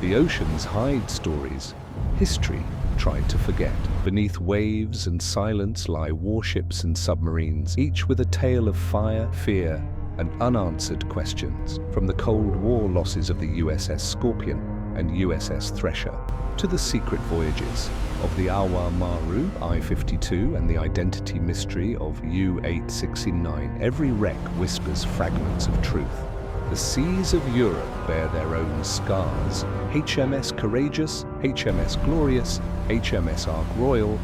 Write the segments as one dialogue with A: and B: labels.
A: The oceans hide stories history tried to forget. Beneath waves and silence lie warships and submarines, each with a tale of fire, fear, and unanswered questions. From the Cold War losses of the USS Scorpion and USS Thresher to the secret voyages of the Awa Maru I-52 and the identity mystery of U-869, every wreck whispers fragments of truth. The seas of Europe bear their own scars. HMS Courageous, HMS Glorious, HMS Ark Royal,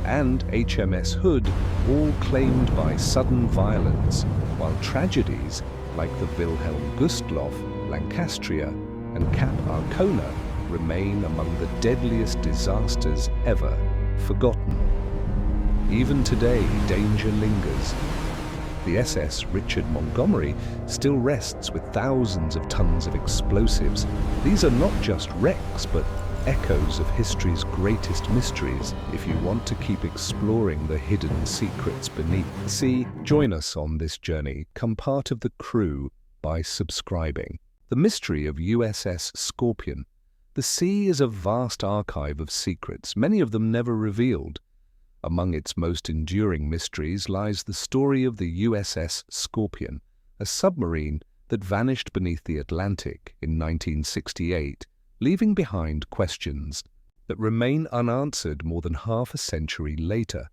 A: and HMS Hood, all claimed by sudden violence, while tragedies like the Wilhelm Gustloff, Lancastria, and Cap Arcona remain among the deadliest disasters ever forgotten. Even today, danger lingers. The SS Richard Montgomery still rests with thousands of tons of explosives. These are not just wrecks, but echoes of history's greatest mysteries. If you want to keep exploring the hidden secrets beneath the sea, join us on this journey. Come part of the crew by subscribing. The mystery of USS Scorpion. The sea is a vast archive of secrets, many of them never revealed. Among its most enduring mysteries lies the story of the USS Scorpion, a submarine that vanished beneath the Atlantic in 1968, leaving behind questions that remain unanswered more than half a century later.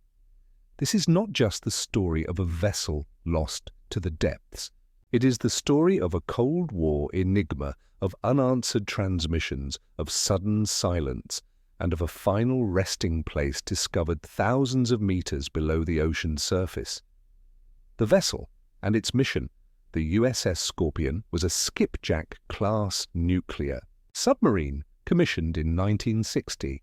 A: This is not just the story of a vessel lost to the depths. It is the story of a Cold War enigma, of unanswered transmissions, of sudden silence, and of a final resting place discovered thousands of meters below the ocean surface. The vessel and its mission, the USS Scorpion, was a skipjack-class nuclear submarine commissioned in 1960.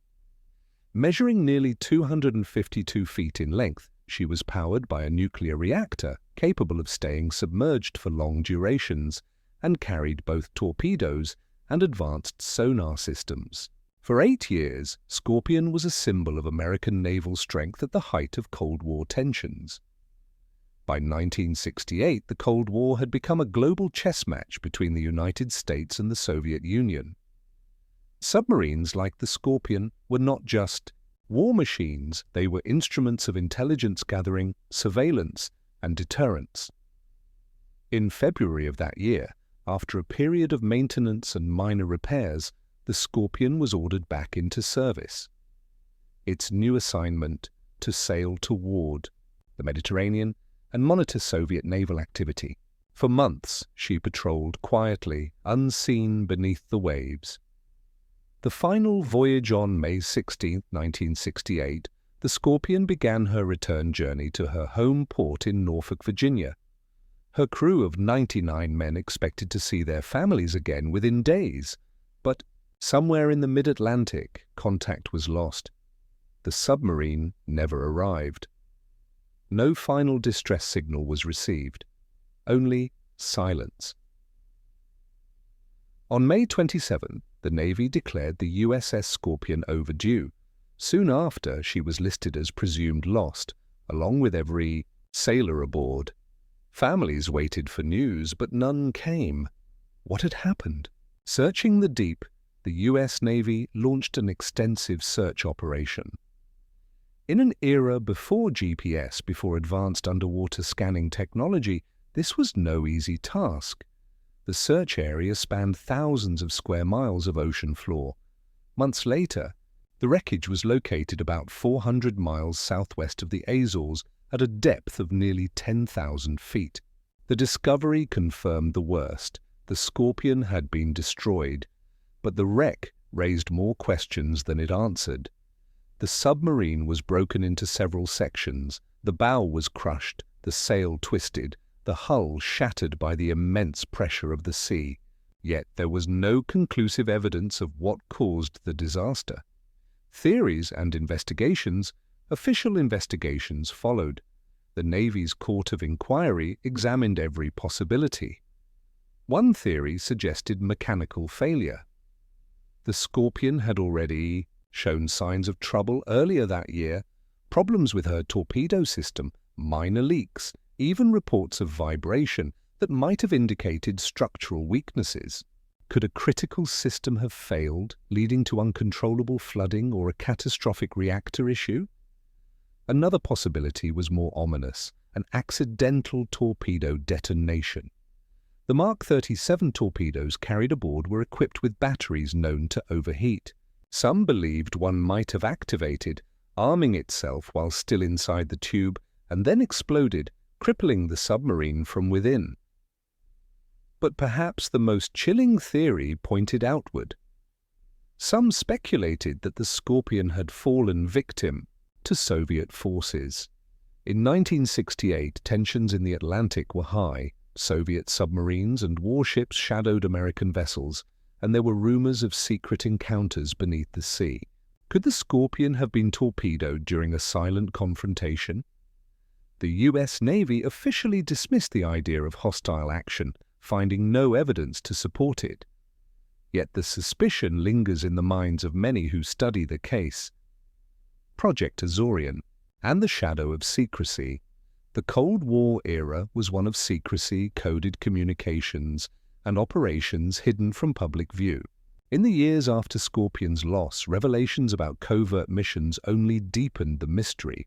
A: Measuring nearly 252 feet in length, she was powered by a nuclear reactor capable of staying submerged for long durations and carried both torpedoes and advanced sonar systems. For 8 years, Scorpion was a symbol of American naval strength at the height of Cold War tensions. By 1968, the Cold War had become a global chess match between the United States and the Soviet Union. Submarines like the Scorpion were not just war machines, they were instruments of intelligence gathering, surveillance, and deterrence. In February of that year, after a period of maintenance and minor repairs, the Scorpion was ordered back into service. Its new assignment to sail toward the Mediterranean and monitor Soviet naval activity. For months, she patrolled quietly, unseen beneath the waves. The final voyage on May 16, 1968, the Scorpion began her return journey to her home port in Norfolk, Virginia. Her crew of 99 men expected to see their families again within days, but somewhere in the mid-Atlantic, contact was lost. The submarine never arrived. No final distress signal was received, only silence. On May 27, the Navy declared the USS Scorpion overdue. Soon after, she was listed as presumed lost, along with every sailor aboard. Families waited for news, but none came. What had happened? Searching the deep, the U.S. Navy launched an extensive search operation. In an era before GPS, before advanced underwater scanning technology, this was no easy task. The search area spanned thousands of square miles of ocean floor. Months later, the wreckage was located about 400 miles southwest of the Azores at a depth of nearly 10,000 feet. The discovery confirmed the worst. The Scorpion had been destroyed, but the wreck raised more questions than it answered. The submarine was broken into several sections. The bow was crushed, the sail twisted, the hull shattered by the immense pressure of the sea. Yet there was no conclusive evidence of what caused the disaster. Theories and investigations, official investigations followed. The Navy's Court of Inquiry examined every possibility. One theory suggested mechanical failure. The Scorpion had already shown signs of trouble earlier that year, problems with her torpedo system, minor leaks, even reports of vibration that might have indicated structural weaknesses. Could a critical system have failed, leading to uncontrollable flooding or a catastrophic reactor issue? Another possibility was more ominous, an accidental torpedo detonation. The Mark 37 torpedoes carried aboard were equipped with batteries known to overheat. Some believed one might have activated, arming itself while still inside the tube, and then exploded, crippling the submarine from within. But perhaps the most chilling theory pointed outward. Some speculated that the Scorpion had fallen victim to Soviet forces. In 1968, tensions in the Atlantic were high. Soviet submarines and warships shadowed American vessels, and there were rumors of secret encounters beneath the sea. Could the Scorpion have been torpedoed during a silent confrontation? The US Navy officially dismissed the idea of hostile action, finding no evidence to support it. Yet the suspicion lingers in the minds of many who study the case. Project Azorian and the shadow of secrecy. The Cold War era was one of secrecy, coded communications, and operations hidden from public view. In the years after Scorpion's loss, revelations about covert missions only deepened the mystery.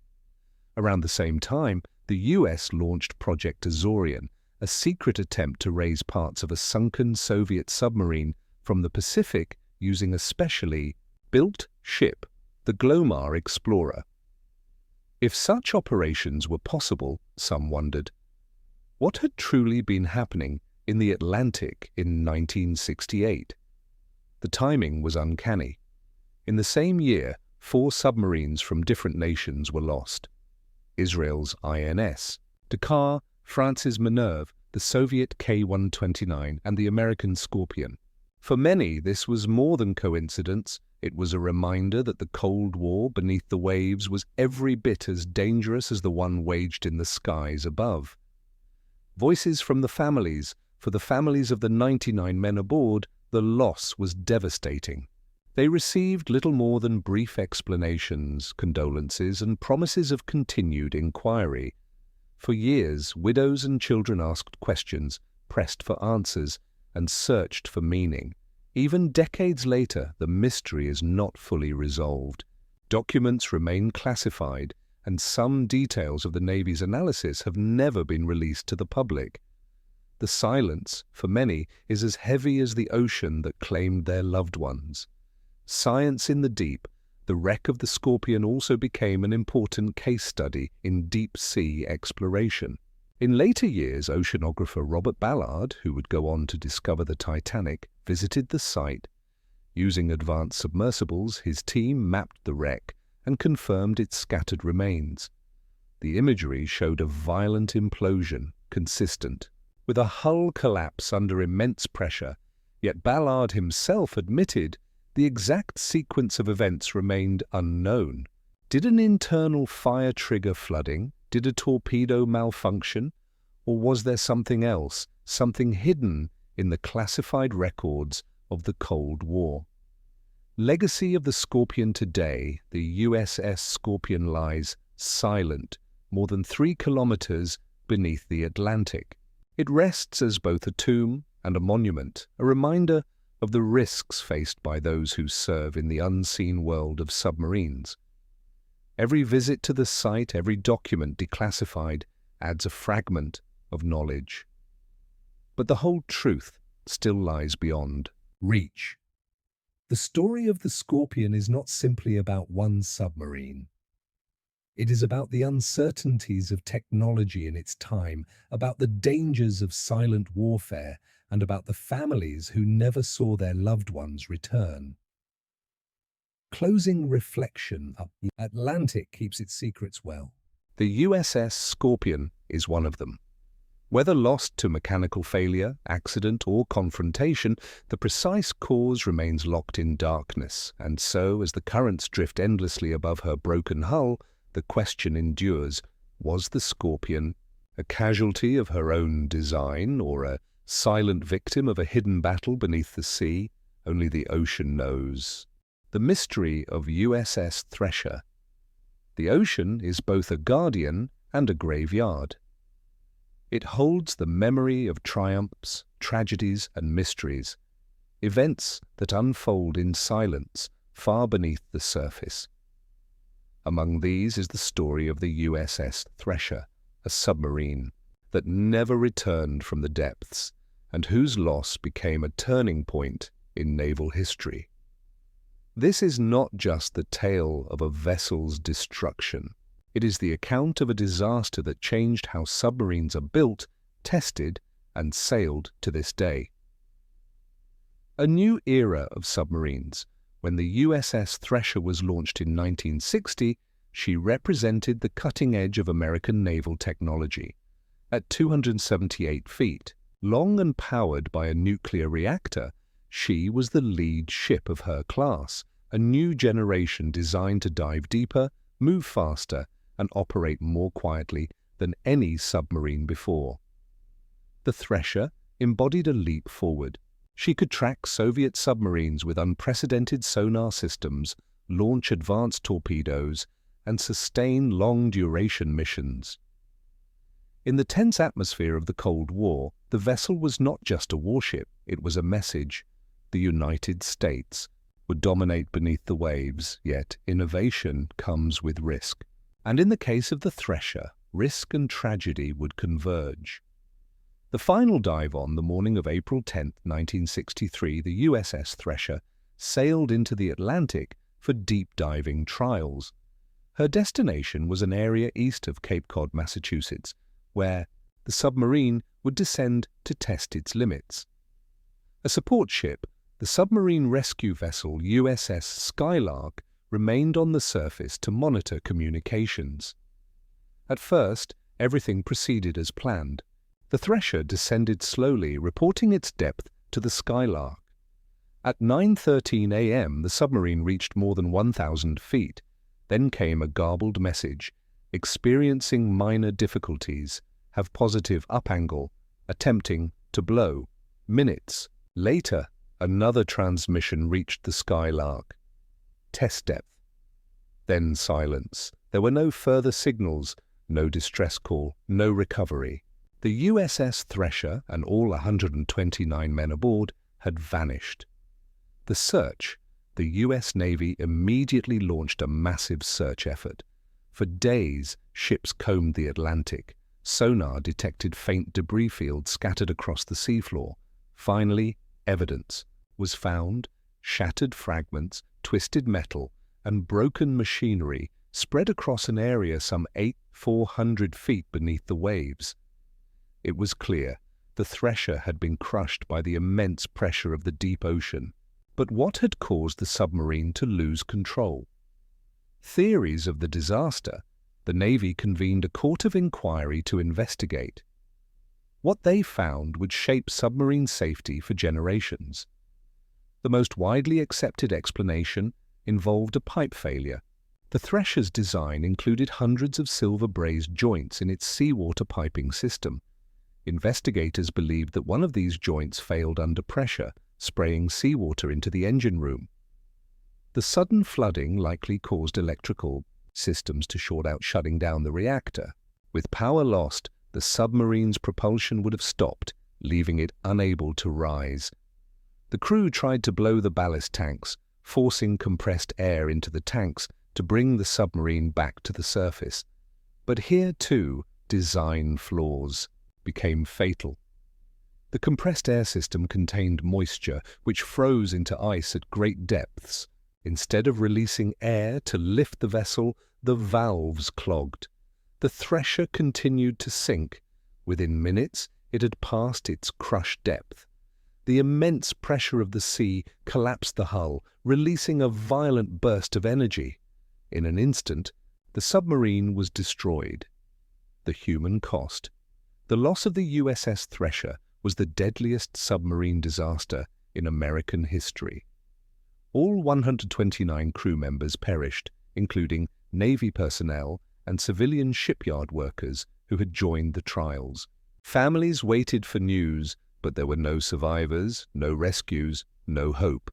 A: Around the same time, the US launched Project Azorian, a secret attempt to raise parts of a sunken Soviet submarine from the Pacific using a specially built ship, the Glomar Explorer. If such operations were possible, some wondered, what had truly been happening in the Atlantic in 1968? The timing was uncanny. In the same year, 4 submarines from different nations were lost. Israel's INS, Dakar, France's Minerve, the Soviet K-129, and the American Scorpion. For many, this was more than coincidence. It was a reminder that the Cold War beneath the waves was every bit as dangerous as the one waged in the skies above. Voices from the families. For the families of the 99 men aboard, the loss was devastating. They received little more than brief explanations, condolences, and promises of continued inquiry. For years, widows and children asked questions, pressed for answers, and searched for meaning. Even decades later, the mystery is not fully resolved. Documents remain classified, and some details of the Navy's analysis have never been released to the public. The silence, for many, is as heavy as the ocean that claimed their loved ones. Science in the deep, the wreck of the Scorpion also became an important case study in deep-sea exploration. In later years, oceanographer Robert Ballard, who would go on to discover the Titanic, visited the site. Using advanced submersibles, his team mapped the wreck and confirmed its scattered remains. The imagery showed a violent implosion, consistent with a hull collapse under immense pressure, yet Ballard himself admitted the exact sequence of events remained unknown. Did an internal fire trigger flooding? Did a torpedo malfunction? Or was there something else, something hidden in the classified records of the Cold War? Legacy of the Scorpion today, the USS Scorpion lies silent, more than 3 kilometers beneath the Atlantic. It rests as both a tomb and a monument, a reminder of the risks faced by those who serve in the unseen world of submarines. Every visit to the site, every document declassified, adds a fragment of knowledge. But the whole truth still lies beyond reach. The story of the Scorpion is not simply about one submarine. It is about the uncertainties of technology in its time, about the dangers of silent warfare, and about the families who never saw their loved ones return. Closing reflection. The Atlantic keeps its secrets well. The USS Scorpion is one of them. Whether lost to mechanical failure, accident, or confrontation, the precise cause remains locked in darkness, and so, as the currents drift endlessly above her broken hull, the question endures: was the Scorpion a casualty of her own design, or a silent victim of a hidden battle beneath the sea? Only the ocean knows. The mystery of USS Thresher. The ocean is both a guardian and a graveyard. It holds the memory of triumphs, tragedies, and mysteries. events that unfold in silence far beneath the surface. Among these is the story of the USS Thresher, a submarine that never returned from the depths and whose loss became a turning point in naval history. This is not just the tale of a vessel's destruction. It is the account of a disaster that changed how submarines are built, tested, and sailed to this day. A new era of submarines. When the USS Thresher was launched in 1960, she represented the cutting edge of American naval technology. At 278 feet, long and powered by a nuclear reactor, she was the lead ship of her class, a new generation designed to dive deeper, move faster, and operate more quietly than any submarine before. The Thresher embodied a leap forward. She could track Soviet submarines with unprecedented sonar systems, launch advanced torpedoes, and sustain long-duration missions. In the tense atmosphere of the Cold War, the vessel was not just a warship, it was a message. The United States would dominate beneath the waves, yet innovation comes with risk. And in the case of the Thresher, risk and tragedy would converge. The final dive on the morning of April 10, 1963, the USS Thresher sailed into the Atlantic for deep diving trials. Her destination was an area east of Cape Cod, Massachusetts, where the submarine would descend to test its limits. A support ship, the submarine rescue vessel USS Skylark, remained on the surface to monitor communications. At first, everything proceeded as planned. The Thresher descended slowly, reporting its depth to the Skylark. At 9:13 a.m., the submarine reached more than 1,000 feet. Then came a garbled message: experiencing minor difficulties, have positive up angle, attempting to blow. Minutes later, another transmission reached the Skylark. Test depth. Then silence. There were no further signals, no distress call, no recovery. The USS Thresher and all 129 men aboard had vanished. The search. The U.S. Navy immediately launched a massive search effort. For days, ships combed the Atlantic. Sonar detected faint debris fields scattered across the seafloor. Finally, evidence was found: shattered fragments, twisted metal, and broken machinery spread across an area some 400 feet beneath the waves. It was clear the Thresher had been crushed by the immense pressure of the deep ocean. But what had caused the submarine to lose control? Theories of the disaster. The Navy convened a court of inquiry to investigate. What they found would shape submarine safety for generations. The most widely accepted explanation involved a pipe failure. The Thresher's design included hundreds of silver-brazed joints in its seawater piping system. Investigators believed that one of these joints failed under pressure, spraying seawater into the engine room. The sudden flooding likely caused electrical systems to short out, shutting down the reactor. With power lost, the submarine's propulsion would have stopped, leaving it unable to rise. The crew tried to blow the ballast tanks, forcing compressed air into the tanks to bring the submarine back to the surface. But here, too, design flaws became fatal. The compressed air system contained moisture, which froze into ice at great depths. Instead of releasing air to lift the vessel, the valves clogged. The Thresher continued to sink. Within minutes, it had passed its crush depth. The immense pressure of the sea collapsed the hull, releasing a violent burst of energy. In an instant, the submarine was destroyed. The human cost. The loss of the USS Thresher was the deadliest submarine disaster in American history. All 129 crew members perished, including Navy personnel and civilian shipyard workers who had joined the trials. Families waited for news, but there were no survivors, no rescues, no hope.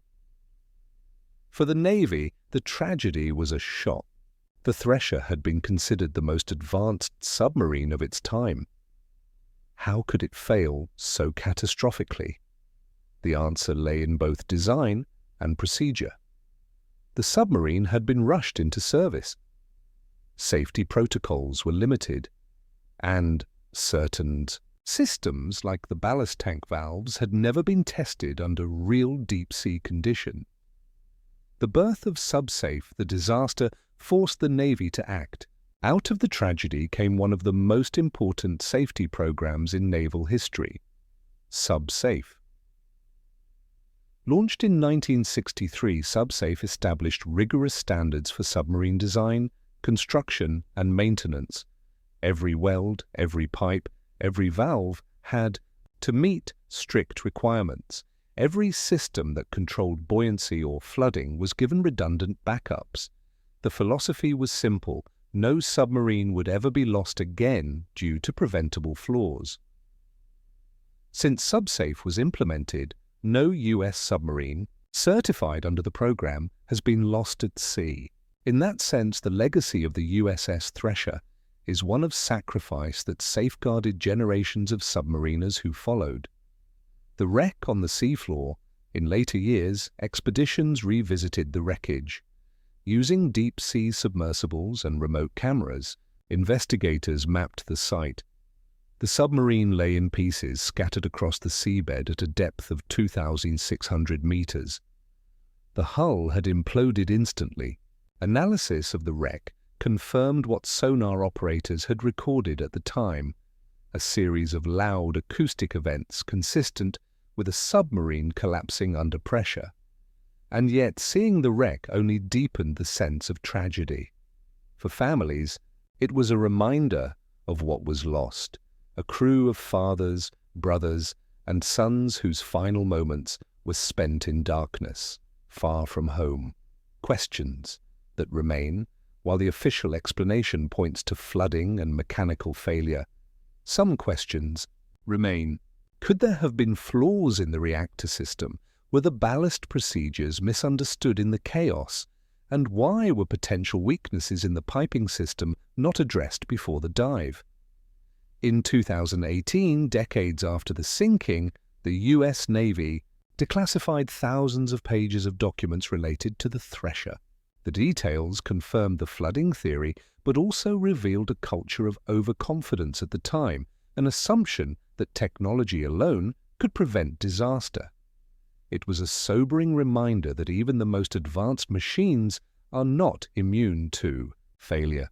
A: For the Navy, the tragedy was a shock. The Thresher had been considered the most advanced submarine of its time. How could it fail so catastrophically? The answer lay in both design and procedure. The submarine had been rushed into service. Safety protocols were limited, and certain systems, like the ballast tank valves, had never been tested under real deep-sea condition. The birth of SubSafe, the disaster, forced the Navy to act. Out of the tragedy came one of the most important safety programs in naval history, SubSafe. Launched in 1963, SubSafe established rigorous standards for submarine design, construction, and maintenance. Every weld, every pipe, every valve had to meet strict requirements. Every system that controlled buoyancy or flooding was given redundant backups. The philosophy was simple: no submarine would ever be lost again due to preventable flaws. Since SubSafe was implemented, no U.S. submarine certified under the program has been lost at sea. In that sense, the legacy of the USS Thresher is one of sacrifice that safeguarded generations of submariners who followed. The wreck on the seafloor, in later years, expeditions revisited the wreckage. Using deep-sea submersibles and remote cameras, investigators mapped the site. The submarine lay in pieces scattered across the seabed at a depth of 2,600 meters. The hull had imploded instantly. Analysis of the wreck confirmed what sonar operators had recorded at the time: a series of loud acoustic events consistent with a submarine collapsing under pressure. And yet, seeing the wreck only deepened the sense of tragedy. For families, it was a reminder of what was lost: a crew of fathers, brothers, and sons whose final moments were spent in darkness, far from home. Questions that remain, while the official explanation points to flooding and mechanical failure. Some questions remain. Could there have been flaws in the reactor system? Were the ballast procedures misunderstood in the chaos? And why were potential weaknesses in the piping system not addressed before the dive? In 2018, decades after the sinking, the U.S. Navy declassified thousands of pages of documents related to the Thresher. The details confirmed the flooding theory, but also revealed a culture of overconfidence at the time, an assumption that technology alone could prevent disaster. It was a sobering reminder that even the most advanced machines are not immune to failure.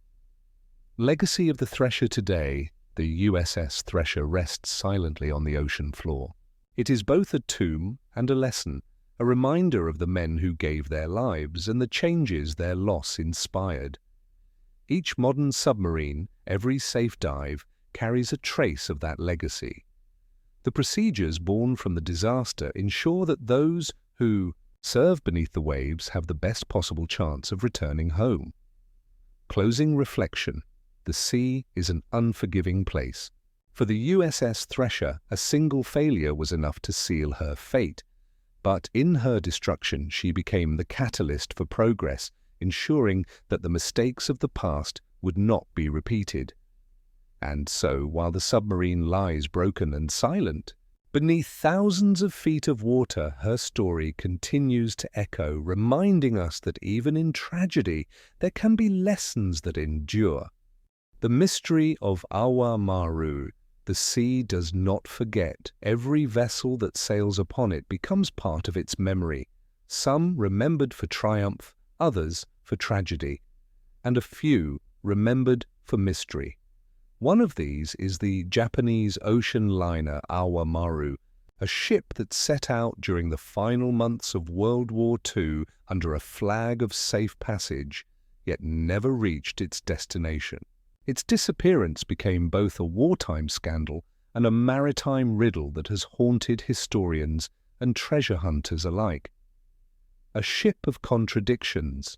A: Legacy of the Thresher today. The USS Thresher rests silently on the ocean floor. It is both a tomb and a lesson, a reminder of the men who gave their lives and the changes their loss inspired. Each modern submarine, every safe dive, carries a trace of that legacy. The procedures born from the disaster ensure that those who serve beneath the waves have the best possible chance of returning home. Closing reflection. The sea is an unforgiving place. For the USS Thresher, a single failure was enough to seal her fate. But in her destruction, she became the catalyst for progress, ensuring that the mistakes of the past would not be repeated. And so, while the submarine lies broken and silent, beneath thousands of feet of water, her story continues to echo, reminding us that even in tragedy, there can be lessons that endure. The mystery of Awa Maru. The sea does not forget. Every vessel that sails upon it becomes part of its memory. Some remembered for triumph, others for tragedy, and a few remembered for mystery. One of these is the Japanese ocean liner Awa Maru, a ship that set out during the final months of World War II under a flag of safe passage, yet never reached its destination. Its disappearance became both a wartime scandal and a maritime riddle that has haunted historians and treasure hunters alike. A ship of contradictions.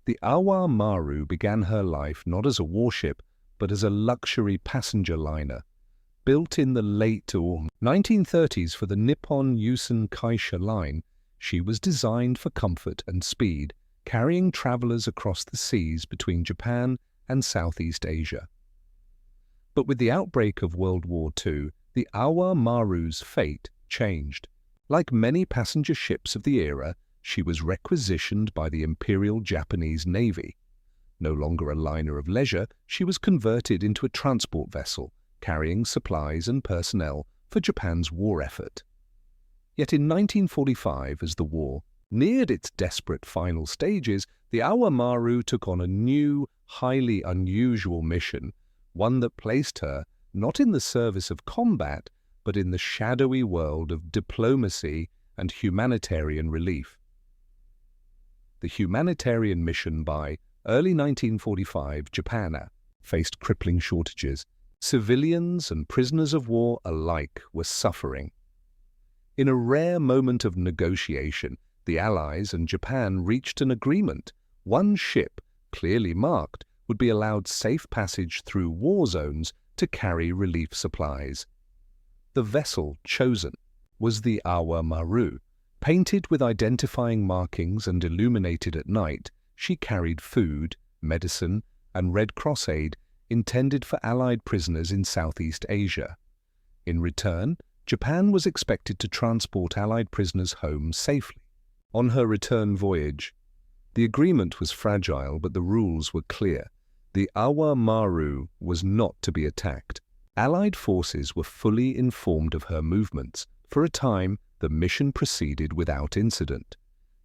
A: The Awa Maru began her life not as a warship, but as a luxury passenger liner. Built in the late 1930s for the Nippon Yusen Kaisha line, she was designed for comfort and speed, carrying travelers across the seas between Japan and Southeast Asia. But with the outbreak of World War II, the Awa Maru's fate changed. Like many passenger ships of the era, she was requisitioned by the Imperial Japanese Navy. No longer a liner of leisure, she was converted into a transport vessel, carrying supplies and personnel for Japan's war effort. Yet in 1945, as the war neared its desperate final stages, the Awa Maru took on a new, highly unusual mission, one that placed her not in the service of combat, but in the shadowy world of diplomacy and humanitarian relief. The humanitarian mission by early 1945 Japan faced crippling shortages. Civilians and prisoners of war alike were suffering. In a rare moment of negotiation, the Allies and Japan reached an agreement. One ship, clearly marked, would be allowed safe passage through war zones to carry relief supplies. The vessel chosen was the Awa Maru. Painted with identifying markings and illuminated at night, she carried food, medicine, and Red Cross aid intended for Allied prisoners in Southeast Asia. In return, Japan was expected to transport Allied prisoners home safely. On her return voyage, the agreement was fragile, but the rules were clear. The Awa Maru was not to be attacked. Allied forces were fully informed of her movements. For a time, the mission proceeded without incident.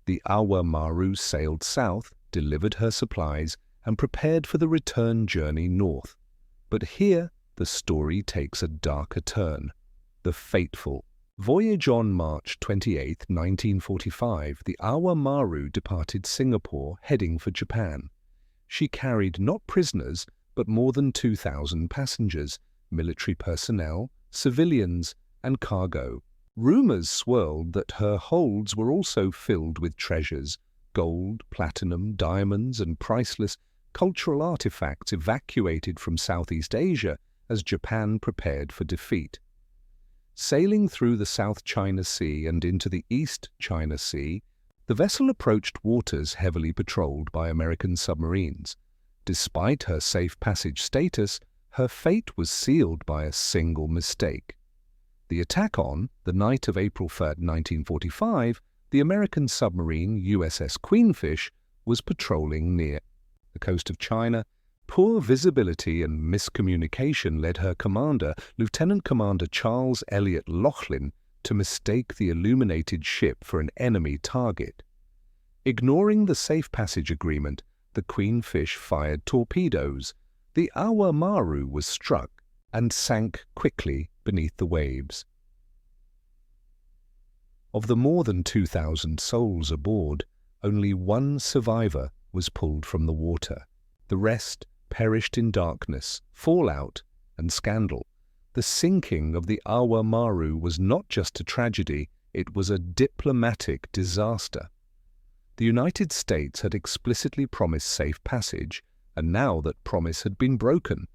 A: The Awa Maru sailed south, delivered her supplies, and prepared for the return journey north. But here, the story takes a darker turn. The fateful voyage on March 28, 1945, the Awa Maru departed Singapore, heading for Japan. She carried not prisoners, but more than 2,000 passengers, military personnel, civilians, and cargo. Rumors swirled that her holds were also filled with treasures, gold, platinum, diamonds, and priceless cultural artifacts evacuated from Southeast Asia as Japan prepared for defeat. Sailing through the South China Sea and into the East China Sea, the vessel approached waters heavily patrolled by American submarines. Despite her safe passage status, her fate was sealed by a single mistake. The attack on the night of April 3, 1945, the American submarine USS Queenfish was patrolling near the coast of China. Poor visibility and miscommunication led her commander, Lieutenant Commander Charles Elliot Laughlin, to mistake the illuminated ship for an enemy target. Ignoring the safe passage agreement, the Queenfish fired torpedoes. The Awa Maru was struck and sank quickly beneath the waves. Of the more than 2,000 souls aboard, only one survivor was pulled from the water. The rest perished in darkness, fallout, and scandal. The sinking of the Awa Maru was not just a tragedy, it was a diplomatic disaster. The United States had explicitly promised safe passage, and now that promise had been broken,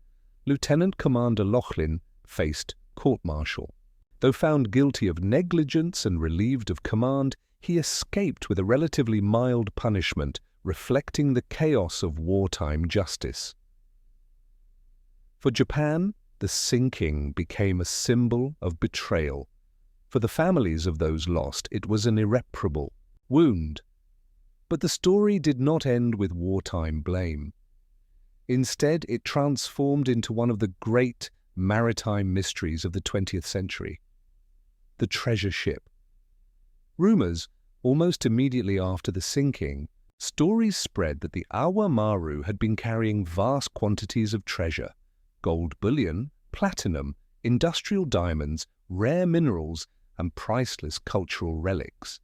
A: Lieutenant Commander Laughlin faced court-martial. Though found guilty of negligence and relieved of command, he escaped with a relatively mild punishment, reflecting the chaos of wartime justice. For Japan, the sinking became a symbol of betrayal. For the families of those lost, it was an irreparable wound. But the story did not end with wartime blame. Instead, it transformed into one of the great maritime mysteries of the 20th century. The treasure ship. Rumors, almost immediately after the sinking, stories spread that the Awa Maru had been carrying vast quantities of treasure, gold bullion, platinum, industrial diamonds, rare minerals, and priceless cultural relics.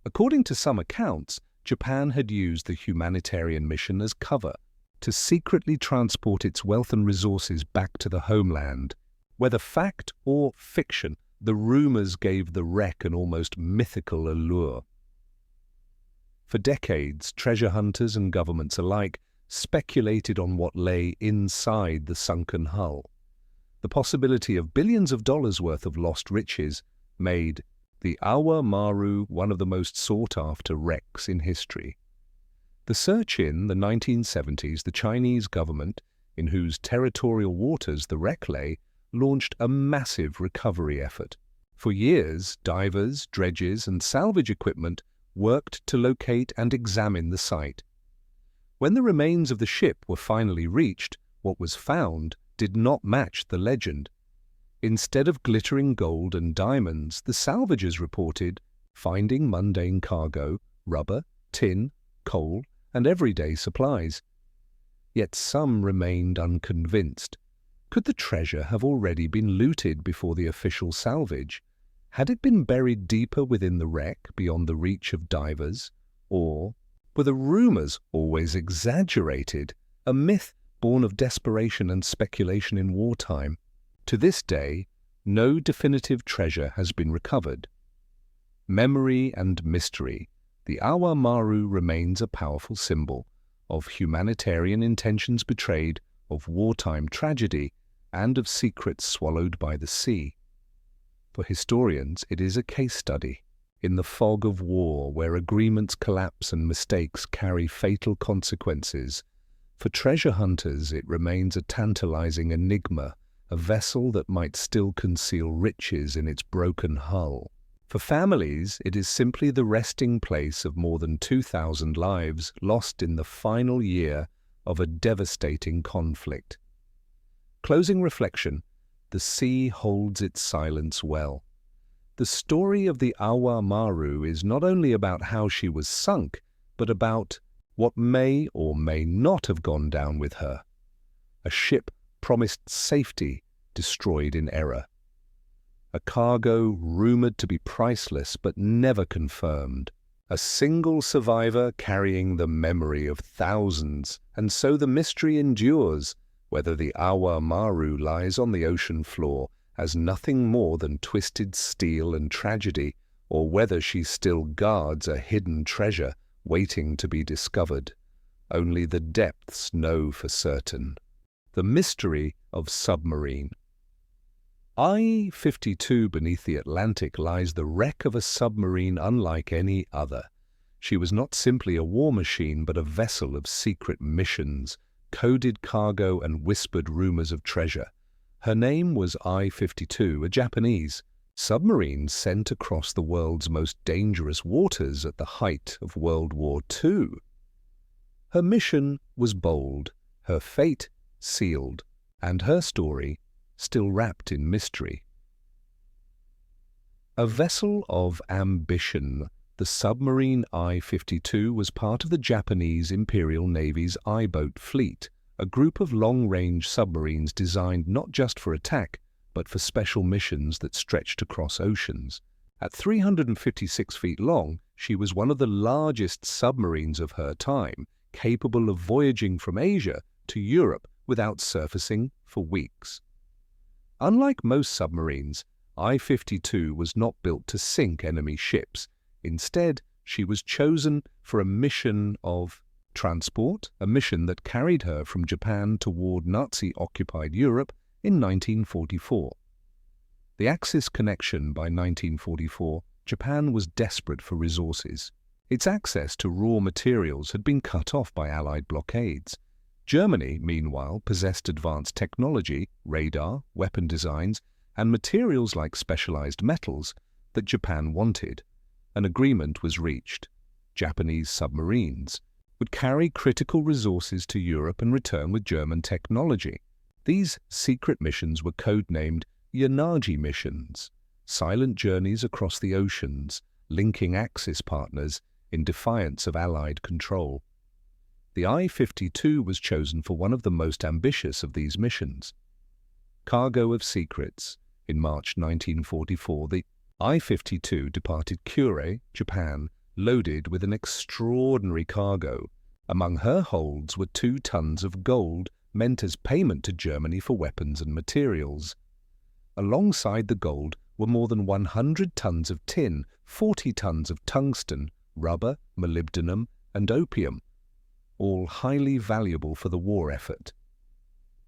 A: According to some accounts, Japan had used the humanitarian mission as cover to secretly transport its wealth and resources back to the homeland. Whether fact or fiction, the rumors gave the wreck an almost mythical allure. For decades, treasure hunters and governments alike speculated on what lay inside the sunken hull. The possibility of billions of dollars worth of lost riches made the Awa Maru one of the most sought-after wrecks in history. The search in the 1970s, the Chinese government, in whose territorial waters the wreck lay, launched a massive recovery effort. For years, divers, dredges, and salvage equipment worked to locate and examine the site. When the remains of the ship were finally reached, what was found did not match the legend. Instead of glittering gold and diamonds, the salvagers reported finding mundane cargo, rubber, tin, coal, and everyday supplies. Yet some remained unconvinced. Could the treasure have already been looted before the official salvage? Had it been buried deeper within the wreck, beyond the reach of divers? Or were the rumors always exaggerated, a myth born of desperation and speculation in wartime? To this day, no definitive treasure has been recovered. Memory and mystery, the Awa Maru remains a powerful symbol of humanitarian intentions betrayed, of wartime tragedy, and of secrets swallowed by the sea. For historians, it is a case study in the fog of war where agreements collapse and mistakes carry fatal consequences. For treasure hunters, it remains a tantalizing enigma, a vessel that might still conceal riches in its broken hull. For families, it is simply the resting place of more than 2,000 lives lost in the final year of a devastating conflict. Closing reflection, the sea holds its silence well. The story of the Awa Maru is not only about how she was sunk, but about what may or may not have gone down with her. A ship promised safety, destroyed in error. A cargo rumored to be priceless but never confirmed. A single survivor carrying the memory of thousands, and so the mystery endures, whether the Awa Maru lies on the ocean floor as nothing more than twisted steel and tragedy, or whether she still guards a hidden treasure waiting to be discovered. Only the depths know for certain. The mystery of submarine. I-52 beneath the Atlantic lies the wreck of a submarine unlike any other. She was not simply a war machine, but a vessel of secret missions, coded cargo, and whispered rumors of treasure. Her name was I-52, a Japanese submarine sent across the world's most dangerous waters at the height of World War II. Her mission was bold, her fate sealed, and her story still wrapped in mystery. A vessel of ambition, the submarine I-52 was part of the Japanese Imperial Navy's I-boat fleet, a group of long-range submarines designed not just for attack, but for special missions that stretched across oceans. At 356 feet long, she was one of the largest submarines of her time, capable of voyaging from Asia to Europe without surfacing for weeks. Unlike most submarines, I-52 was not built to sink enemy ships. Instead, she was chosen for a mission of transport, a mission that carried her from Japan toward Nazi-occupied Europe in 1944. The Axis connection by 1944, Japan was desperate for resources. Its access to raw materials had been cut off by Allied blockades. Germany, meanwhile, possessed advanced technology, radar, weapon designs, and materials like specialized metals that Japan wanted. An agreement was reached. Japanese submarines would carry critical resources to Europe and return with German technology. These secret missions were codenamed Yanagi missions, silent journeys across the oceans, linking Axis partners in defiance of Allied control. The I-52 was chosen for one of the most ambitious of these missions. Cargo of secrets. In March 1944, the I-52 departed Kure, Japan, loaded with an extraordinary cargo. Among her holds were 2 tons of gold, meant as payment to Germany for weapons and materials. Alongside the gold were more than 100 tons of tin, 40 tons of tungsten, rubber, molybdenum, and opium, all highly valuable for the war effort.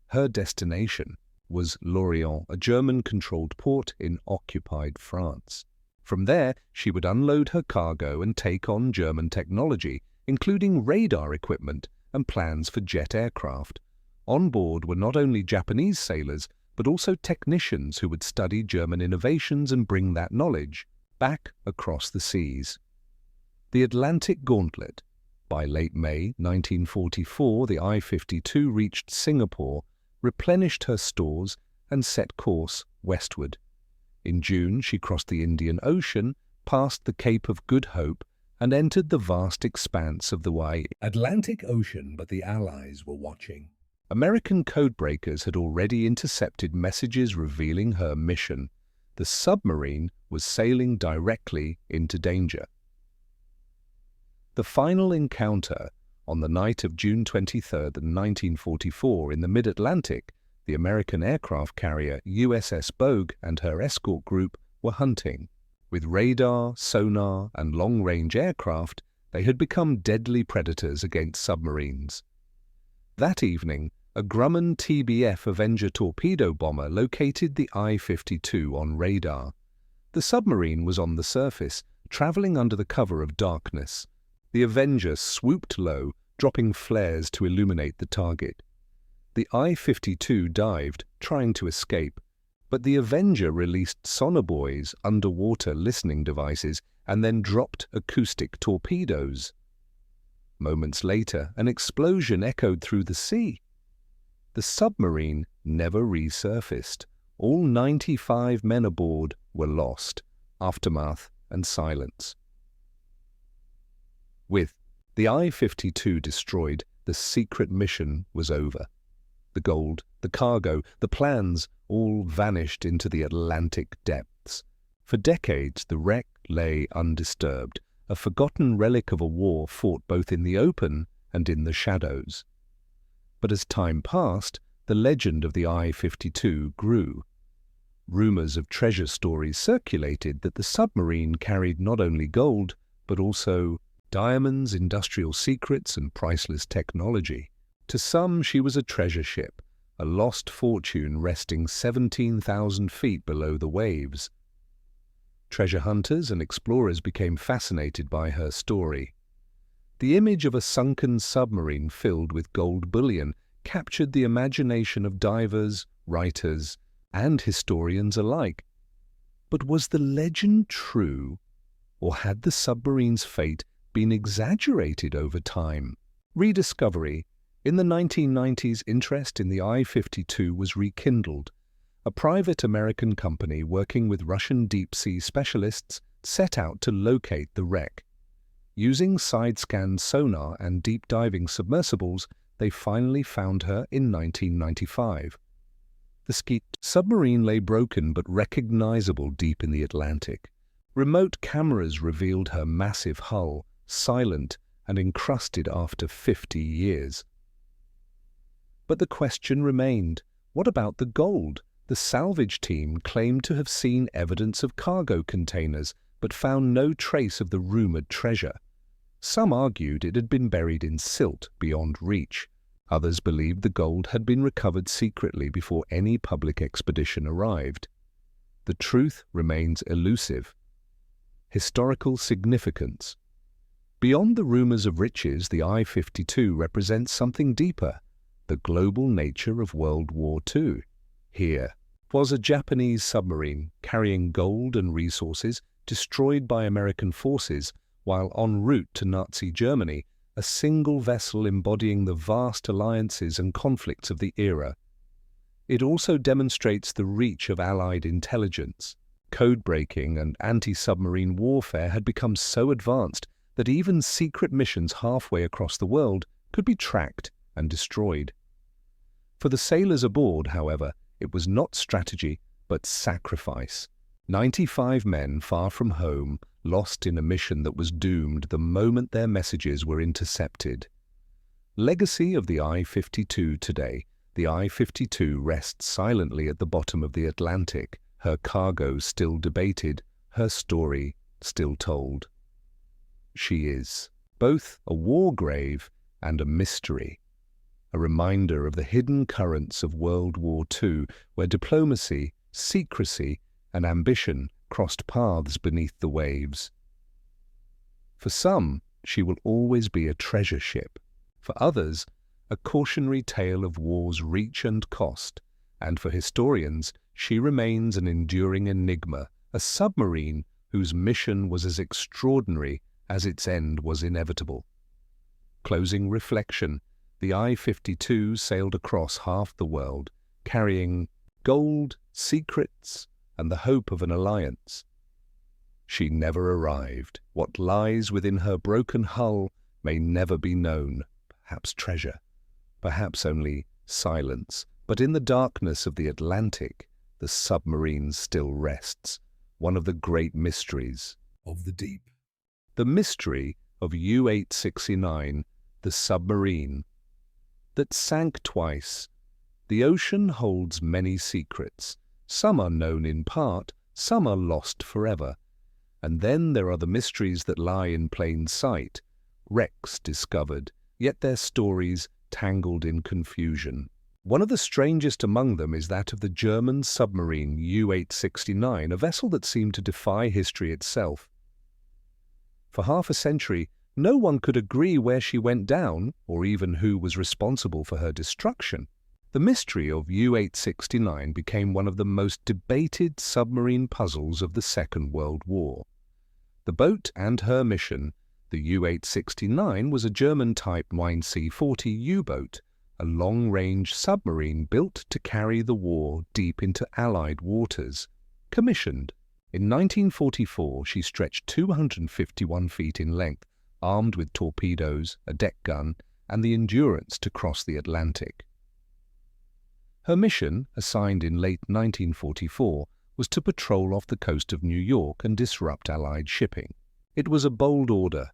A: Her destination was Lorient, a German-controlled port in occupied France. From there, she would unload her cargo and take on German technology, including radar equipment and plans for jet aircraft. On board were not only Japanese sailors, but also technicians who would study German innovations and bring that knowledge back across the seas. The Atlantic Gauntlet. By late May 1944, the I-52 reached Singapore, replenished her stores, and set course westward. In June, she crossed the Indian Ocean, passed the Cape of Good Hope, and entered the vast expanse of the Atlantic Ocean, but the Allies were watching. American codebreakers had already intercepted messages revealing her mission. The submarine was sailing directly into danger. The final encounter, on the night of June 23, 1944, in the mid-Atlantic, the American aircraft carrier USS Bogue and her escort group were hunting. With radar, sonar, and long-range aircraft, they had become deadly predators against submarines. That evening, a Grumman TBF Avenger torpedo bomber located the I-52 on radar. The submarine was on the surface, traveling under the cover of darkness. The Avenger swooped low, dropping flares to illuminate the target. The I-52 dived, trying to escape, but the Avenger released sonobuoys, underwater listening devices, and then dropped acoustic torpedoes. Moments later, an explosion echoed through the sea. The submarine never resurfaced. All 95 men aboard were lost. Aftermath and silence. With the I-52 destroyed, the secret mission was over. The gold, the cargo, the plans all vanished into the Atlantic depths. For decades, the wreck lay undisturbed, a forgotten relic of a war fought both in the open and in the shadows. But as time passed, the legend of the I-52 grew. Rumors of treasure stories circulated that the submarine carried not only gold, but also diamonds, industrial secrets, and priceless technology. To some, she was a treasure ship, a lost fortune resting 17,000 feet below the waves. Treasure hunters and explorers became fascinated by her story. The image of a sunken submarine filled with gold bullion captured the imagination of divers, writers, and historians alike. But was the legend true, or had the submarine's fate been exaggerated over time? Rediscovery. In the 1990s, interest in the I-52 was rekindled. A private American company working with Russian deep-sea specialists set out to locate the wreck. Using side-scan sonar and deep-diving submersibles, they finally found her in 1995. The submarine lay broken but recognizable deep in the Atlantic. Remote cameras revealed her massive hull, silent and encrusted after 50 years. But the question remained, what about the gold? The salvage team claimed to have seen evidence of cargo containers, but found no trace of the rumored treasure. Some argued it had been buried in silt beyond reach. Others believed the gold had been recovered secretly before any public expedition arrived. The truth remains elusive. Historical significance. Beyond the rumors of riches, the I-52 represents something deeper, the global nature of World War II. Here was a Japanese submarine carrying gold and resources destroyed by American forces, while en route to Nazi Germany, a single vessel embodying the vast alliances and conflicts of the era. It also demonstrates the reach of Allied intelligence. Code-breaking and anti-submarine warfare had become so advanced that even secret missions halfway across the world could be tracked and destroyed. For the sailors aboard, however, it was not strategy, but sacrifice. 95 men far from home, lost in a mission that was doomed the moment their messages were intercepted. Legacy of the I-52 today. The I-52 rests silently at the bottom of the Atlantic, her cargo still debated, her story still told. She is both a war grave and a mystery, a reminder of the hidden currents of World War II, where diplomacy, secrecy, and ambition crossed paths beneath the waves. For some, she will always be a treasure ship. For others, a cautionary tale of war's reach and cost, and for historians, she remains an enduring enigma, a submarine whose mission was as extraordinary as its end was inevitable. Closing reflection, the I-52 sailed across half the world, carrying gold, secrets, and the hope of an alliance. She never arrived. What lies within her broken hull may never be known. Perhaps treasure, perhaps only silence. But in the darkness of the Atlantic, the submarine still rests, one of the great mysteries of the deep. The mystery of U-869, the submarine that sank twice. The ocean holds many secrets. Some are known in part, some are lost forever. And then there are the mysteries that lie in plain sight, wrecks discovered, yet their stories tangled in confusion. One of the strangest among them is that of the German submarine U-869, a vessel that seemed to defy history itself. For half a century, no one could agree where she went down, or even who was responsible for her destruction. The mystery of U-869 became one of the most debated submarine puzzles of the Second World War. The boat and her mission, the U-869, was a German-type 9C-40 U-boat, a long-range submarine built to carry the war deep into Allied waters. Commissioned in 1944, she stretched 251 feet in length, armed with torpedoes, a deck gun, and the endurance to cross the Atlantic. Her mission, assigned in late 1944, was to patrol off the coast of New York and disrupt Allied shipping. It was a bold order.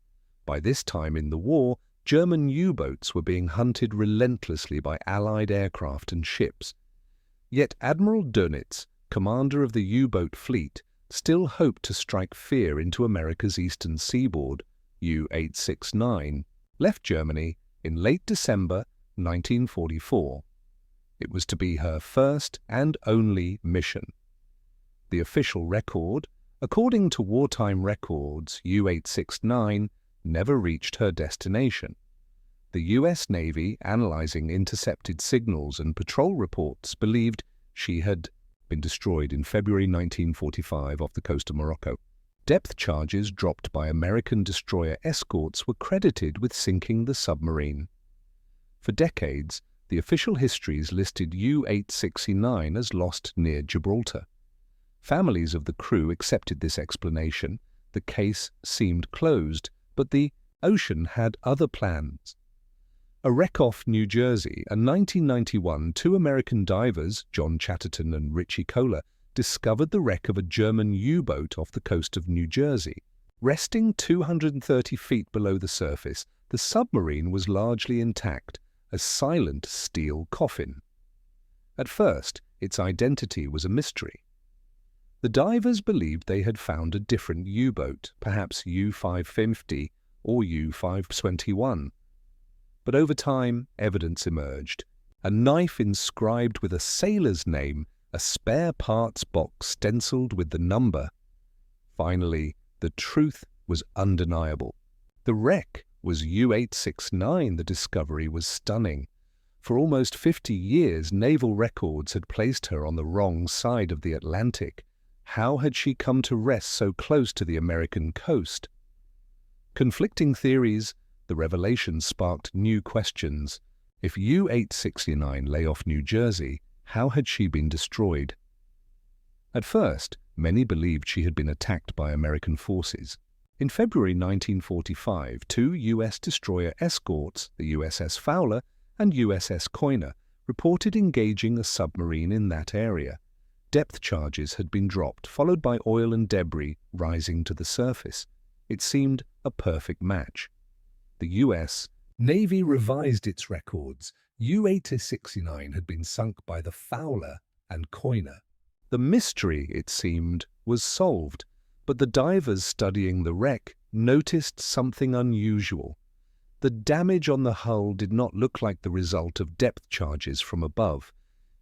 A: By this time in the war, German U-boats were being hunted relentlessly by Allied aircraft and ships. Yet Admiral Dönitz, commander of the U-boat fleet, still hoped to strike fear into America's eastern seaboard. U-869 left Germany in late December 1944. It was to be her first and only mission. The official record, according to wartime records, U-869 never reached her destination. The U.S. Navy, analyzing intercepted signals and patrol reports, believed she had been destroyed in February 1945 off the coast of Morocco. Depth charges dropped by American destroyer escorts were credited with sinking the submarine. For decades, the official histories listed U-869 as lost near Gibraltar. Families of the crew accepted this explanation. The case seemed closed, but the ocean had other plans. A wreck off New Jersey, in 1991, two American divers, John Chatterton and Richie Kohler, discovered the wreck of a German U-boat off the coast of New Jersey. Resting 230 feet below the surface, the submarine was largely intact, a silent steel coffin. At first, its identity was a mystery. The divers believed they had found a different U-boat, perhaps U-550 or U-521. But over time, evidence emerged. A knife inscribed with a sailor's name, a spare parts box stenciled with the number. Finally, the truth was undeniable. The wreck was U-869. The discovery was stunning. For almost 50 years, naval records had placed her on the wrong side of the Atlantic. How had she come to rest so close to the American coast? Conflicting theories, the revelation sparked new questions. If U-869 lay off New Jersey, how had she been destroyed? At first, many believed she had been attacked by American forces. In February 1945, two U.S. destroyer escorts, the USS Fowler and USS Coiner, reported engaging a submarine in that area. Depth charges had been dropped, followed by oil and debris rising to the surface. It seemed a perfect match. The U.S. Navy revised its records. U-869 had been sunk by the Fowler and Coiner. The mystery, it seemed, was solved, but the divers studying the wreck noticed something unusual. The damage on the hull did not look like the result of depth charges from above.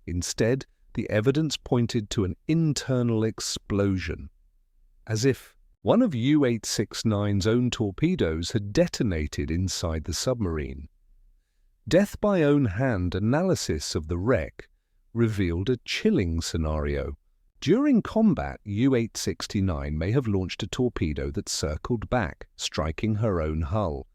A: Instead, the evidence pointed to an internal explosion, as if one of U-869's own torpedoes had detonated inside the submarine. Death by own hand analysis of the wreck revealed a chilling scenario. During combat, U-869 may have launched a torpedo that circled back, striking her own hull.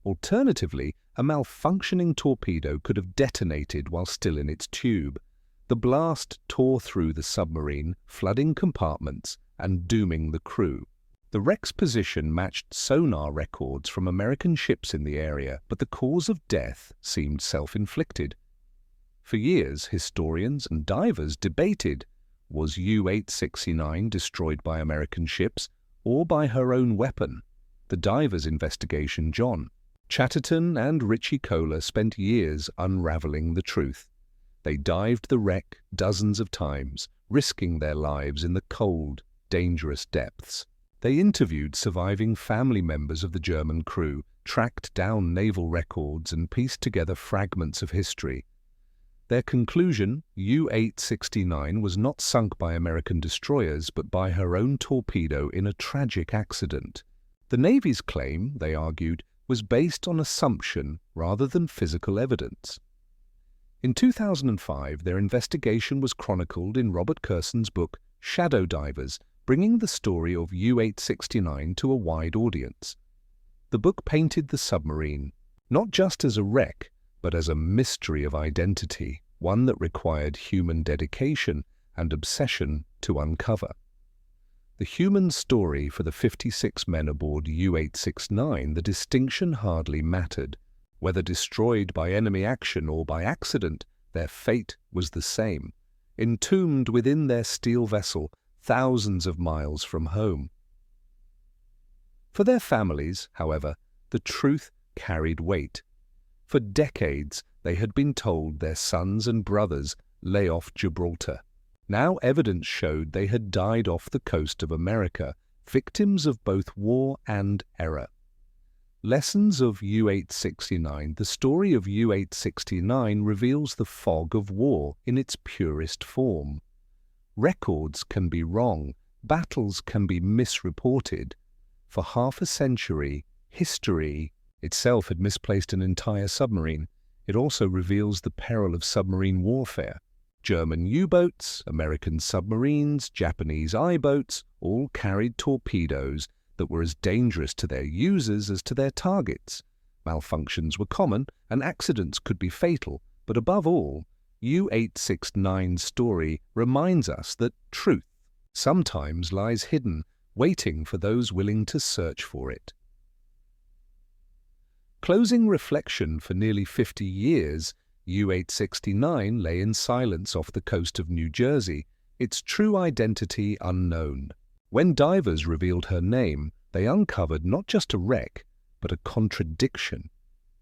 A: Alternatively, a malfunctioning torpedo could have detonated while still in its tube. The blast tore through the submarine, flooding compartments and dooming the crew. The wreck's position matched sonar records from American ships in the area, but the cause of death seemed self-inflicted. For years, historians and divers debated, was U-869 destroyed by American ships or by her own weapon? The divers' investigation, John Chatterton and Richie Kohler, spent years unraveling the truth. They dived the wreck dozens of times, risking their lives in the cold, dangerous depths. They interviewed surviving family members of the German crew, tracked down naval records, and pieced together fragments of history. Their conclusion, U-869 was not sunk by American destroyers but by her own torpedo in a tragic accident. The Navy's claim, they argued, was based on assumption rather than physical evidence. In 2005, their investigation was chronicled in Robert Kurson's book Shadow Divers, bringing the story of U-869 to a wide audience. The book painted the submarine not just as a wreck, but as a mystery of identity, one that required human dedication and obsession to uncover. The human story for the 56 men aboard U-869, the distinction hardly mattered. Whether destroyed by enemy action or by accident, their fate was the same, entombed within their steel vessel thousands of miles from home. For their families, however, the truth carried weight. For decades, they had been told their sons and brothers lay off Gibraltar. Now evidence showed they had died off the coast of America, victims of both war and error. Lessons of U-869. The story of U-869 reveals the fog of war in its purest form. Records can be wrong, battles can be misreported. For half a century, history itself had misplaced an entire submarine. It also reveals the peril of submarine warfare. German U-boats, American submarines, Japanese I-boats all carried torpedoes that were as dangerous to their users as to their targets. Malfunctions were common and accidents could be fatal, but above all, U-869's story reminds us that truth sometimes lies hidden, waiting for those willing to search for it. Closing reflection. For nearly 50 years, U-869 lay in silence off the coast of New Jersey, its true identity unknown. When divers revealed her name, they uncovered not just a wreck, but a contradiction.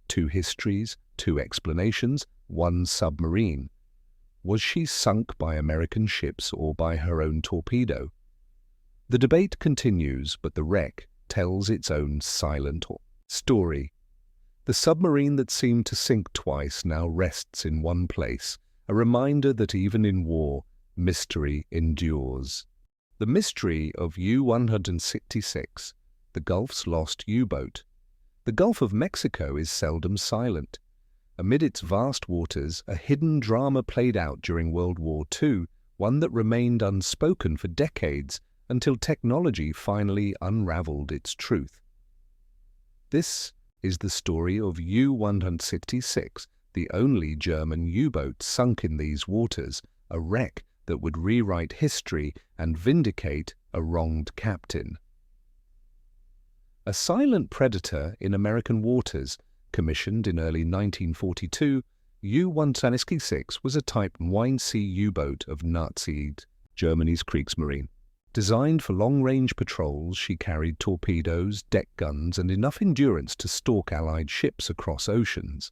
A: Two histories, two explanations, one submarine. Was she sunk by American ships or by her own torpedo? The debate continues, but the wreck tells its own silent story. The submarine that seemed to sink twice now rests in one place, a reminder that even in war, mystery endures. The mystery of U-166, the Gulf's lost U-boat. The Gulf of Mexico is seldom silent. Amid its vast waters, a hidden drama played out during World War II, one that remained unspoken for decades until technology finally unraveled its truth. This is the story of U-166, the only German U-boat sunk in these waters, a wreck that would rewrite history and vindicate a wronged captain. A silent predator in American waters, commissioned in early 1942, U-166 was a Type Windsee U-boat of Nazi Germany's Kriegsmarine. Designed for long-range patrols, she carried torpedoes, deck guns, and enough endurance to stalk Allied ships across oceans.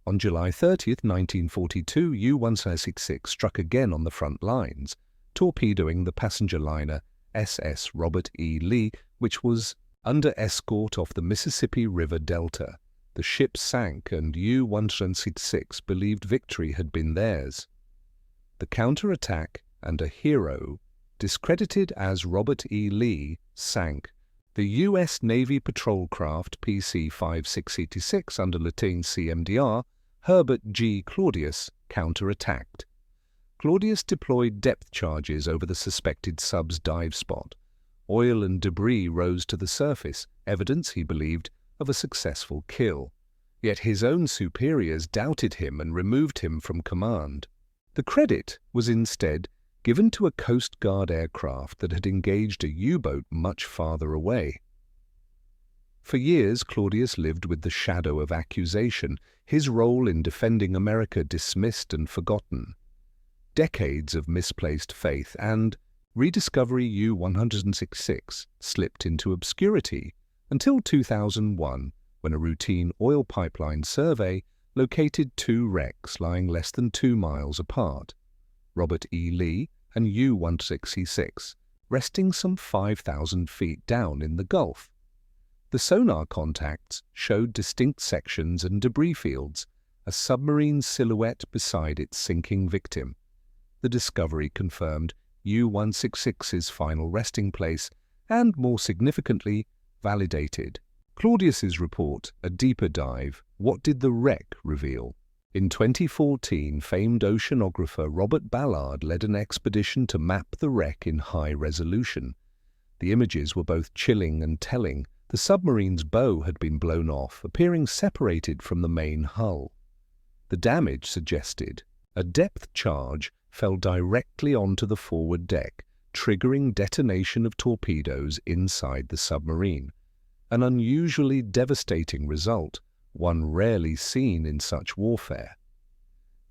A: On July 30, 1942, U-166 struck again on the front lines, torpedoing the passenger liner SS Robert E. Lee, which was under escort off the Mississippi River Delta. The ship sank, and U-166 believed victory had been theirs. The counterattack and a hero, discredited as Robert E. Lee, sank. The U.S. Navy patrol craft PC-5686 under Lieutenant CMDR Herbert G. Claudius counterattacked. Claudius deployed depth charges over the suspected sub's dive spot. Oil and debris rose to the surface, evidence, he believed, of a successful kill. Yet his own superiors doubted him and removed him from command. The credit was instead given to a Coast Guard aircraft that had engaged a U-boat much farther away. For years, Claudius lived with the shadow of accusation, his role in defending America dismissed and forgotten. Decades of misplaced faith and rediscovery U-166 slipped into obscurity until 2001, when a routine oil pipeline survey located two wrecks lying less than 2 miles apart, Robert E. Lee and U-166, resting some 5,000 feet down in the Gulf. The sonar contacts showed distinct sections and debris fields, a submarine silhouette beside its sinking victim. The discovery confirmed U-166's final resting place and, more significantly, validated Claudius's report, A Deeper Dive, What Did the Wreck Reveal? In 2014, famed oceanographer Robert Ballard led an expedition to map the wreck in high resolution. The images were both chilling and telling. The submarine's bow had been blown off, appearing separated from the main hull. The damage suggested a depth charge fell directly onto the forward deck, triggering detonation of torpedoes inside the submarine. An unusually devastating result, one rarely seen in such warfare.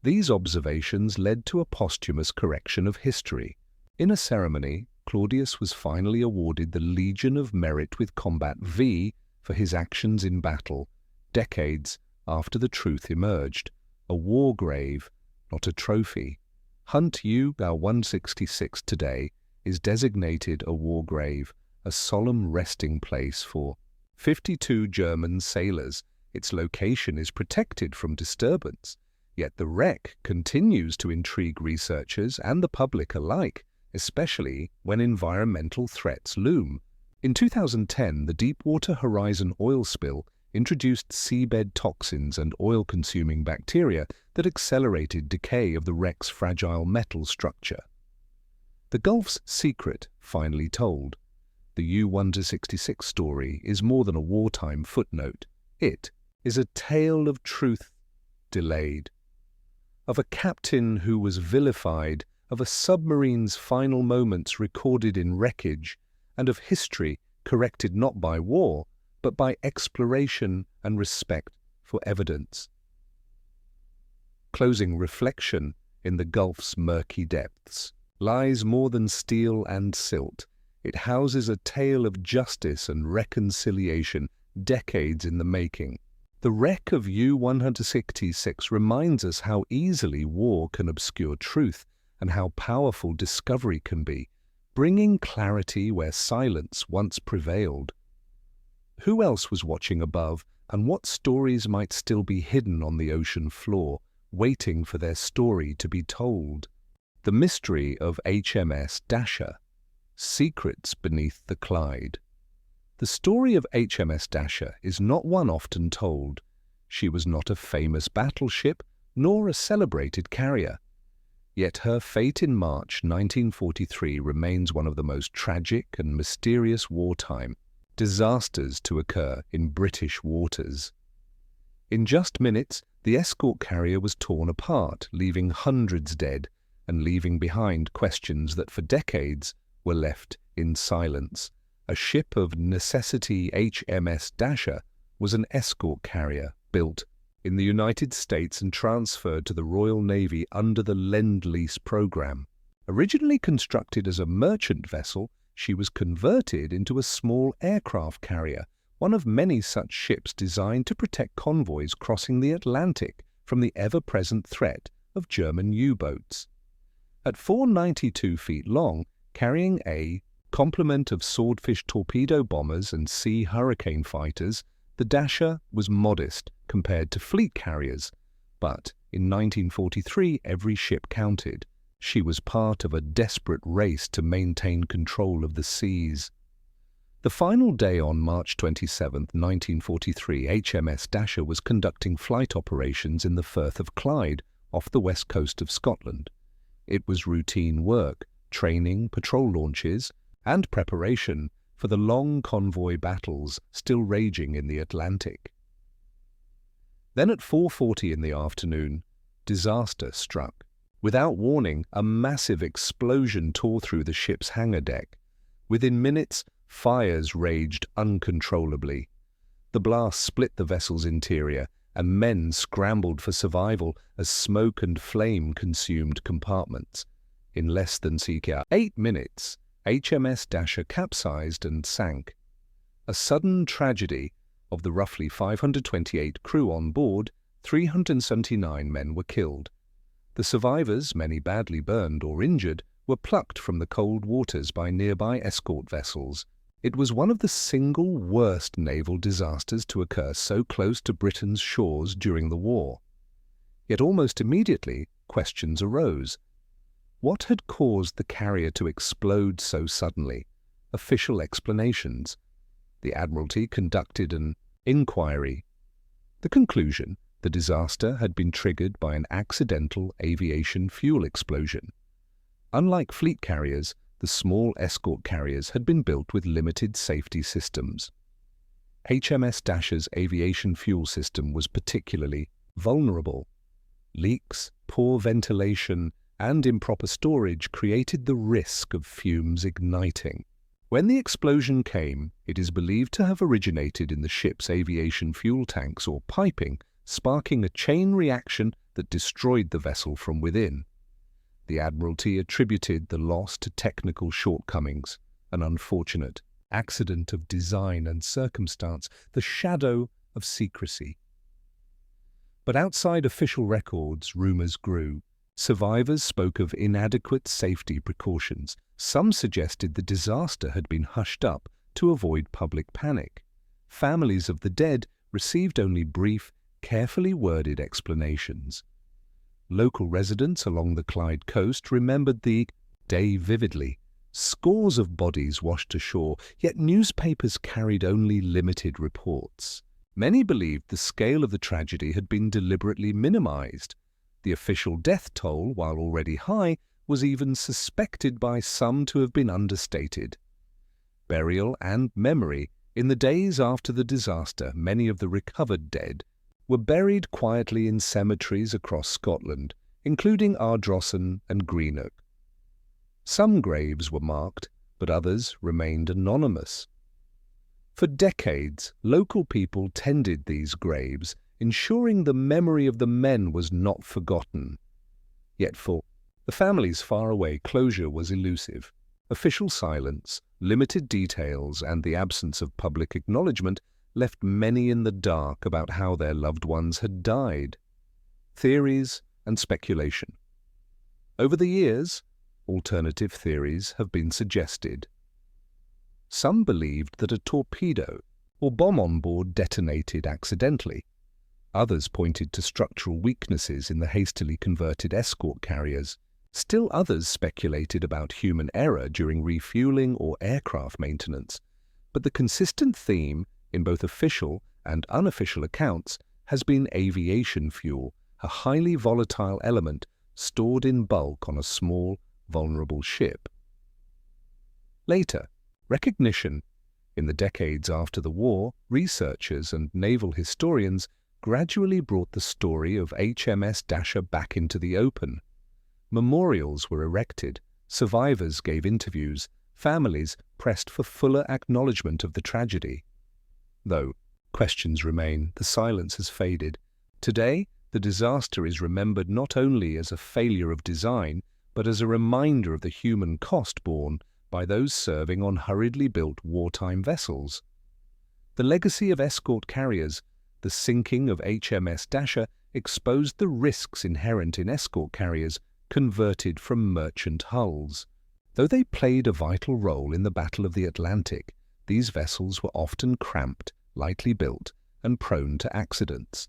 A: These observations led to a posthumous correction of history. In a ceremony, Claudius was finally awarded the Legion of Merit with Combat V for his actions in battle, decades after the truth emerged. A war grave, not a trophy. Hunt U-166 today is designated a war grave, a solemn resting place for 52 German sailors. Its location is protected from disturbance, yet the wreck continues to intrigue researchers and the public alike, especially when environmental threats loom. In 2010, the Deepwater Horizon oil spill introduced seabed toxins and oil-consuming bacteria that accelerated decay of the wreck's fragile metal structure. The Gulf's secret finally told. The U-166 story is more than a wartime footnote. It is a tale of truth delayed, of a captain who was vilified, of a submarine's final moments recorded in wreckage, and of history corrected not by war, but by exploration and respect for evidence. Closing reflection, in the Gulf's murky depths lies more than steel and silt. It houses a tale of justice and reconciliation, decades in the making. The wreck of U-166 reminds us how easily war can obscure truth and how powerful discovery can be, bringing clarity where silence once prevailed. Who else was watching above, and what stories might still be hidden on the ocean floor, waiting for their story to be told? The mystery of HMS Dasher. Secrets beneath the Clyde. The story of HMS Dasher is not one often told. She was not a famous battleship, nor a celebrated carrier. Yet her fate in March 1943 remains one of the most tragic and mysterious wartime disasters to occur in British waters. In just minutes, the escort carrier was torn apart, leaving hundreds dead and leaving behind questions that for decades were left in silence. A ship of necessity, HMS Dasher, was an escort carrier built in the United States and transferred to the Royal Navy under the Lend-Lease program. Originally constructed as a merchant vessel, she was converted into a small aircraft carrier, one of many such ships designed to protect convoys crossing the Atlantic from the ever-present threat of German U-boats. At 492 feet long, carrying a complement of Swordfish torpedo bombers and Sea Hurricane fighters, the Dasher was modest compared to fleet carriers, but in 1943 every ship counted. She was part of a desperate race to maintain control of the seas. The final day on March 27, 1943, HMS Dasher was conducting flight operations in the Firth of Clyde off the west coast of Scotland. It was routine work, training, patrol launches, and preparation for the long convoy battles still raging in the Atlantic. Then at 4:40 in the afternoon, disaster struck. Without warning, a massive explosion tore through the ship's hangar deck. Within minutes, fires raged uncontrollably. The blast split the vessel's interior, and men scrambled for survival as smoke and flame consumed compartments. In less than 8 minutes, HMS Dasher capsized and sank. A sudden tragedy. Of the roughly 528 crew on board, 379 men were killed. The survivors, many badly burned or injured, were plucked from the cold waters by nearby escort vessels. It was one of the single worst naval disasters to occur so close to Britain's shores during the war. Yet almost immediately, questions arose. What had caused the carrier to explode so suddenly? Official explanations. The Admiralty conducted an inquiry. The conclusion: the disaster had been triggered by an accidental aviation fuel explosion. Unlike fleet carriers, the small escort carriers had been built with limited safety systems. HMS Dasher's aviation fuel system was particularly vulnerable. Leaks, poor ventilation, and improper storage created the risk of fumes igniting. When the explosion came, it is believed to have originated in the ship's aviation fuel tanks or piping, sparking a chain reaction that destroyed the vessel from within. The Admiralty attributed the loss to technical shortcomings, an unfortunate accident of design and circumstance, the shadow of secrecy. But outside official records, rumours grew. Survivors spoke of inadequate safety precautions. Some suggested the disaster had been hushed up to avoid public panic. Families of the dead received only brief, carefully worded explanations. Local residents along the Clyde coast remembered the day vividly. Scores of bodies washed ashore, yet newspapers carried only limited reports. Many believed the scale of the tragedy had been deliberately minimized. The official death toll, while already high, was even suspected by some to have been understated. Burial and memory. In the days after the disaster, many of the recovered dead were buried quietly in cemeteries across Scotland, including Ardrossan and Greenock. Some graves were marked, but others remained anonymous. For decades, local people tended these graves, ensuring the memory of the men was not forgotten. Yet for the families far away, closure was elusive. Official silence, limited details, and the absence of public acknowledgement left many in the dark about how their loved ones had died. Theories and speculation. Over the years, alternative theories have been suggested. Some believed that a torpedo or bomb on board detonated accidentally. Others pointed to structural weaknesses in the hastily converted escort carriers. Still others speculated about human error during refueling or aircraft maintenance. But the consistent theme in both official and unofficial accounts has been aviation fuel, a highly volatile element stored in bulk on a small, vulnerable ship. Later, recognition. In the decades after the war, researchers and naval historians gradually brought the story of HMS Dasher back into the open. Memorials were erected, survivors gave interviews, families pressed for fuller acknowledgement of the tragedy. Though questions remain, the silence has faded. Today, the disaster is remembered not only as a failure of design, but as a reminder of the human cost borne by those serving on hurriedly built wartime vessels. The legacy of escort carriers, the sinking of HMS Dasher, exposed the risks inherent in escort carriers converted from merchant hulls. Though they played a vital role in the Battle of the Atlantic, these vessels were often cramped, lightly built, and prone to accidents.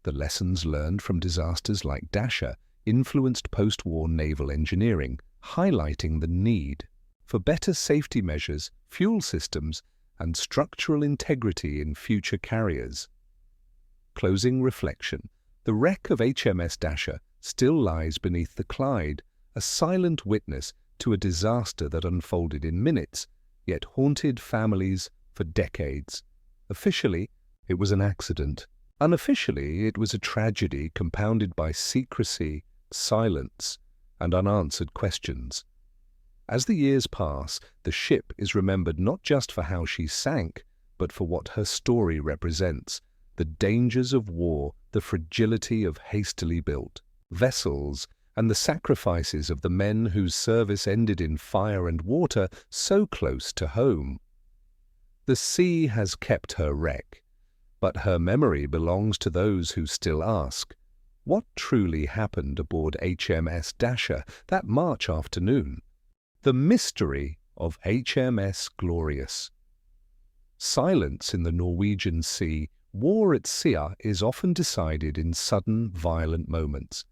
A: The lessons learned from disasters like Dasher influenced post-war naval engineering, highlighting the need for better safety measures, fuel systems, and structural integrity in future carriers. Closing reflection. The wreck of HMS Dasher still lies beneath the Clyde, a silent witness to a disaster that unfolded in minutes, yet haunted families for decades. Officially, it was an accident. Unofficially, it was a tragedy compounded by secrecy, silence, and unanswered questions. As the years pass, the ship is remembered not just for how she sank, but for what her story represents: the dangers of war, the fragility of hastily built vessels, and the sacrifices of the men whose service ended in fire and water so close to home. The sea has kept her wreck, but her memory belongs to those who still ask, what truly happened aboard HMS Dasher that March afternoon? The mystery of HMS Glorious. Silence in the Norwegian Sea. War at sea is often decided in sudden, violent moments.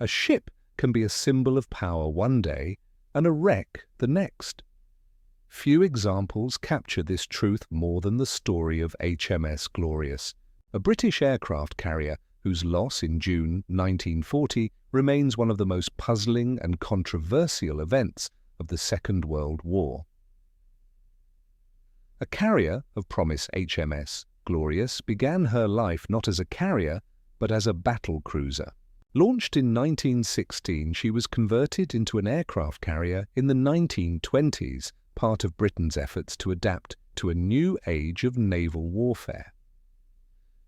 A: A ship can be a symbol of power one day and a wreck the next. Few examples capture this truth more than the story of HMS Glorious, a British aircraft carrier whose loss in June 1940 remains one of the most puzzling and controversial events of the Second World War. A carrier of promise, HMS Glorious began her life not as a carrier, but as a battle cruiser. Launched in 1916, she was converted into an aircraft carrier in the 1920s, part of Britain's efforts to adapt to a new age of naval warfare.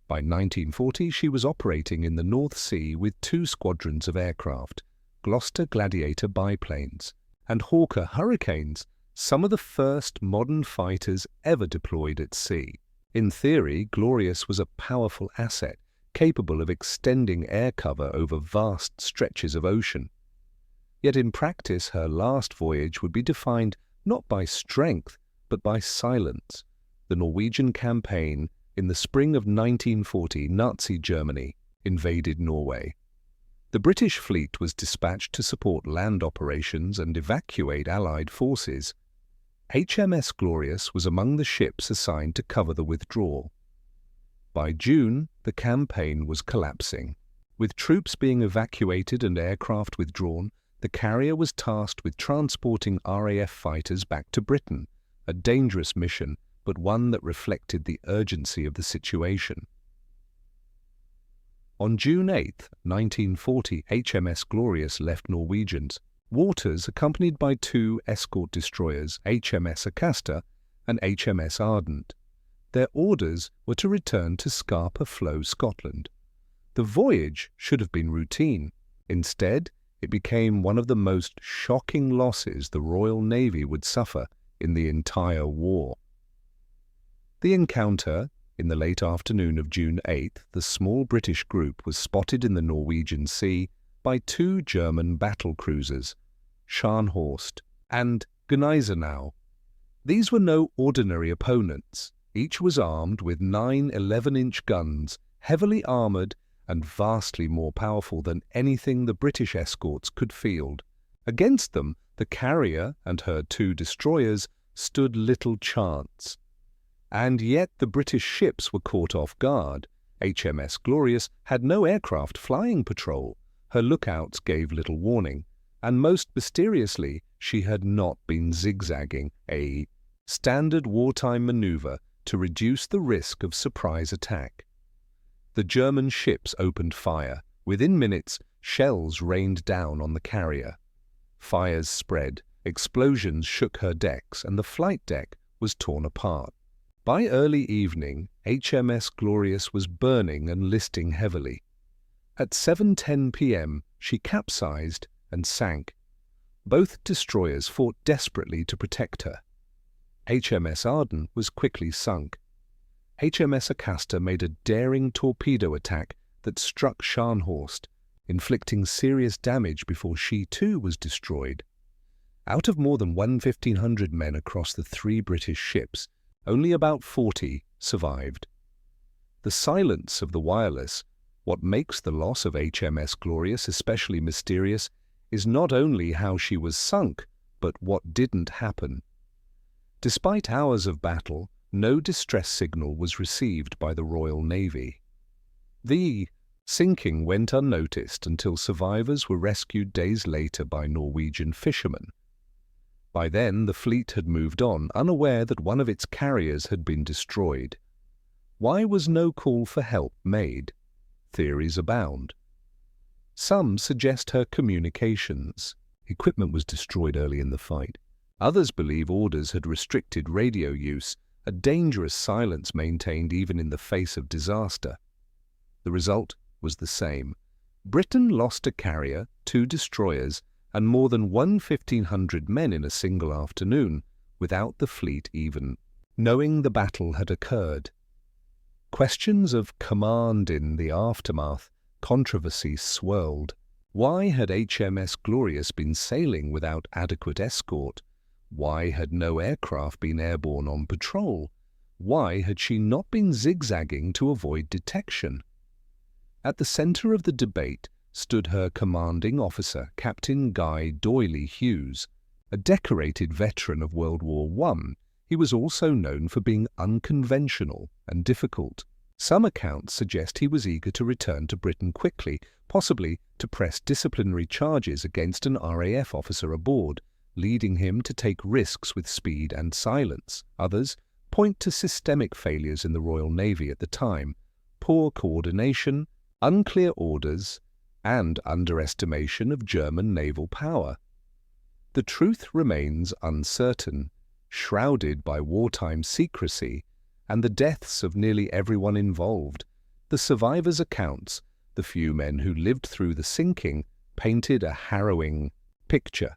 A: By 1940, she was operating in the North Sea with 2 squadrons of aircraft, Gloucester Gladiator biplanes and Hawker Hurricanes, some of the first modern fighters ever deployed at sea. In theory, Glorious was a powerful asset, capable of extending air cover over vast stretches of ocean. Yet in practice, her last voyage would be defined not by strength, but by silence. The Norwegian campaign in the spring of 1940, Nazi Germany invaded Norway. The British fleet was dispatched to support land operations and evacuate Allied forces. HMS Glorious was among the ships assigned to cover the withdrawal. By June, the campaign was collapsing. With troops being evacuated and aircraft withdrawn, the carrier was tasked with transporting RAF fighters back to Britain, a dangerous mission, but one that reflected the urgency of the situation. On June 8, 1940, HMS Glorious left Norwegians waters accompanied by 2 escort destroyers, HMS Acasta and HMS Ardent. Their orders were to return to Scapa Flow, Scotland. The voyage should have been routine. Instead, it became one of the most shocking losses the Royal Navy would suffer in the entire war. The encounter, in the late afternoon of June 8, the small British group was spotted in the Norwegian Sea by 2 German battle cruisers, Scharnhorst and Gneisenau. These were no ordinary opponents. Each was armed with 9 11-inch guns, heavily armoured and vastly more powerful than anything the British escorts could field. Against them, the carrier and her 2 destroyers stood little chance. And yet the British ships were caught off guard. HMS Glorious had no aircraft flying patrol. Her lookouts gave little warning. And most mysteriously, she had not been zigzagging, a standard wartime maneuver to reduce the risk of surprise attack. The German ships opened fire. Within minutes, shells rained down on the carrier. Fires spread, explosions shook her decks, and the flight deck was torn apart. By early evening, HMS Glorious was burning and listing heavily. At 7:10 p.m., she capsized and sank. Both destroyers fought desperately to protect her. HMS Arden was quickly sunk. HMS Acasta made a daring torpedo attack that struck Scharnhorst, inflicting serious damage before she too was destroyed. Out of more than 1,500 men across the 3 British ships, only about 40 survived. The silence of the wireless, what makes the loss of HMS Glorious especially mysterious, is not only how she was sunk, but what didn't happen. Despite hours of battle, no distress signal was received by the Royal Navy. The Sinking went unnoticed until survivors were rescued days later by Norwegian fishermen. By then, the fleet had moved on, unaware that one of its carriers had been destroyed. Why was no call for help made? Theories abound. Some suggest her communications. Equipment was destroyed early in the fight. Others believe orders had restricted radio use, a dangerous silence maintained even in the face of disaster. The result was the same. Britain lost a carrier, 2 destroyers, and more than 1,500 men in a single afternoon, without the fleet even knowing the battle had occurred. Questions of command in the aftermath, controversy swirled. Why had HMS Glorious been sailing without adequate escort? Why had no aircraft been airborne on patrol? Why had she not been zigzagging to avoid detection? At the centre of the debate stood her commanding officer, Captain Guy Doyley Hughes. A decorated veteran of World War I, he was also known for being unconventional and difficult. Some accounts suggest he was eager to return to Britain quickly, possibly to press disciplinary charges against an RAF officer aboard, leading him to take risks with speed and silence. Others point to systemic failures in the Royal Navy at the time, poor coordination, unclear orders, and underestimation of German naval power. The truth remains uncertain, shrouded by wartime secrecy and the deaths of nearly everyone involved. The survivors' accounts, the few men who lived through the sinking, painted a harrowing picture.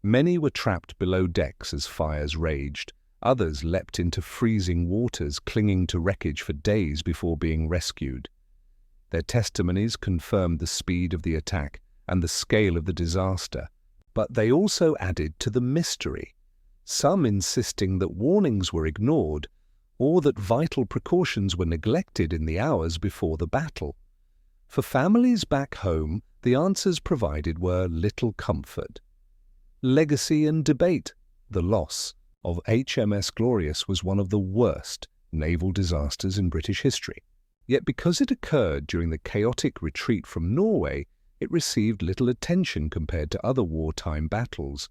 A: Many were trapped below decks as fires raged. Others leapt into freezing waters, clinging to wreckage for days before being rescued. Their testimonies confirmed the speed of the attack and the scale of the disaster, but they also added to the mystery, some insisting that warnings were ignored or that vital precautions were neglected in the hours before the battle. For families back home, the answers provided were little comfort. Legacy and debate. The loss of HMS Glorious was one of the worst naval disasters in British history. Yet because it occurred during the chaotic retreat from Norway, it received little attention compared to other wartime battles.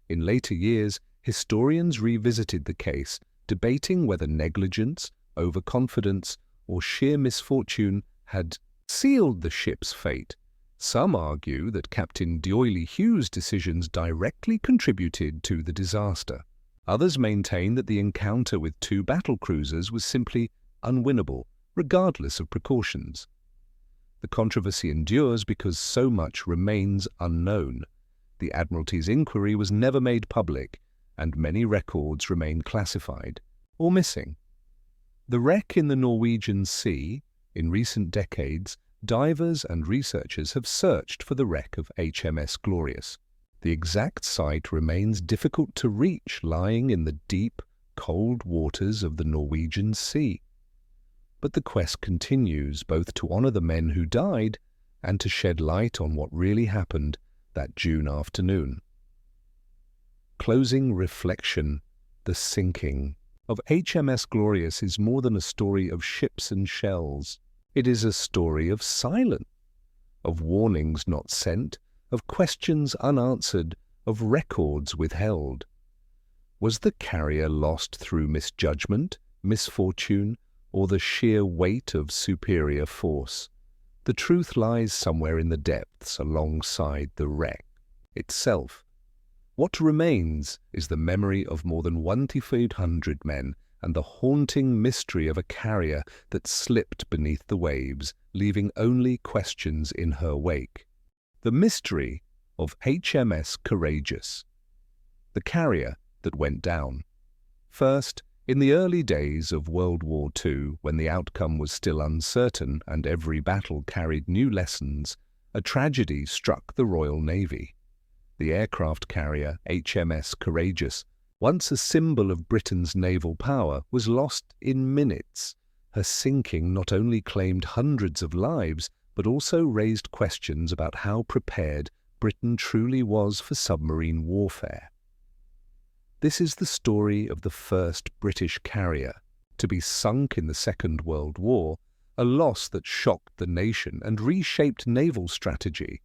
A: In later years, historians revisited the case, debating whether negligence, overconfidence, or sheer misfortune had sealed the ship's fate. Some argue that Captain Doyley Hughes' decisions directly contributed to the disaster. Others maintain that the encounter with 2 battlecruisers was simply unwinnable, regardless of precautions. The controversy endures because so much remains unknown. The Admiralty's inquiry was never made public, and many records remain classified or missing. The wreck in the Norwegian Sea. In recent decades, divers and researchers have searched for the wreck of HMS Glorious. The exact site remains difficult to reach, lying in the deep, cold waters of the Norwegian Sea. But the quest continues, both to honor the men who died and to shed light on what really happened that June afternoon. Closing reflection. The sinking of HMS Glorious is more than a story of ships and shells. It is a story of silence, of warnings not sent, of questions unanswered, of records withheld. Was the carrier lost through misjudgment, misfortune, or the sheer weight of superior force? The truth lies somewhere in the depths alongside the wreck itself. What remains is the memory of more than 1,500 men and the haunting mystery of a carrier that slipped beneath the waves, leaving only questions in her wake. The mystery of HMS Courageous, the carrier that went down. First, in the early days of World War II, when the outcome was still uncertain and every battle carried new lessons, a tragedy struck the Royal Navy. The aircraft carrier HMS Courageous, once a symbol of Britain's naval power, was lost in minutes. Her sinking not only claimed hundreds of lives, but also raised questions about how prepared Britain truly was for submarine warfare. This is the story of the first British carrier to be sunk in the Second World War, a loss that shocked the nation and reshaped naval strategy.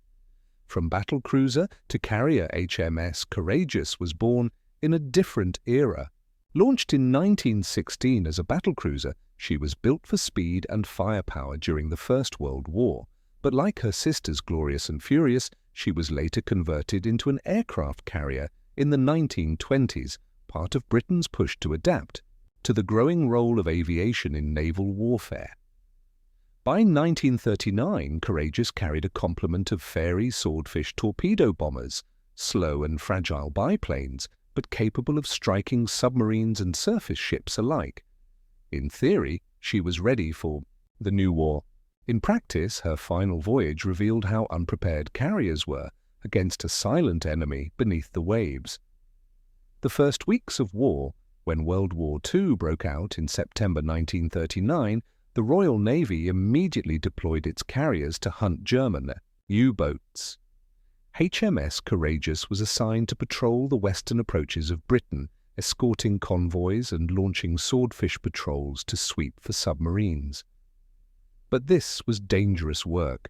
A: From battlecruiser to carrier, HMS Courageous was born in a different era. Launched in 1916 as a battlecruiser, she was built for speed and firepower during the First World War, but like her sisters Glorious and Furious, she was later converted into an aircraft carrier in the 1920s, part of Britain's push to adapt to the growing role of aviation in naval warfare. By 1939, Courageous carried a complement of fairy swordfish torpedo bombers, slow and fragile biplanes, but capable of striking submarines and surface ships alike. In theory, she was ready for the new war. In practice, her final voyage revealed how unprepared carriers were against a silent enemy beneath the waves. The first weeks of war, when World War II broke out in September 1939, the Royal Navy immediately deployed its carriers to hunt German U-boats. HMS Courageous was assigned to patrol the western approaches of Britain, escorting convoys and launching swordfish patrols to sweep for submarines. But this was dangerous work.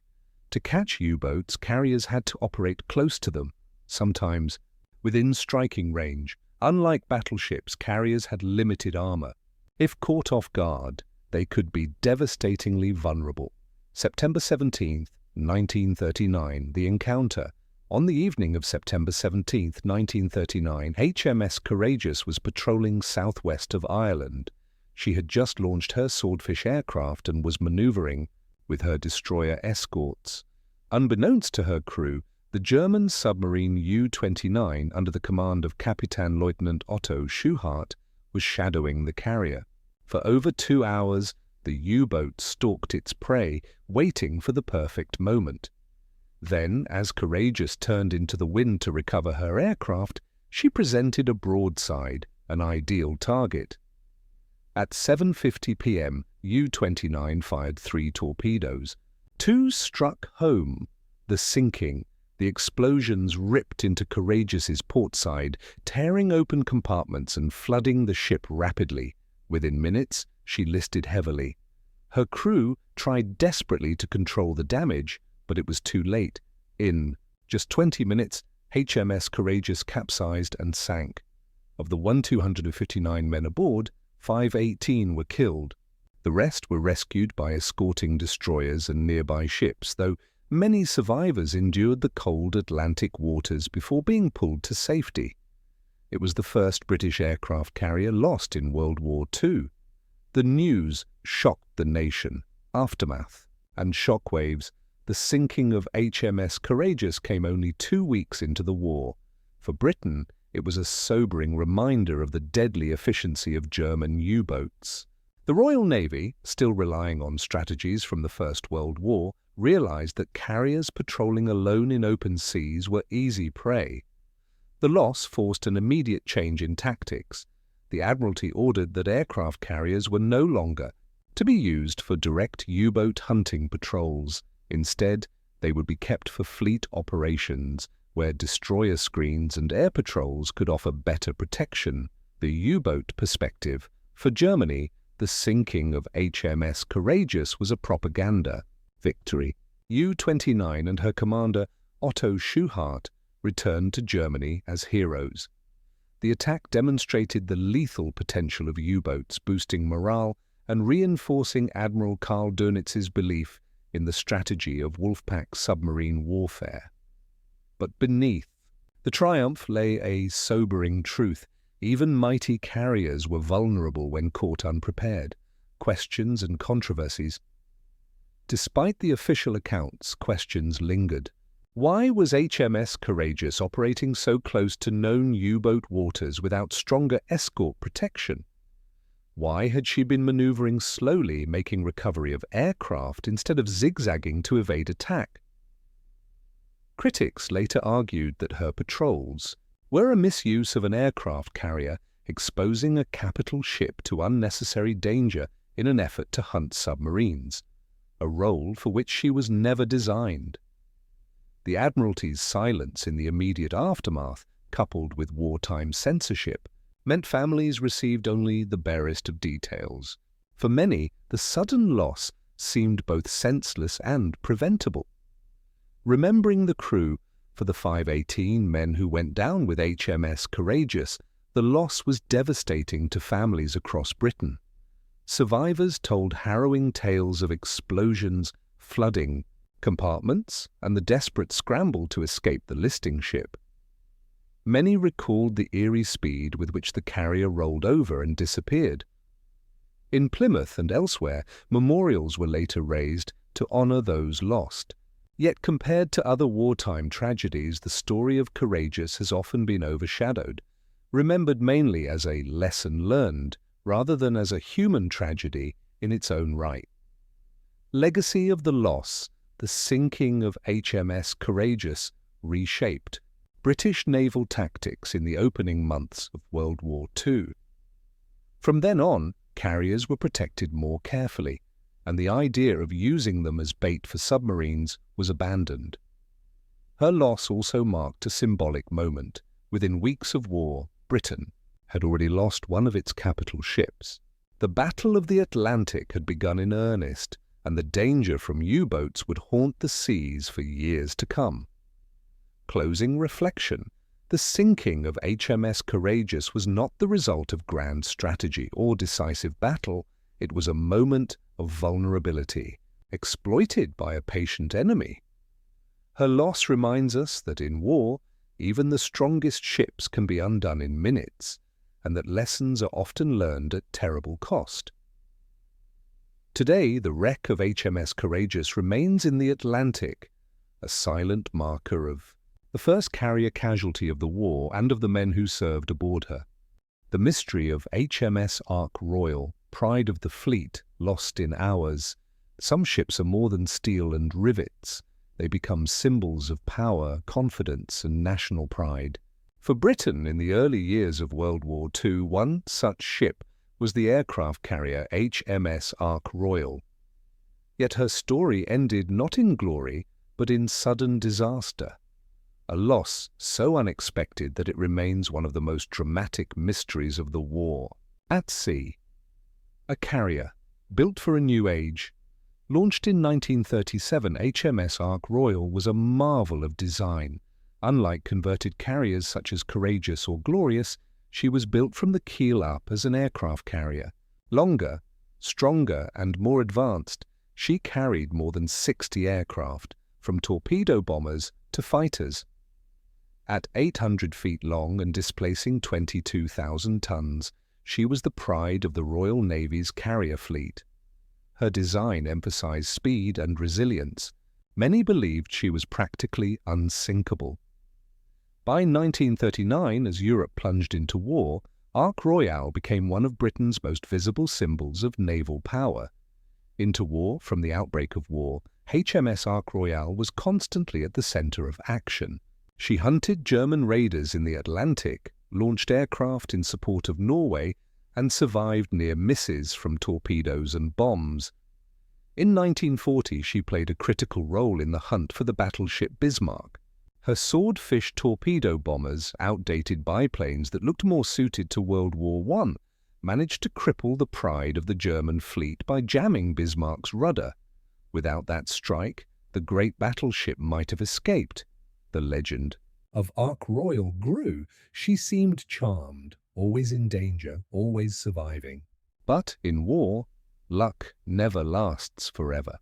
A: To catch U-boats, carriers had to operate close to them, sometimes within striking range. Unlike battleships, carriers had limited armor. If caught off guard, they could be devastatingly vulnerable. September 17, 1939, the encounter. On the evening of September 17, 1939, HMS Courageous was patrolling southwest of Ireland. She had just launched her Swordfish aircraft and was maneuvering with her destroyer escorts. Unbeknownst to her crew, the German submarine U-29, under the command of Kapitän-Leutnant Otto Schuhart, was shadowing the carrier. For over 2 hours, the U-boat stalked its prey, waiting for the perfect moment. Then, as Courageous turned into the wind to recover her aircraft, she presented a broadside, an ideal target. At 7:50 p.m., U-29 fired 3 torpedoes. 2 struck home. The sinking, the explosions ripped into Courageous's portside, tearing open compartments and flooding the ship rapidly. Within minutes, she listed heavily. Her crew tried desperately to control the damage, but it was too late. In just 20 minutes, HMS Courageous capsized and sank. Of the 1,259 men aboard, 518 were killed. The rest were rescued by escorting destroyers and nearby ships, though many survivors endured the cold Atlantic waters before being pulled to safety. It was the first British aircraft carrier lost in World War II. The news shocked the nation. Aftermath and shockwaves. The sinking of HMS Courageous came only 2 weeks into the war. For Britain, it was a sobering reminder of the deadly efficiency of German U-boats. The Royal Navy, still relying on strategies from the First World War, realized that carriers patrolling alone in open seas were easy prey. The loss forced an immediate change in tactics. The Admiralty ordered that aircraft carriers were no longer to be used for direct U-boat hunting patrols. Instead, they would be kept for fleet operations, where destroyer screens and air patrols could offer better protection. The U-boat perspective. For Germany, the sinking of HMS Courageous was a propaganda victory. U-29 and her commander, Otto Schuhart, returned to Germany as heroes. The attack demonstrated the lethal potential of U-boats, boosting morale and reinforcing Admiral Karl Dönitz's belief in the strategy of Wolfpack submarine warfare. But beneath the triumph lay a sobering truth. Even mighty carriers were vulnerable when caught unprepared. Questions and controversies. Despite the official accounts, questions lingered. Why was HMS Courageous operating so close to known U-boat waters without stronger escort protection? Why had she been maneuvering slowly, making recovery of aircraft instead of zigzagging to evade attack? Critics later argued that her patrols were a misuse of an aircraft carrier, exposing a capital ship to unnecessary danger in an effort to hunt submarines, a role for which she was never designed. The Admiralty's silence in the immediate aftermath, coupled with wartime censorship, meant families received only the barest of details. For many, the sudden loss seemed both senseless and preventable. Remembering the crew, for the 518 men who went down with HMS Courageous, the loss was devastating to families across Britain. Survivors told harrowing tales of explosions, flooding, compartments, and the desperate scramble to escape the listing ship. Many recalled the eerie speed with which the carrier rolled over and disappeared. In Plymouth and elsewhere, memorials were later raised to honor those lost. Yet compared to other wartime tragedies, the story of Courageous has often been overshadowed, remembered mainly as a lesson learned rather than as a human tragedy in its own right. Legacy of the loss, the sinking of HMS Courageous reshaped British naval tactics in the opening months of World War II. From then on, carriers were protected more carefully, and the idea of using them as bait for submarines was abandoned. Her loss also marked a symbolic moment. Within weeks of war, Britain had already lost one of its capital ships. The Battle of the Atlantic had begun in earnest, and the danger from U-boats would haunt the seas for years to come. Closing reflection, the sinking of HMS Courageous was not the result of grand strategy or decisive battle. It was a moment of vulnerability, exploited by a patient enemy. Her loss reminds us that in war, even the strongest ships can be undone in minutes, and that lessons are often learned at terrible cost. Today, the wreck of HMS Courageous remains in the Atlantic, a silent marker of the first carrier casualty of the war and of the men who served aboard her. The mystery of HMS Ark Royal, pride of the fleet, lost in hours. Some ships are more than steel and rivets. They become symbols of power, confidence, and national pride. For Britain, in the early years of World War II, one such ship was the aircraft carrier HMS Ark Royal. Yet her story ended not in glory, but in sudden disaster. A loss so unexpected that it remains one of the most dramatic mysteries of the war. At sea, a carrier, built for a new age. Launched in 1937, HMS Ark Royal was a marvel of design. Unlike converted carriers such as Courageous or Glorious, she was built from the keel up as an aircraft carrier. Longer, stronger, and more advanced, she carried more than 60 aircraft, from torpedo bombers to fighters. At 800 feet long and displacing 22,000 tons, she was the pride of the Royal Navy's carrier fleet. Her design emphasized speed and resilience. Many believed she was practically unsinkable. By 1939, as Europe plunged into war, Ark Royal became one of Britain's most visible symbols of naval power. Interwar, from the outbreak of war, HMS Ark Royal was constantly at the center of action. She hunted German raiders in the Atlantic, launched aircraft in support of Norway, and survived near misses from torpedoes and bombs. In 1940, she played a critical role in the hunt for the battleship Bismarck. Her swordfish torpedo bombers, outdated biplanes that looked more suited to World War I, managed to cripple the pride of the German fleet by jamming Bismarck's rudder. Without that strike, the great battleship might have escaped. The legend of Ark Royal grew. She seemed charmed, always in danger, always surviving. But in war, luck never lasts forever.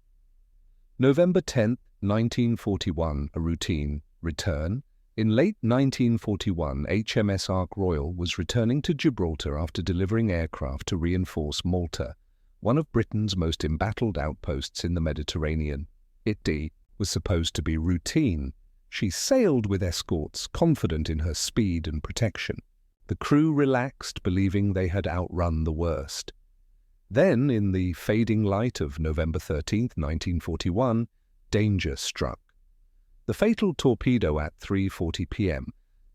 A: November 10, 1941, a routine return. In late 1941, HMS Ark Royal was returning to Gibraltar after delivering aircraft to reinforce Malta, one of Britain's most embattled outposts in the Mediterranean. It was supposed to be routine. She sailed with escorts, confident in her speed and protection. The crew relaxed, believing they had outrun the worst. Then, in the fading light of November 13, 1941, danger struck. The fatal torpedo at 3:40 p.m.,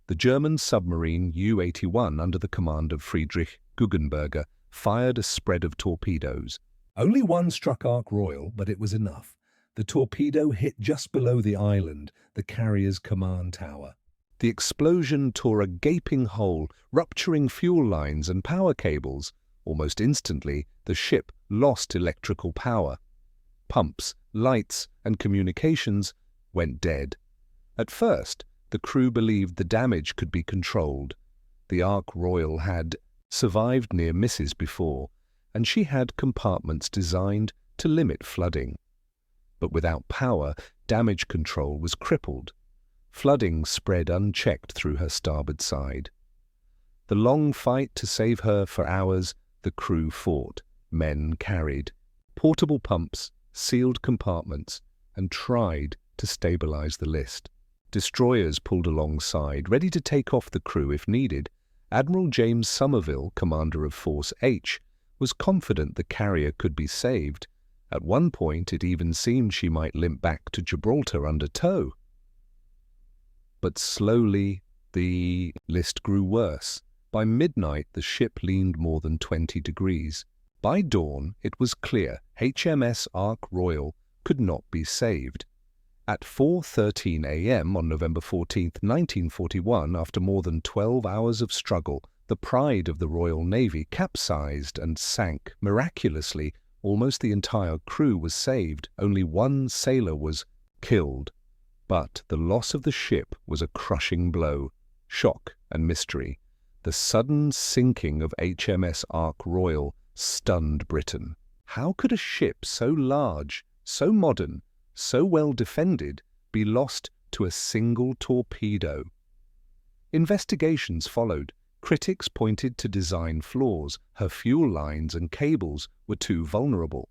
A: the German submarine U-81 under the command of Friedrich Guggenberger fired a spread of torpedoes. Only one struck Ark Royal, but it was enough. The torpedo hit just below the island, the carrier's command tower. The explosion tore a gaping hole, rupturing fuel lines and power cables. Almost instantly, the ship lost electrical power. pumps, lights, and communications went dead. At first, the crew believed the damage could be controlled. The Ark Royal had survived near misses before, and she had compartments designed to limit flooding. But without power, damage control was crippled. Flooding spread unchecked through her starboard side. The long fight to save her for hours, the crew fought, men carried portable pumps, sealed compartments, and tried to stabilize the list. Destroyers pulled alongside, ready to take off the crew if needed. Admiral James Somerville, commander of Force H, was confident the carrier could be saved. At one point, it even seemed she might limp back to Gibraltar under tow. But slowly, the list grew worse. By midnight, the ship leaned more than 20 degrees. By dawn, it was clear HMS Ark Royal could not be saved. At 4:13 a.m. on November 14, 1941, after more than 12 hours of struggle, the pride of the Royal Navy capsized and sank. Miraculously, almost the entire crew was saved. Only one sailor was killed. But the loss of the ship was a crushing blow. Shock and mystery. The sudden sinking of HMS Ark Royal stunned Britain. How could a ship so large, so modern, so well defended, be lost to a single torpedo? Investigations followed. Critics pointed to design flaws. Her fuel lines and cables were too vulnerable.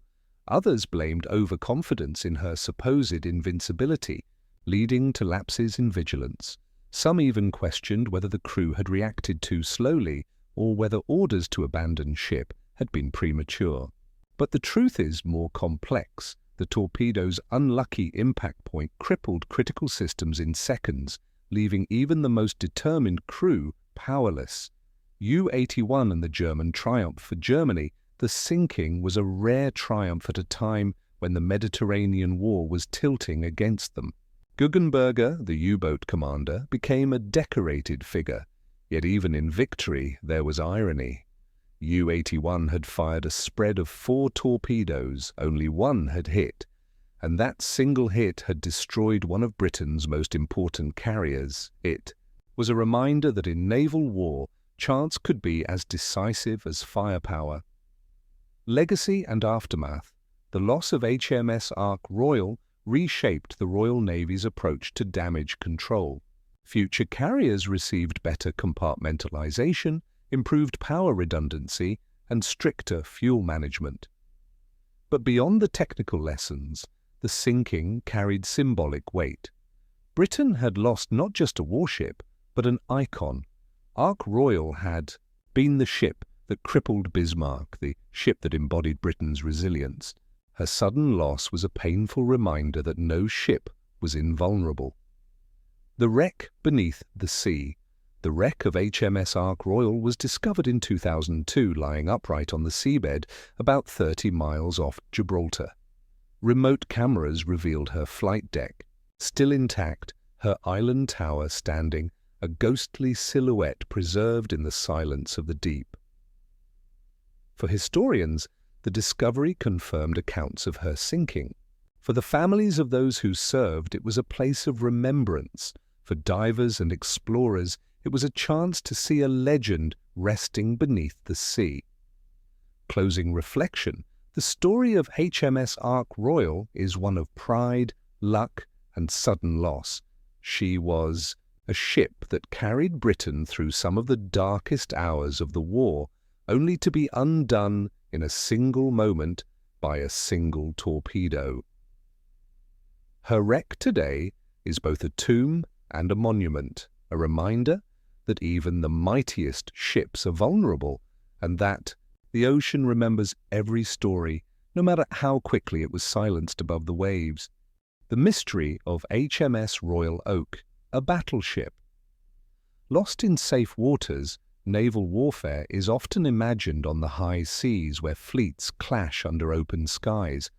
A: Others blamed overconfidence in her supposed invincibility, leading to lapses in vigilance. Some even questioned whether the crew had reacted too slowly or whether orders to abandon ship had been premature. But the truth is more complex. The torpedo's unlucky impact point crippled critical systems in seconds, leaving even the most determined crew powerless. U-81 and the German triumph for Germany, the sinking was a rare triumph at a time when the Mediterranean War was tilting against them. Guggenberger, the U-boat commander, became a decorated figure. Yet even in victory there was irony. U-81 had fired a spread of 4 torpedoes, only one had hit, and that single hit had destroyed one of Britain's most important carriers. It was a reminder that in naval war, chance could be as decisive as firepower. Legacy and aftermath. The loss of HMS Ark Royal reshaped the Royal Navy's approach to damage control. Future carriers received better compartmentalization, improved power redundancy, and stricter fuel management. But beyond the technical lessons, the sinking carried symbolic weight. Britain had lost not just a warship, but an icon. Ark Royal had been the ship that crippled Bismarck, the ship that embodied Britain's resilience. Her sudden loss was a painful reminder that no ship was invulnerable. The wreck beneath the sea. The wreck of HMS Ark Royal was discovered in 2002, lying upright on the seabed about 30 miles off Gibraltar. Remote cameras revealed her flight deck. Still intact, her island tower standing, a ghostly silhouette preserved in the silence of the deep. For historians, the discovery confirmed accounts of her sinking. For the families of those who served, it was a place of remembrance. For divers and explorers, it was a chance to see a legend resting beneath the sea. Closing reflection, the story of HMS Ark Royal is one of pride, luck, and sudden loss. She was a ship that carried Britain through some of the darkest hours of the war, only to be undone in a single moment by a single torpedo. Her wreck today is both a tomb and a monument, a reminder that even the mightiest ships are vulnerable, and that the ocean remembers every story, no matter how quickly it was silenced above the waves. The mystery of HMS Royal Oak, a battleship. Lost in safe waters, naval warfare is often imagined on the high seas where fleets clash under open skies.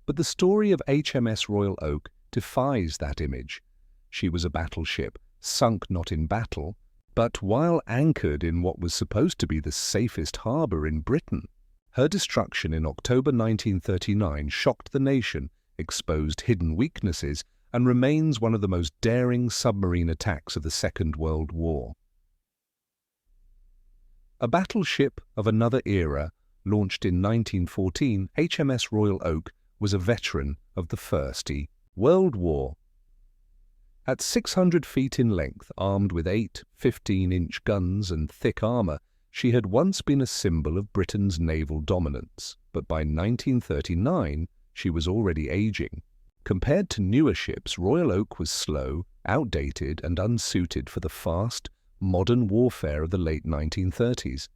A: But the story of HMS Royal Oak defies that image. She was a battleship, sunk not in battle, but while anchored in what was supposed to be the safest harbour in Britain. Her destruction in October 1939 shocked the nation, exposed hidden weaknesses, and remains one of the most daring submarine attacks of the Second World War. A battleship of another era, launched in 1914, HMS Royal Oak was a veteran of the First World War. At 600 feet in length, armed with 8 15-inch guns and thick armour, she had once been a symbol of Britain's naval dominance, but by 1939 she was already aging. Compared to newer ships, Royal Oak was slow, outdated and unsuited for the fast, modern warfare of the late 1930s.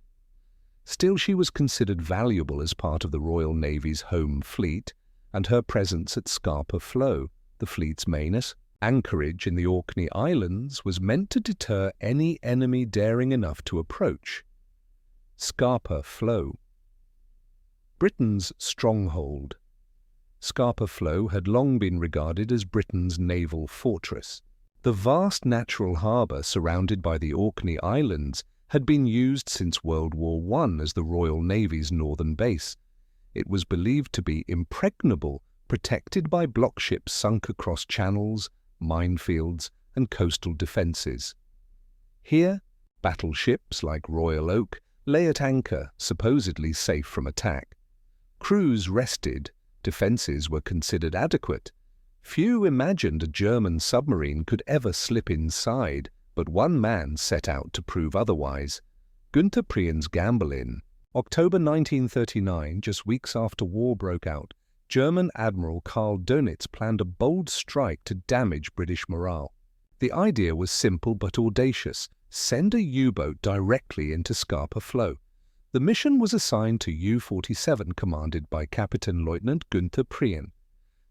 A: Still, she was considered valuable as part of the Royal Navy's home fleet, and her presence at Scapa Flow, the fleet's main anchorage in the Orkney Islands, was meant to deter any enemy daring enough to approach. Scapa Flow. Britain's stronghold. Scapa Flow had long been regarded as Britain's naval fortress. The vast natural harbour surrounded by the Orkney Islands had been used since World War I as the Royal Navy's northern base. It was believed to be impregnable, protected by block ships sunk across channels, minefields and coastal defences. Here, battleships like Royal Oak lay at anchor, supposedly safe from attack. Crews rested, defences were considered adequate. Few imagined a German submarine could ever slip inside, but one man set out to prove otherwise. Günther Prien's gamble in October 1939, just weeks after war broke out, German Admiral Karl Dönitz planned a bold strike to damage British morale. The idea was simple but audacious: send a U-boat directly into Scapa Flow. The mission was assigned to U-47, commanded by Captain Lieutenant Günther Prien.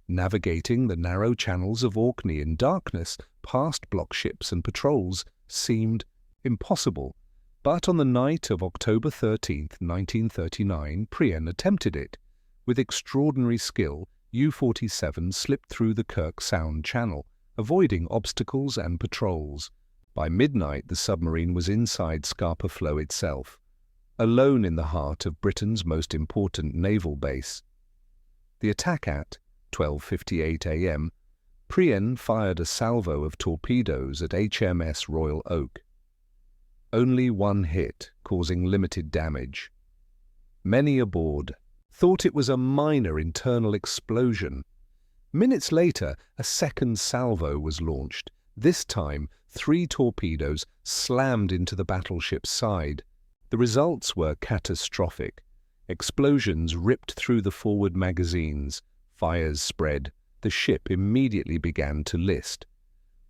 A: Navigating the narrow channels of Orkney in darkness, past block ships and patrols, seemed impossible. But on the night of October 13, 1939, Prien attempted it. With extraordinary skill, U-47 slipped through the Kursk Sound Channel, avoiding obstacles and patrols. By midnight, the submarine was inside Scapa Flow itself, alone in the heart of Britain's most important naval base. The attack at 12:58 a.m., Prien fired a salvo of torpedoes at HMS Royal Oak. Only one hit, causing limited damage. Many aboard thought it was a minor internal explosion. Minutes later, a second salvo was launched. This time, 3 torpedoes slammed into the battleship's side. The results were catastrophic. Explosions ripped through the forward magazines. Fires spread. The ship immediately began to list.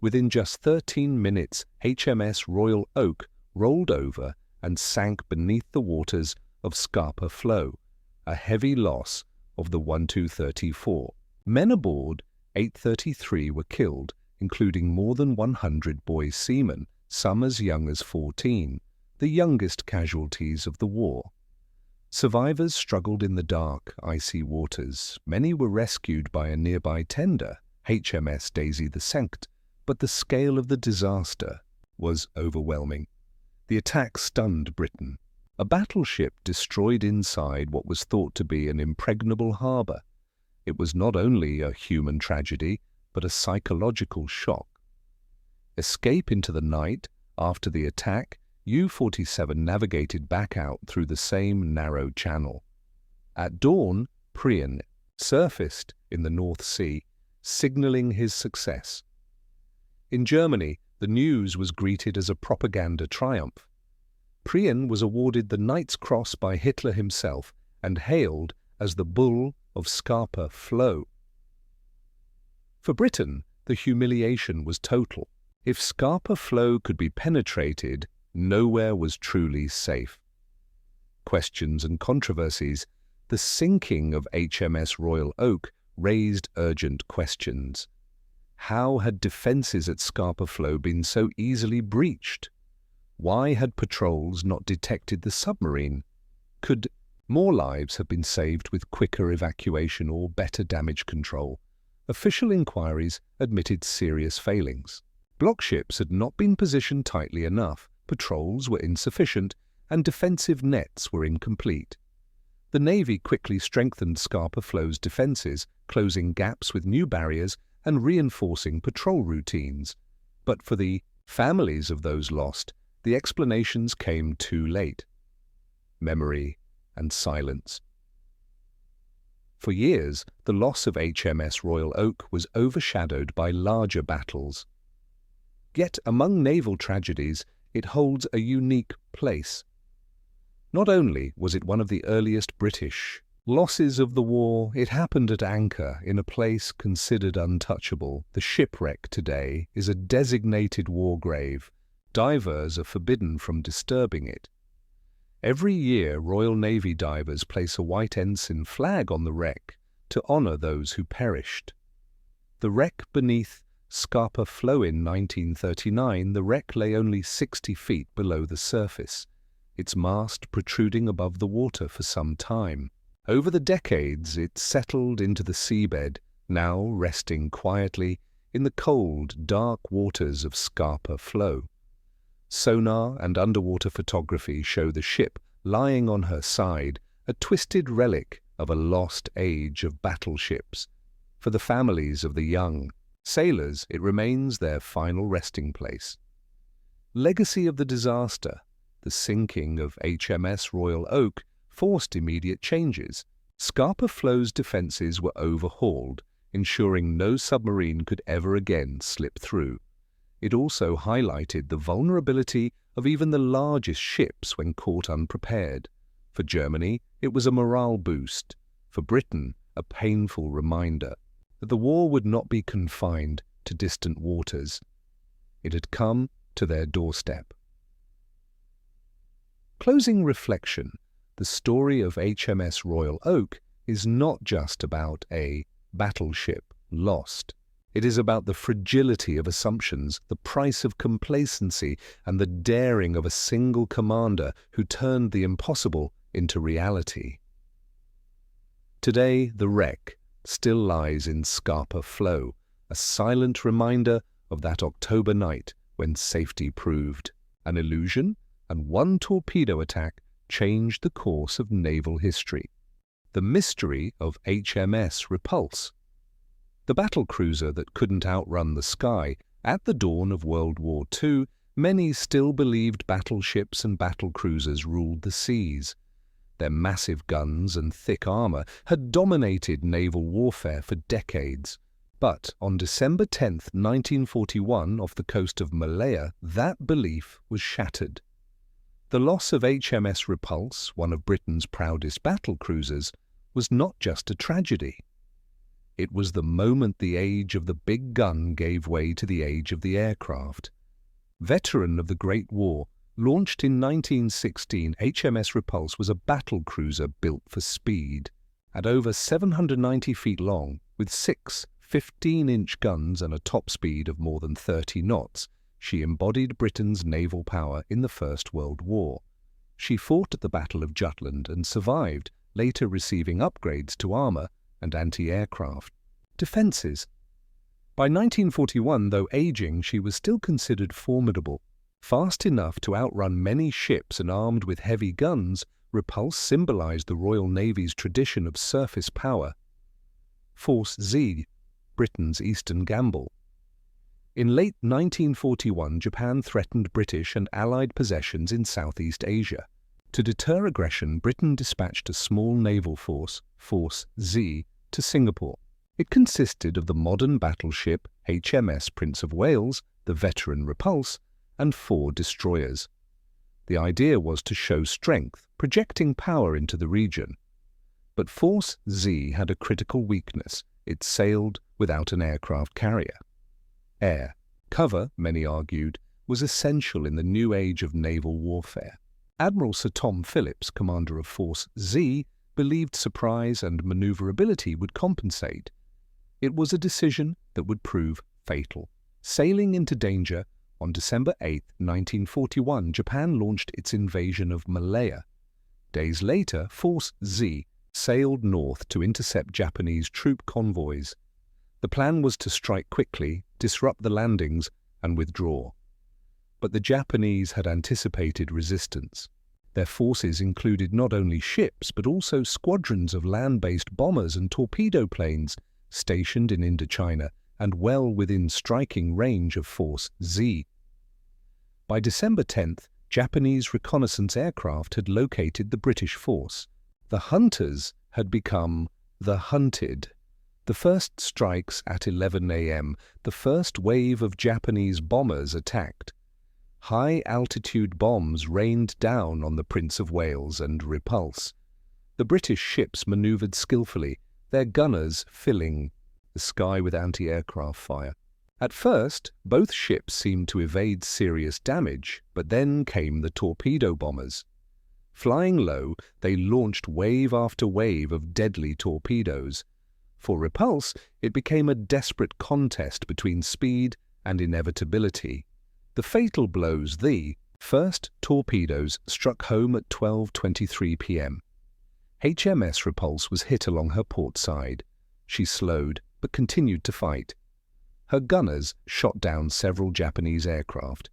A: Within just 13 minutes, HMS Royal Oak rolled over and sank beneath the waters of Scapa Flow, a heavy loss of the 1234. Men aboard 833 were killed, including more than 100 boy seamen, some as young as 14, the youngest casualties of the war. Survivors struggled in the dark, icy waters. Many were rescued by a nearby tender, HMS Daisy the Sanct, but the scale of the disaster was overwhelming. The attack stunned Britain. A battleship destroyed inside what was thought to be an impregnable harbour. It was not only a human tragedy, but a psychological shock. Escape into the night. After the attack, U-47 navigated back out through the same narrow channel. At dawn, Prien surfaced in the North Sea, signalling his success. In Germany, the news was greeted as a propaganda triumph. Prien was awarded the Knight's Cross by Hitler himself and hailed as the Bull of Scapa Flow. For Britain, the humiliation was total. If Scapa Flow could be penetrated, nowhere was truly safe. Questions and controversies. The sinking of HMS Royal Oak raised urgent questions. How had defences at Scapa Flow been so easily breached? Why had patrols not detected the submarine? Could more lives have been saved with quicker evacuation or better damage control? Official inquiries admitted serious failings. Block ships had not been positioned tightly enough, patrols were insufficient, and defensive nets were incomplete. The Navy quickly strengthened Scapa Flow's defences, closing gaps with new barriers and reinforcing patrol routines. But for the families of those lost, the explanations came too late. Memory and silence. For years, the loss of HMS Royal Oak was overshadowed by larger battles. Yet among naval tragedies, it holds a unique place. Not only was it one of the earliest British losses of the war, it happened at anchor in a place considered untouchable. The shipwreck today is a designated war grave. Divers are forbidden from disturbing it. Every year, Royal Navy divers place a white ensign flag on the wreck to honour those who perished. The wreck beneath Scapa Flow in 1939, the wreck lay only 60 feet below the surface, its mast protruding above the water for some time. Over the decades, it settled into the seabed, now resting quietly in the cold, dark waters of Scapa Flow. Sonar and underwater photography show the ship lying on her side, a twisted relic of a lost age of battleships. For the families of the young sailors, it remains their final resting place. Legacy of the disaster. The sinking of HMS Royal Oak forced immediate changes. Scapa Flow's defences were overhauled, ensuring no submarine could ever again slip through. It also highlighted the vulnerability of even the largest ships when caught unprepared. For Germany, it was a morale boost. For Britain, a painful reminder that the war would not be confined to distant waters. It had come to their doorstep. Closing reflection. The story of HMS Royal Oak is not just about a battleship lost. It is about the fragility of assumptions, the price of complacency, and the daring of a single commander who turned the impossible into reality. Today, the wreck still lies in Scapa Flow, a silent reminder of that October night when safety proved an illusion, and one torpedo attack changed the course of naval history. The mystery of HMS Repulse. The battlecruiser that couldn't outrun the sky. At the dawn of World War II, many still believed battleships and battlecruisers ruled the seas. Their massive guns and thick armour had dominated naval warfare for decades. But on December 10, 1941, off the coast of Malaya, that belief was shattered. The loss of HMS Repulse, one of Britain's proudest battlecruisers, was not just a tragedy. It was the moment the age of the big gun gave way to the age of the aircraft. Veteran of the Great War, launched in 1916, HMS Repulse was a battlecruiser built for speed. At over 790 feet long, with 6 15-inch guns and a top speed of more than 30 knots, she embodied Britain's naval power in the First World War. She fought at the Battle of Jutland and survived, later receiving upgrades to armour and anti-aircraft defences. By 1941, though aging, she was still considered formidable. Fast enough to outrun many ships and armed with heavy guns, Repulse symbolised the Royal Navy's tradition of surface power. Force Z, Britain's Eastern Gamble. In late 1941, Japan threatened British and Allied possessions in Southeast Asia. To deter aggression, Britain dispatched a small naval force, Force Z, to Singapore. It consisted of the modern battleship HMS Prince of Wales, the veteran Repulse, and 4 destroyers. The idea was to show strength, projecting power into the region. But Force Z had a critical weakness. It sailed without an aircraft carrier. Air cover, many argued, was essential in the new age of naval warfare. Admiral Sir Tom Phillips, commander of Force Z, believed surprise and maneuverability would compensate. It was a decision that would prove fatal. Sailing into danger, on December 8, 1941, Japan launched its invasion of Malaya. Days later, Force Z sailed north to intercept Japanese troop convoys. The plan was to strike quickly, disrupt the landings, and withdraw. But the Japanese had anticipated resistance. Their forces included not only ships but also squadrons of land-based bombers and torpedo planes stationed in Indochina and well within striking range of Force Z. By December 10th, Japanese reconnaissance aircraft had located the British force. The hunters had become the hunted. The first strikes at 11 a.m., the first wave of Japanese bombers attacked. High-altitude bombs rained down on the Prince of Wales and Repulse. The British ships maneuvered skillfully, their gunners filling the sky with anti-aircraft fire. At first, both ships seemed to evade serious damage, but then came the torpedo bombers. Flying low, they launched wave after wave of deadly torpedoes. For Repulse, it became a desperate contest between speed and inevitability. The fatal blows, the first torpedoes struck home at 12:23 p.m. HMS Repulse was hit along her port side. She slowed, but continued to fight. Her gunners shot down several Japanese aircraft.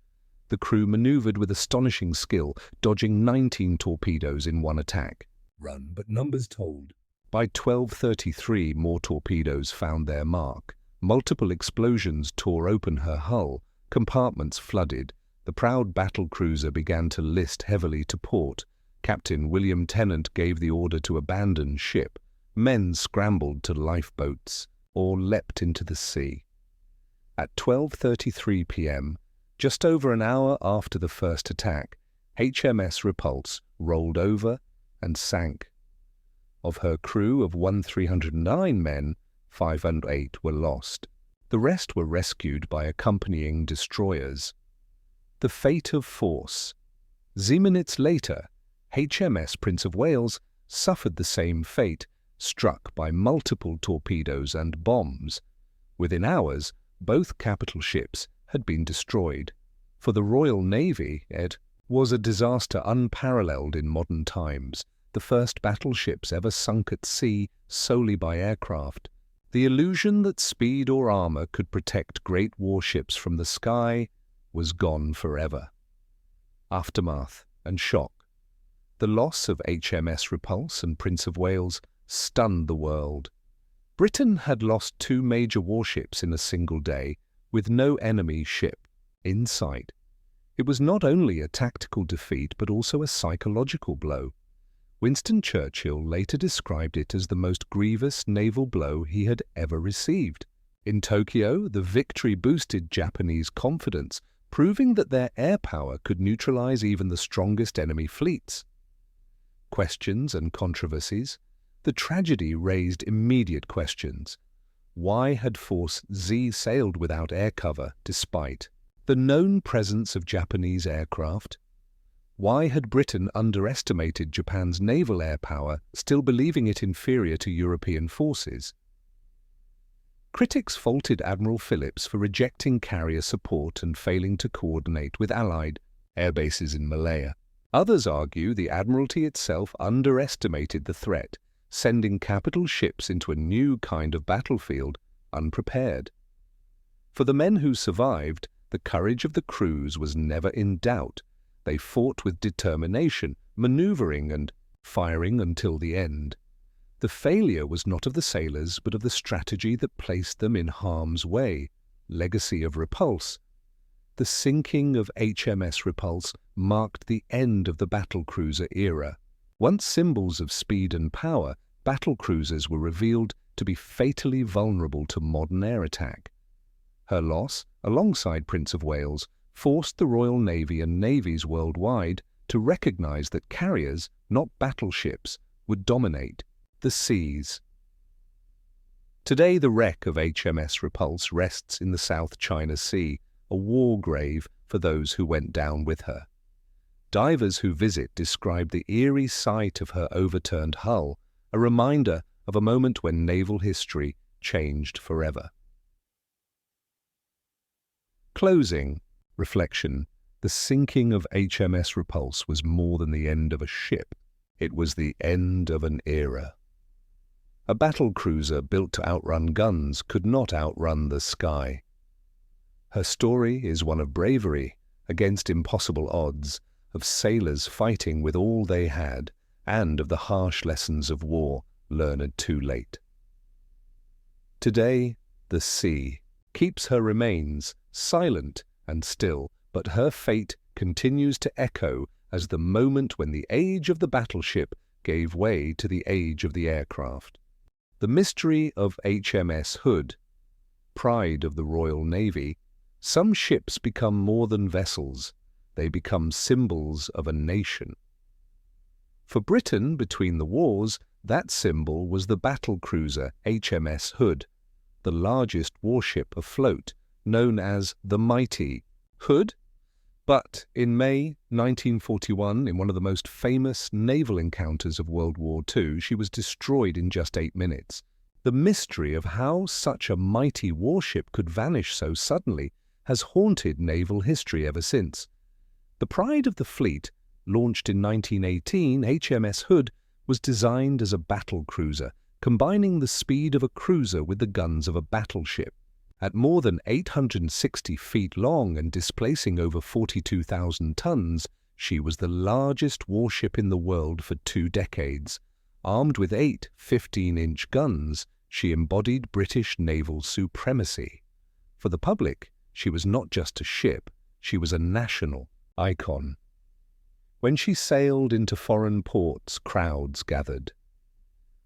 A: The crew maneuvered with astonishing skill, dodging 19 torpedoes in one attack.
B: Run, but numbers told.
A: By 12:33, more torpedoes found their mark. Multiple explosions tore open her hull. Compartments flooded. The proud battlecruiser began to list heavily to port. Captain William Tennant gave the order to abandon ship. Men scrambled to lifeboats or leapt into the sea. At 12:33 p.m., just over an hour after the first attack, HMS Repulse rolled over and sank. Of her crew of 1,309 men, 508 were lost. The rest were rescued by accompanying destroyers. The fate of Force. 7 minutes later, HMS Prince of Wales suffered the same fate, struck by multiple torpedoes and bombs. Within hours, both capital ships had been destroyed. For the Royal Navy, it was a disaster unparalleled in modern times, the first battleships ever sunk at sea solely by aircraft. The illusion that speed or armor could protect great warships from the sky was gone forever. Aftermath and shock. The loss of HMS Repulse and Prince of Wales stunned the world. Britain had lost 2 major warships in a single day, with no enemy ship in sight. It was not only a tactical defeat but also a psychological blow. Winston Churchill later described it as the most grievous naval blow he had ever received. In Tokyo, the victory boosted Japanese confidence, proving that their air power could neutralize even the strongest enemy fleets. Questions and controversies. The tragedy raised immediate questions. Why had Force Z sailed without air cover despite the known presence of Japanese aircraft? Why had Britain underestimated Japan's naval air power, still believing it inferior to European forces? Critics faulted Admiral Phillips for rejecting carrier support and failing to coordinate with Allied air bases in Malaya. Others argue the Admiralty itself underestimated the threat, sending capital ships into a new kind of battlefield, unprepared. For the men who survived, the courage of the crews was never in doubt. They fought with determination, maneuvering and firing until the end. The failure was not of the sailors, but of the strategy that placed them in harm's way. Legacy of Repulse. The sinking of HMS Repulse marked the end of the battlecruiser era. Once symbols of speed and power, battlecruisers were revealed to be fatally vulnerable to modern air attack. Her loss, alongside Prince of Wales, forced the Royal Navy and navies worldwide to recognize that carriers, not battleships, would dominate the seas. Today, the wreck of HMS Repulse rests in the South China Sea, a war grave for those who went down with her. Divers who visit describe the eerie sight of her overturned hull, a reminder of a moment when naval history changed forever. Closing. Reflection. The sinking of HMS Repulse was more than the end of a ship. It was the end of an era. A battlecruiser built to outrun guns could not outrun the sky. Her story is one of bravery against impossible odds, of sailors fighting with all they had, and of the harsh lessons of war learned too late. Today, the sea keeps her remains silent and still, but her fate continues to echo as the moment when the age of the battleship gave way to the age of the aircraft. The mystery of HMS Hood, pride of the Royal Navy. Some ships become more than vessels. They become symbols of a nation. For Britain, between the wars, that symbol was the battle cruiser HMS Hood, the largest warship afloat, known as the Mighty Hood. But in May 1941, in one of the most famous naval encounters of World War II, she was destroyed in just 8 minutes. The mystery of how such a mighty warship could vanish so suddenly has haunted naval history ever since. The pride of the fleet, launched in 1918, HMS Hood, was designed as a battle cruiser, combining the speed of a cruiser with the guns of a battleship. At more than 860 feet long and displacing over 42,000 tons, she was the largest warship in the world for 2 decades. Armed with 8 15-inch guns, she embodied British naval supremacy. For the public, she was not just a ship, she was a national icon. When she sailed into foreign ports, crowds gathered.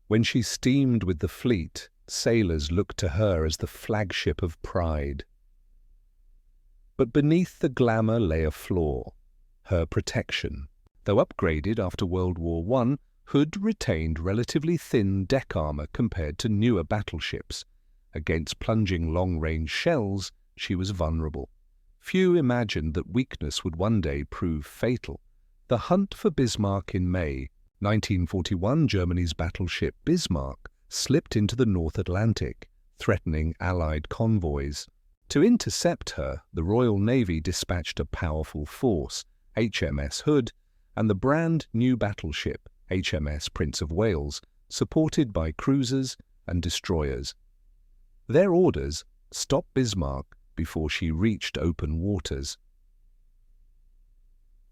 A: When she steamed with the fleet, sailors looked to her as the flagship of pride. But beneath the glamour lay a flaw: her protection. Though upgraded after World War I, Hood retained relatively thin deck armor compared to newer battleships. Against plunging long-range shells, she was vulnerable. Few imagined that weakness would one day prove fatal. The hunt for Bismarck in May 1941, Germany's battleship Bismarck slipped into the North Atlantic, threatening Allied convoys. To intercept her, the Royal Navy dispatched a powerful force, HMS Hood, and the brand new battleship, HMS Prince of Wales, supported by cruisers and destroyers. Their orders: stop Bismarck before she reached open waters.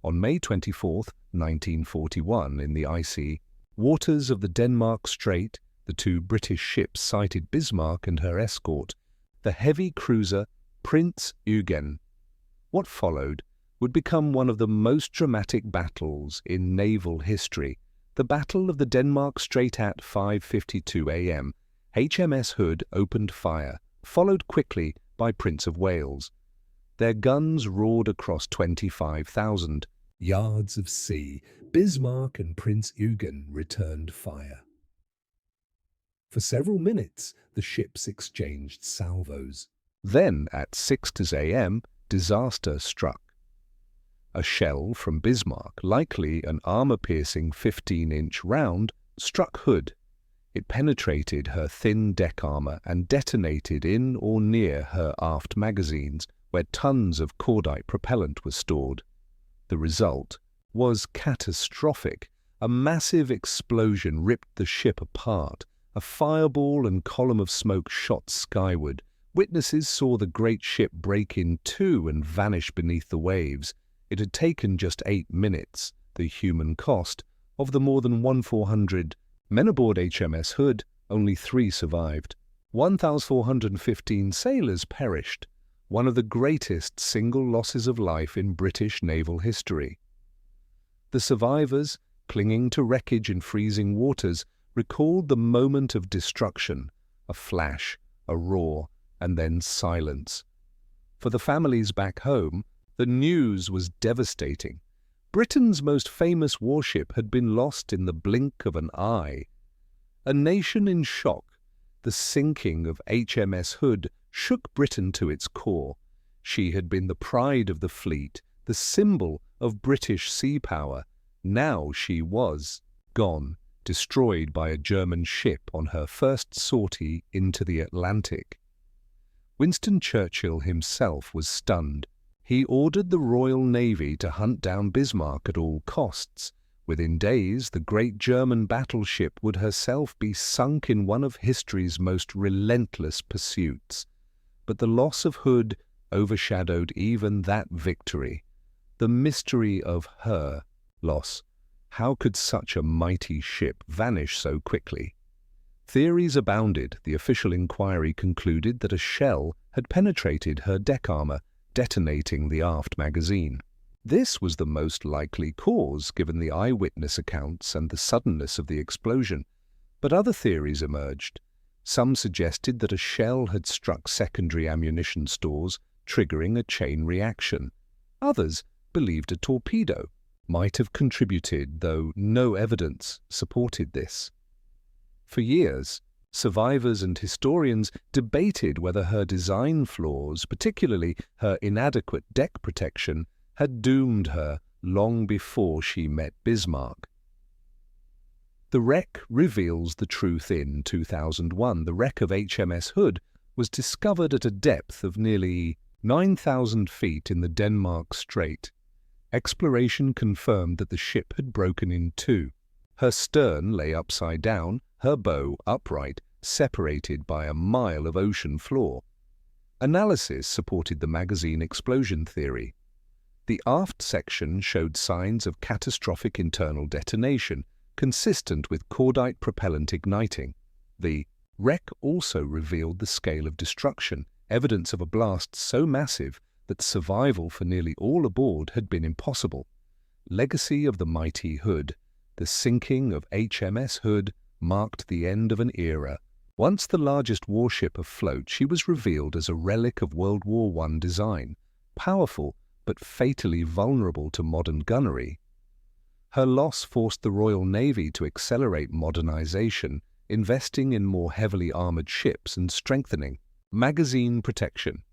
A: On May 24, 1941, in the icy waters of the Denmark Strait, the 2 British ships sighted Bismarck and her escort, the heavy cruiser Prince Eugen. What followed would become one of the most dramatic battles in naval history. The Battle of the Denmark Strait. At 5:52 a.m., HMS Hood opened fire, followed quickly by Prince of Wales. Their guns roared across 25,000
B: yards of sea. Bismarck and Prince Eugen returned fire. For several minutes, the ships exchanged salvos.
A: Then, at 6 a.m., disaster struck. A shell from Bismarck, likely an armor-piercing 15-inch round, struck Hood. It penetrated her thin deck armor and detonated in or near her aft magazines, where tons of cordite propellant was stored. The result was catastrophic. A massive explosion ripped the ship apart. A fireball and column of smoke shot skyward. Witnesses saw the great ship break in two and vanish beneath the waves. It had taken just 8 minutes. The human cost of the more than 1,400 men aboard HMS Hood, only 3 survived. 1,415 sailors perished, one of the greatest single losses of life in British naval history. The survivors, clinging to wreckage in freezing waters, recalled the moment of destruction, a flash, a roar, and then silence. For the families back home, the news was devastating. Britain's most famous warship had been lost in the blink of an eye. A nation in shock, the sinking of HMS Hood shook Britain to its core. She had been the pride of the fleet, the symbol of British sea power. Now she was gone, destroyed by a German ship on her first sortie into the Atlantic. Winston Churchill himself was stunned. He ordered the Royal Navy to hunt down Bismarck at all costs. Within days, the great German battleship would herself be sunk in one of history's most relentless pursuits. But the loss of Hood overshadowed even that victory. the mystery of her loss. How could such a mighty ship vanish so quickly? Theories abounded. The official inquiry concluded that a shell had penetrated her deck armor, detonating the aft magazine. This was the most likely cause, given the eyewitness accounts and the suddenness of the explosion. But other theories emerged. Some suggested that a shell had struck secondary ammunition stores, triggering a chain reaction. Others believed a torpedo might have contributed, though no evidence supported this. For years, survivors and historians debated whether her design flaws, particularly her inadequate deck protection, had doomed her long before she met Bismarck. The wreck reveals the truth. In 2001, the wreck of HMS Hood was discovered at a depth of nearly 9,000 feet in the Denmark Strait. Exploration confirmed that the ship had broken in two. Her stern lay upside down, her bow upright, separated by a mile of ocean floor. Analysis supported the magazine explosion theory. The aft section showed signs of catastrophic internal detonation, consistent with cordite propellant igniting. The wreck also revealed the scale of destruction, evidence of a blast so massive that survival for nearly all aboard had been impossible. Legacy of the mighty Hood. The sinking of HMS Hood marked the end of an era. Once the largest warship afloat, she was revealed as a relic of World War I design, powerful but fatally vulnerable to modern gunnery. Her loss forced the Royal Navy to accelerate modernization, investing in more heavily armored ships and strengthening magazine protection.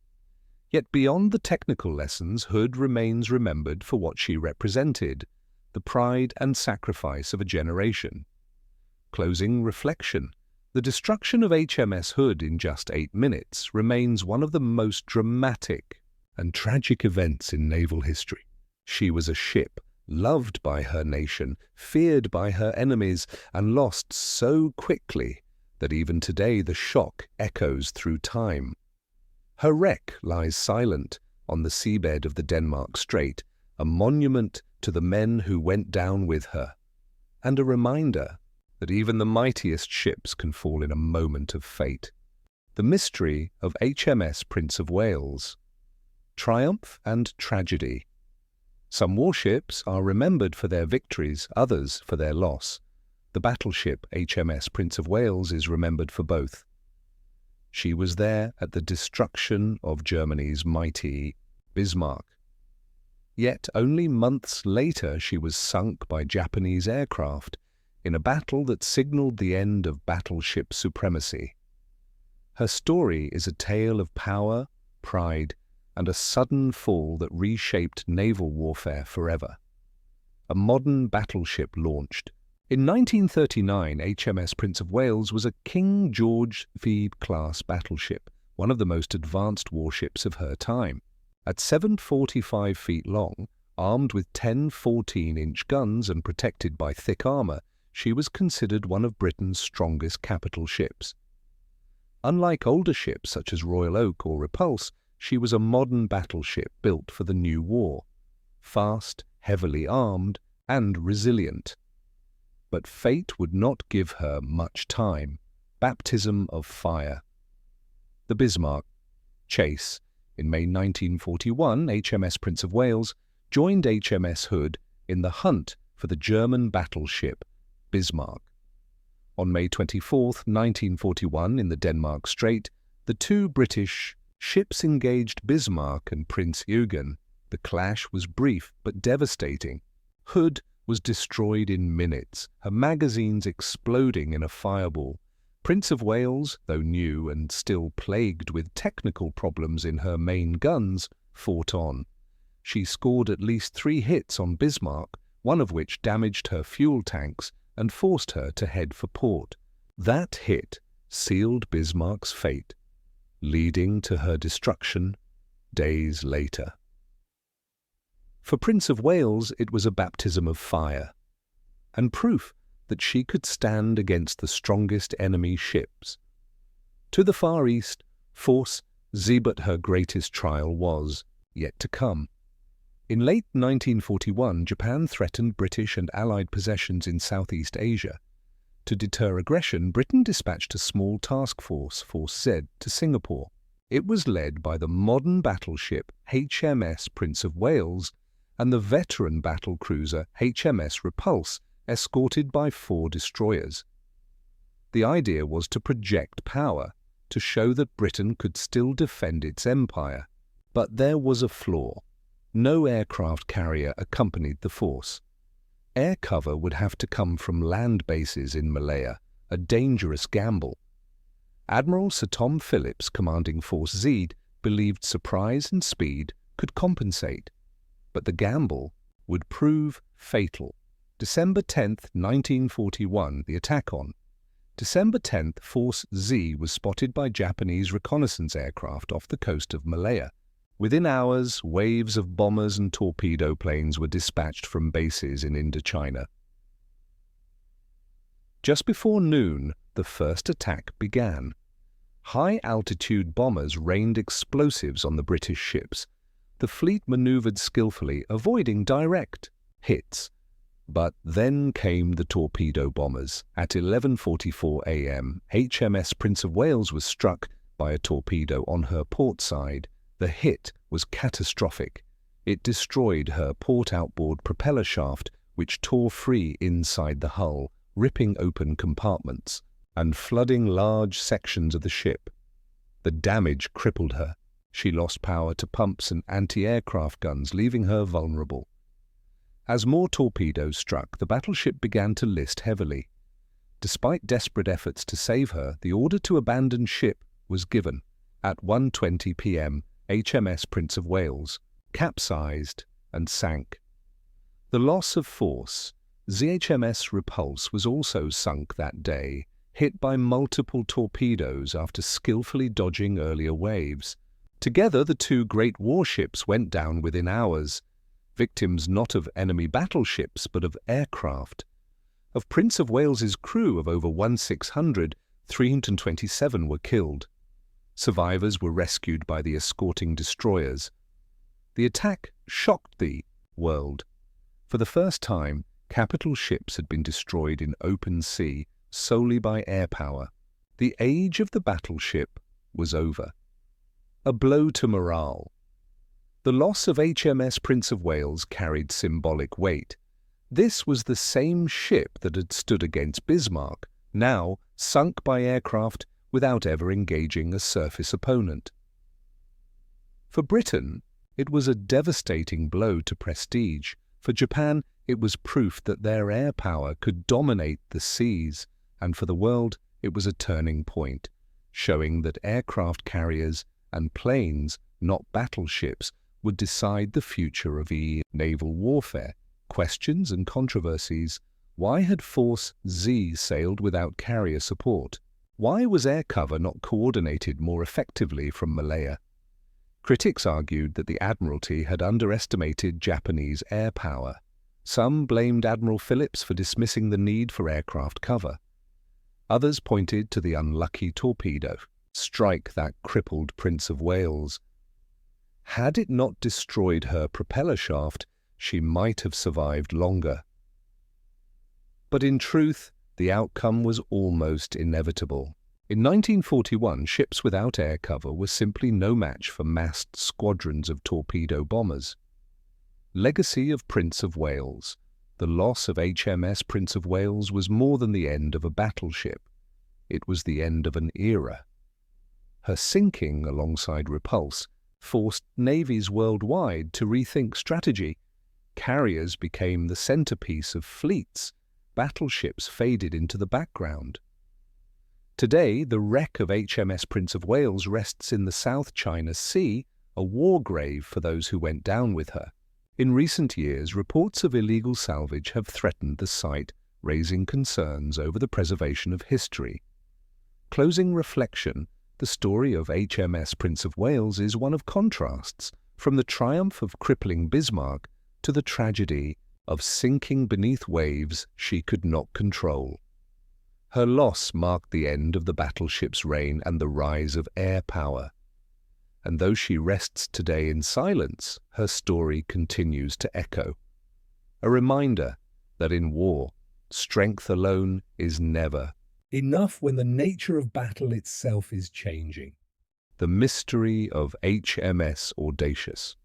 A: Yet beyond the technical lessons, Hood remains remembered for what she represented, the pride and sacrifice of a generation. Closing reflection. The destruction of HMS Hood in just 8 minutes remains one of the most dramatic and tragic events in naval history. She was a ship loved by her nation, feared by her enemies, and lost so quickly that even today the shock echoes through time. Her wreck lies silent on the seabed of the Denmark Strait, a monument to the men who went down with her, and a reminder that even the mightiest ships can fall in a moment of fate. The mystery of HMS Prince of Wales. Triumph and tragedy. Some warships are remembered for their victories, others for their loss. The battleship HMS Prince of Wales is remembered for both. She was there at the destruction of Germany's mighty Bismarck. Yet only months later she was sunk by Japanese aircraft in a battle that signaled the end of battleship supremacy. Her story is a tale of power, pride, and a sudden fall that reshaped naval warfare forever. A modern battleship launched. In 1939, HMS Prince of Wales was a King George V-class battleship, one of the most advanced warships of her time. At 745 feet long, armed with 10 14-inch guns and protected by thick armor, she was considered one of Britain's strongest capital ships. Unlike older ships such as Royal Oak or Repulse, she was a modern battleship built for the new war, fast, heavily armed, and resilient. But fate would not give her much time. Baptism of fire. The Bismarck. Chase. In May 1941, HMS Prince of Wales joined HMS Hood in the hunt for the German battleship Bismarck. On May 24, 1941, in the Denmark Strait, the two British ships engaged Bismarck and Prince Eugen. The clash was brief but devastating. Hood was destroyed in minutes, her magazines exploding in a fireball. Prince of Wales, though new and still plagued with technical problems in her main guns, fought on. She scored at least 3 hits on Bismarck, one of which damaged her fuel tanks and forced her to head for port. That hit sealed Bismarck's fate, leading to her destruction days later. For Prince of Wales, it was a baptism of fire, and proof that she could stand against the strongest enemy ships. To the Far East, Force Zeebert, her greatest trial was yet to come. In late 1941, Japan threatened British and Allied possessions in Southeast Asia. To deter aggression, Britain dispatched a small task force, Force Z, to Singapore. It was led by the modern battleship HMS Prince of Wales and the veteran battle cruiser HMS Repulse, escorted by 4 destroyers. The idea was to project power, to show that Britain could still defend its empire. But there was a flaw. No aircraft carrier accompanied the force. Air cover would have to come from land bases in Malaya, a dangerous gamble. Admiral Sir Tom Phillips, commanding Force Z, believed surprise and speed could compensate. But the gamble would prove fatal. December 10, 1941, the attack on. December 10th, Force Z was spotted by Japanese reconnaissance aircraft off the coast of Malaya. Within hours, waves of bombers and torpedo planes were dispatched from bases in Indochina. Just before noon, the first attack began. High-altitude bombers rained explosives on the British ships. The fleet maneuvered skillfully, avoiding direct hits. But then came the torpedo bombers. At 11:44 a.m., HMS Prince of Wales was struck by a torpedo on her port side. The hit was catastrophic. It destroyed her port outboard propeller shaft, which tore free inside the hull, ripping open compartments and flooding large sections of the ship. The damage crippled her. She lost power to pumps and anti-aircraft guns, leaving her vulnerable. As more torpedoes struck, the battleship began to list heavily. Despite desperate efforts to save her, the order to abandon ship was given. At 1:20 p.m., HMS Prince of Wales capsized and sank. The loss of force. The HMS Repulse was also sunk that day, hit by multiple torpedoes after skillfully dodging earlier waves. Together, the 2 great warships went down within hours, victims not of enemy battleships but of aircraft. Of Prince of Wales's crew of over 1,600, 327 were killed. Survivors were rescued by the escorting destroyers. The attack shocked the world. For the first time, capital ships had been destroyed in open sea solely by air power. The age of the battleship was over. A blow to morale. The loss of HMS Prince of Wales carried symbolic weight. This was the same ship that had stood against Bismarck, now sunk by aircraft without ever engaging a surface opponent. For Britain, it was a devastating blow to prestige. For Japan, it was proof that their air power could dominate the seas, and for the world, it was a turning point, showing that aircraft carriers and planes, not battleships, would decide the future of naval warfare. Questions and controversies. Why had Force Z sailed without carrier support? Why was air cover not coordinated more effectively from Malaya? Critics argued that the Admiralty had underestimated Japanese air power. Some blamed Admiral Phillips for dismissing the need for aircraft cover. Others pointed to the unlucky torpedo strike that crippled Prince of Wales. Had it not destroyed her propeller shaft, she might have survived longer. But in truth, the outcome was almost inevitable. In 1941, ships without air cover were simply no match for massed squadrons of torpedo bombers. Legacy of Prince of Wales. The loss of HMS Prince of Wales was more than the end of a battleship. It was the end of an era. Her sinking alongside Repulse forced navies worldwide to rethink strategy. Carriers became the centerpiece of fleets. Battleships faded into the background. Today, the wreck of HMS Prince of Wales rests in the South China Sea, a war grave for those who went down with her. In recent years, reports of illegal salvage have threatened the site, raising concerns over the preservation of history. Closing reflection, the story of HMS Prince of Wales is one of contrasts, from the triumph of crippling Bismarck to the tragedy of sinking beneath waves she could not control. Her loss marked the end of the battleship's reign and the rise of air power. And though she rests today in silence, her story continues to echo. A reminder that in war, strength alone is never
B: enough when the nature of battle itself is changing.
A: The mystery of HMS Audacious.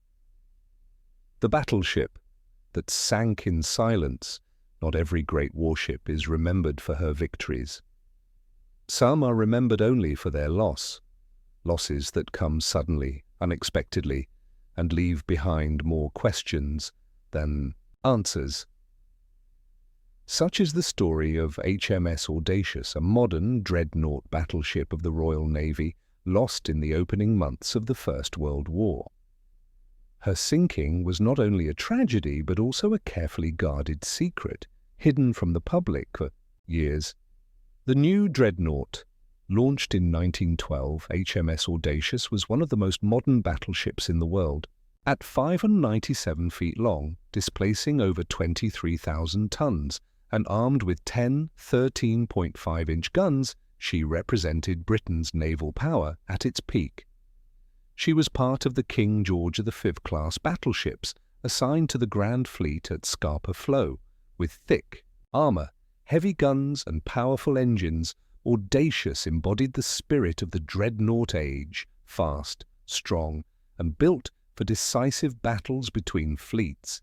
A: The battleship that sank in silence. Not every great warship is remembered for her victories. Some are remembered only for their losses that come suddenly, unexpectedly, and leave behind more questions than answers. Such is the story of HMS Audacious, a modern dreadnought battleship of the Royal Navy, lost in the opening months of the First World War. Her sinking was not only a tragedy, but also a carefully guarded secret, hidden from the public for years. The new dreadnought, launched in 1912, HMS Audacious was one of the most modern battleships in the world. At 597 feet long, displacing over 23,000 tons, and armed with 10 13.5-inch guns, she represented Britain's naval power at its peak. She was part of the King George V-class battleships assigned to the Grand Fleet at Scapa Flow. With thick armor, heavy guns and powerful engines, Audacious embodied the spirit of the dreadnought age, fast, strong, and built for decisive battles between fleets.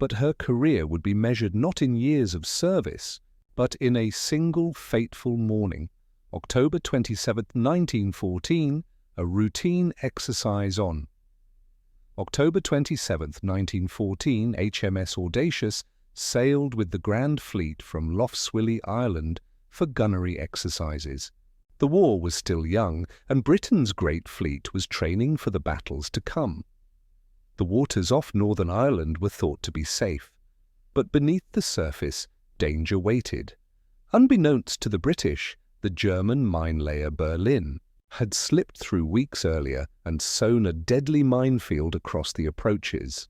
A: But her career would be measured not in years of service, but in a single fateful morning, October 27, 1914, a routine exercise on. October 27, 1914, HMS Audacious sailed with the Grand Fleet from Lough Swilly, Ireland, for gunnery exercises. The war was still young, and Britain's Great Fleet was training for the battles to come. The waters off Northern Ireland were thought to be safe, but beneath the surface, danger waited. Unbeknownst to the British, the German mine-layer Berlin had slipped through weeks earlier and sown a deadly minefield across the approaches.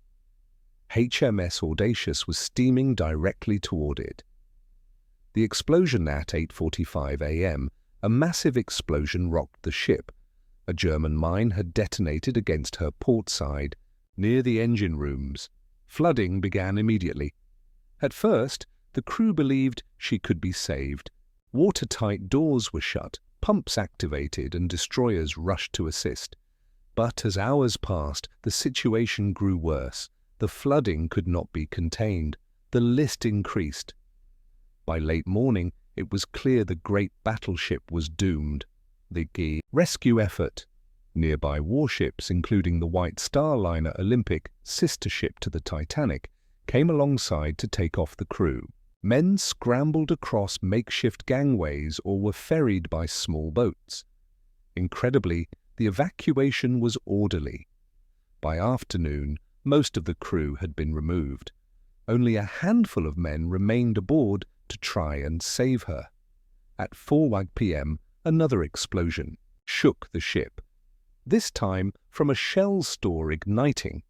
A: HMS Audacious was steaming directly toward it. The explosion at 8:45 a.m., a massive explosion rocked the ship. A German mine had detonated against her port side, near the engine rooms. Flooding began immediately. At first, the crew believed she could be saved. Watertight doors were shut, pumps activated, and destroyers rushed to assist. But as hours passed, the situation grew worse. The flooding could not be contained. The list increased. By late morning, it was clear the great battleship was doomed. The rescue effort. Nearby warships, including the White Star liner Olympic, sister ship to the Titanic, came alongside to take off the crew. Men scrambled across makeshift gangways or were ferried by small boats. Incredibly, the evacuation was orderly. By afternoon, most of the crew had been removed. Only a handful of men remained aboard to try and save her. At 4 p.m., another explosion shook the ship, this time from a shell store igniting.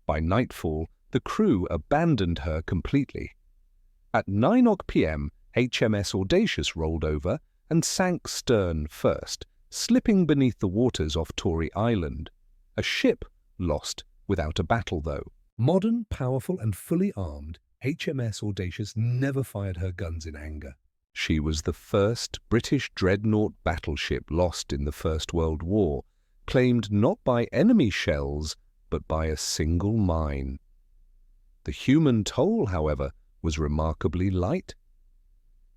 A: By nightfall, the crew abandoned her completely. At 9 p.m., HMS Audacious rolled over and sank stern first, slipping beneath the waters off Tory Island. A ship lost without a battle, though.
B: Modern, powerful, and fully armed, HMS Audacious never fired her guns in anger.
A: She was the first British dreadnought battleship lost in the First World War, claimed not by enemy shells, but by a single mine. The human toll, however, was remarkably light.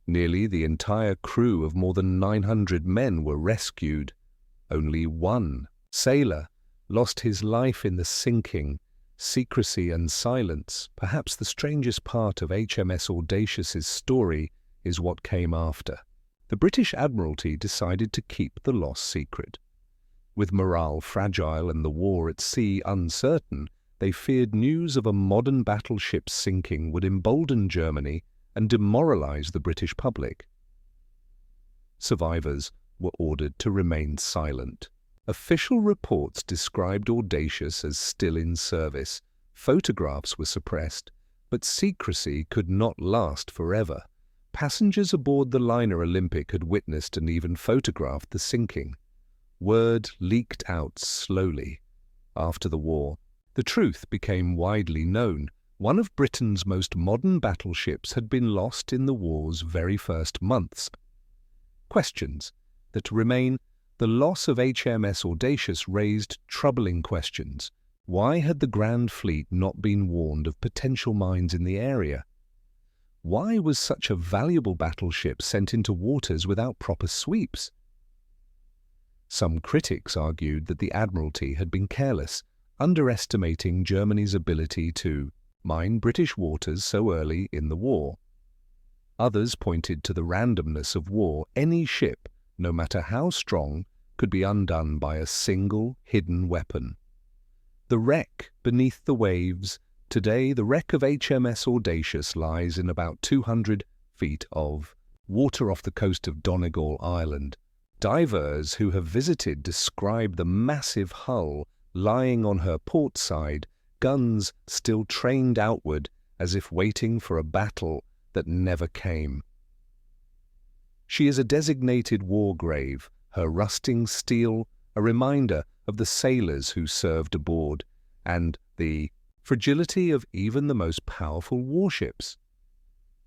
A: Nearly the entire crew of more than 900 men were rescued. Only one sailor lost his life in the sinking. Secrecy and silence, perhaps the strangest part of HMS Audacious's story, is what came after. The British Admiralty decided to keep the loss secret. With morale fragile and the war at sea uncertain, they feared news of a modern battleship's sinking would embolden Germany and demoralize the British public. Survivors were ordered to remain silent. Official reports described Audacious as still in service. Photographs were suppressed, but secrecy could not last forever. Passengers aboard the liner Olympic had witnessed and even photographed the sinking. Word leaked out slowly. After the war, the truth became widely known. One of Britain's most modern battleships had been lost in the war's very first months. Questions that remain. The loss of HMS Audacious raised troubling questions. Why had the Grand Fleet not been warned of potential mines in the area? Why was such a valuable battleship sent into waters without proper sweeps? Some critics argued that the Admiralty had been careless, underestimating Germany's ability to mine British waters so early in the war. Others pointed to the randomness of war. Any ship, no matter how strong, could be undone by a single hidden weapon. The wreck beneath the waves. Today, the wreck of HMS Audacious lies in about 200 feet of water off the coast of Donegal, Ireland. Divers who have visited describe the massive hull lying on her port side, guns still trained outward as if waiting for a battle that never came. She is a designated war grave, her rusting steel a reminder of the sailors who served aboard and the fragility of even the most powerful warships.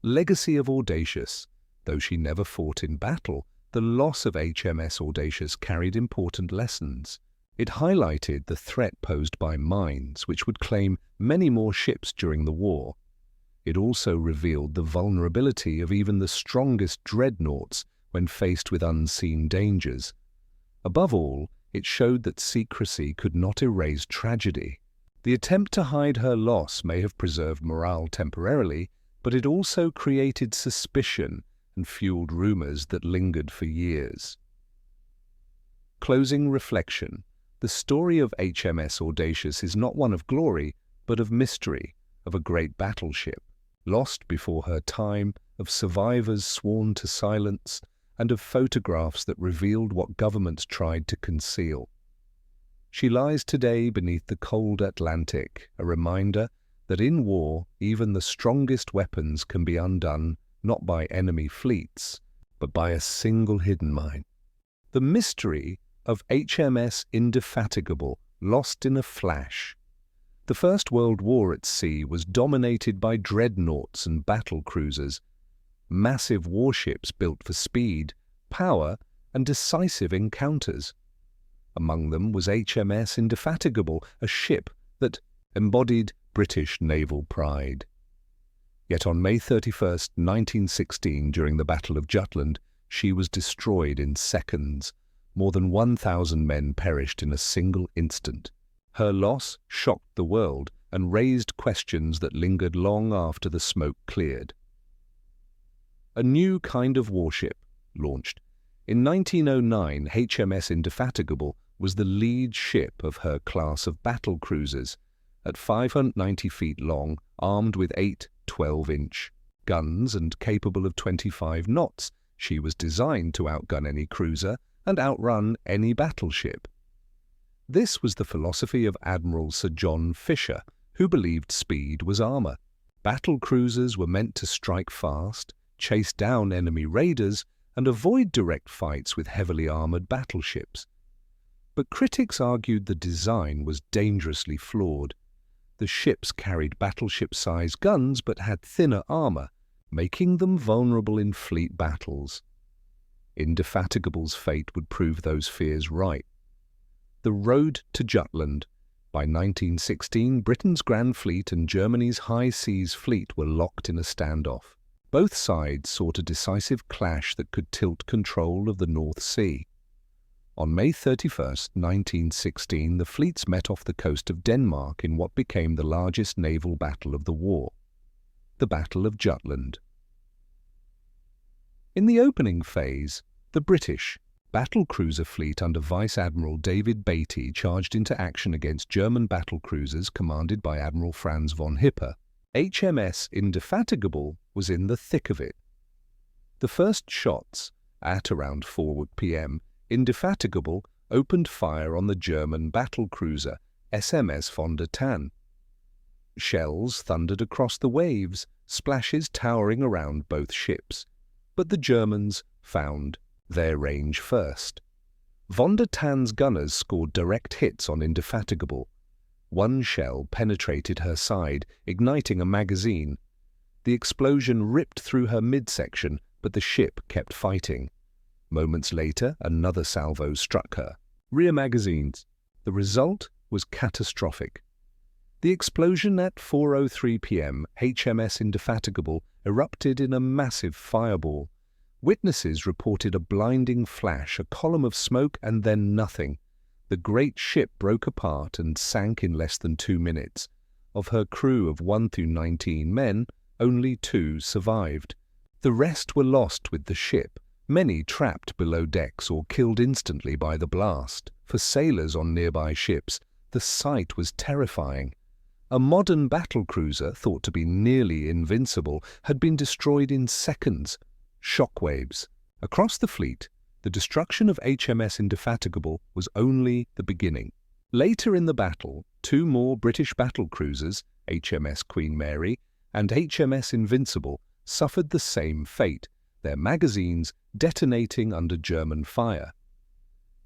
A: Legacy of Audacious. Though she never fought in battle, the loss of HMS Audacious carried important lessons. It highlighted the threat posed by mines, which would claim many more ships during the war. It also revealed the vulnerability of even the strongest dreadnoughts when faced with unseen dangers. Above all, it showed that secrecy could not erase tragedy. The attempt to hide her loss may have preserved morale temporarily, but it also created suspicion and fueled rumors that lingered for years. Closing reflection. The story of HMS Audacious is not one of glory, but of mystery, of a great battleship, lost before her time, of survivors sworn to silence, and of photographs that revealed what governments tried to conceal. She lies today beneath the cold Atlantic, a reminder that in war, even the strongest weapons can be undone not by enemy fleets, but by a single hidden mine. The mystery of HMS Indefatigable, lost in a flash. The First World War at sea was dominated by dreadnoughts and battle cruisers, massive warships built for speed, power, and decisive encounters. Among them was HMS Indefatigable, a ship that embodied British naval pride. Yet on May 31, 1916, during the Battle of Jutland, she was destroyed in seconds. More than 1,000 men perished in a single instant. Her loss shocked the world and raised questions that lingered long after the smoke cleared. A new kind of warship launched. In 1909, HMS Indefatigable was the lead ship of her class of battle cruisers. At 590 feet long, armed with 8 12-inch guns and capable of 25 knots, she was designed to outgun any cruiser and outrun any battleship. This was the philosophy of Admiral Sir John Fisher, who believed speed was armor. Battle cruisers were meant to strike fast, chase down enemy raiders, and avoid direct fights with heavily armored battleships. But critics argued the design was dangerously flawed. The ships carried battleship-sized guns but had thinner armor, making them vulnerable in fleet battles. Indefatigable's fate would prove those fears right. The road to Jutland. By 1916, Britain's Grand Fleet and Germany's High Seas Fleet were locked in a standoff. Both sides sought a decisive clash that could tilt control of the North Sea. On May 31, 1916, the fleets met off the coast of Denmark in what became the largest naval battle of the war, the Battle of Jutland. In the opening phase, the British battlecruiser fleet under Vice Admiral David Beatty charged into action against German battlecruisers commanded by Admiral Franz von Hipper. HMS Indefatigable was in the thick of it. The first shots, at around 4 p.m., Indefatigable opened fire on the German battlecruiser SMS von der Tann. Shells thundered across the waves, splashes towering around both ships. But the Germans found their range first. Von der Tann's gunners scored direct hits on Indefatigable. One shell penetrated her side, igniting a magazine. The explosion ripped through her midsection, but the ship kept fighting. Moments later, another salvo struck her. Rear magazines. The result was catastrophic. The explosion at 4:03 p.m., HMS Indefatigable erupted in a massive fireball. Witnesses reported a blinding flash, a column of smoke, and then nothing. The great ship broke apart and sank in less than 2 minutes. Of her crew of 1 through 19 men, only 2 survived. The rest were lost with the ship, many trapped below decks or killed instantly by the blast. For sailors on nearby ships, the sight was terrifying. A modern battlecruiser, thought to be nearly invincible, had been destroyed in seconds. Shockwaves. Across the fleet, the destruction of HMS Indefatigable was only the beginning. Later in the battle, 2 more British battlecruisers, HMS Queen Mary and HMS Invincible, suffered the same fate, their magazines detonating under German fire.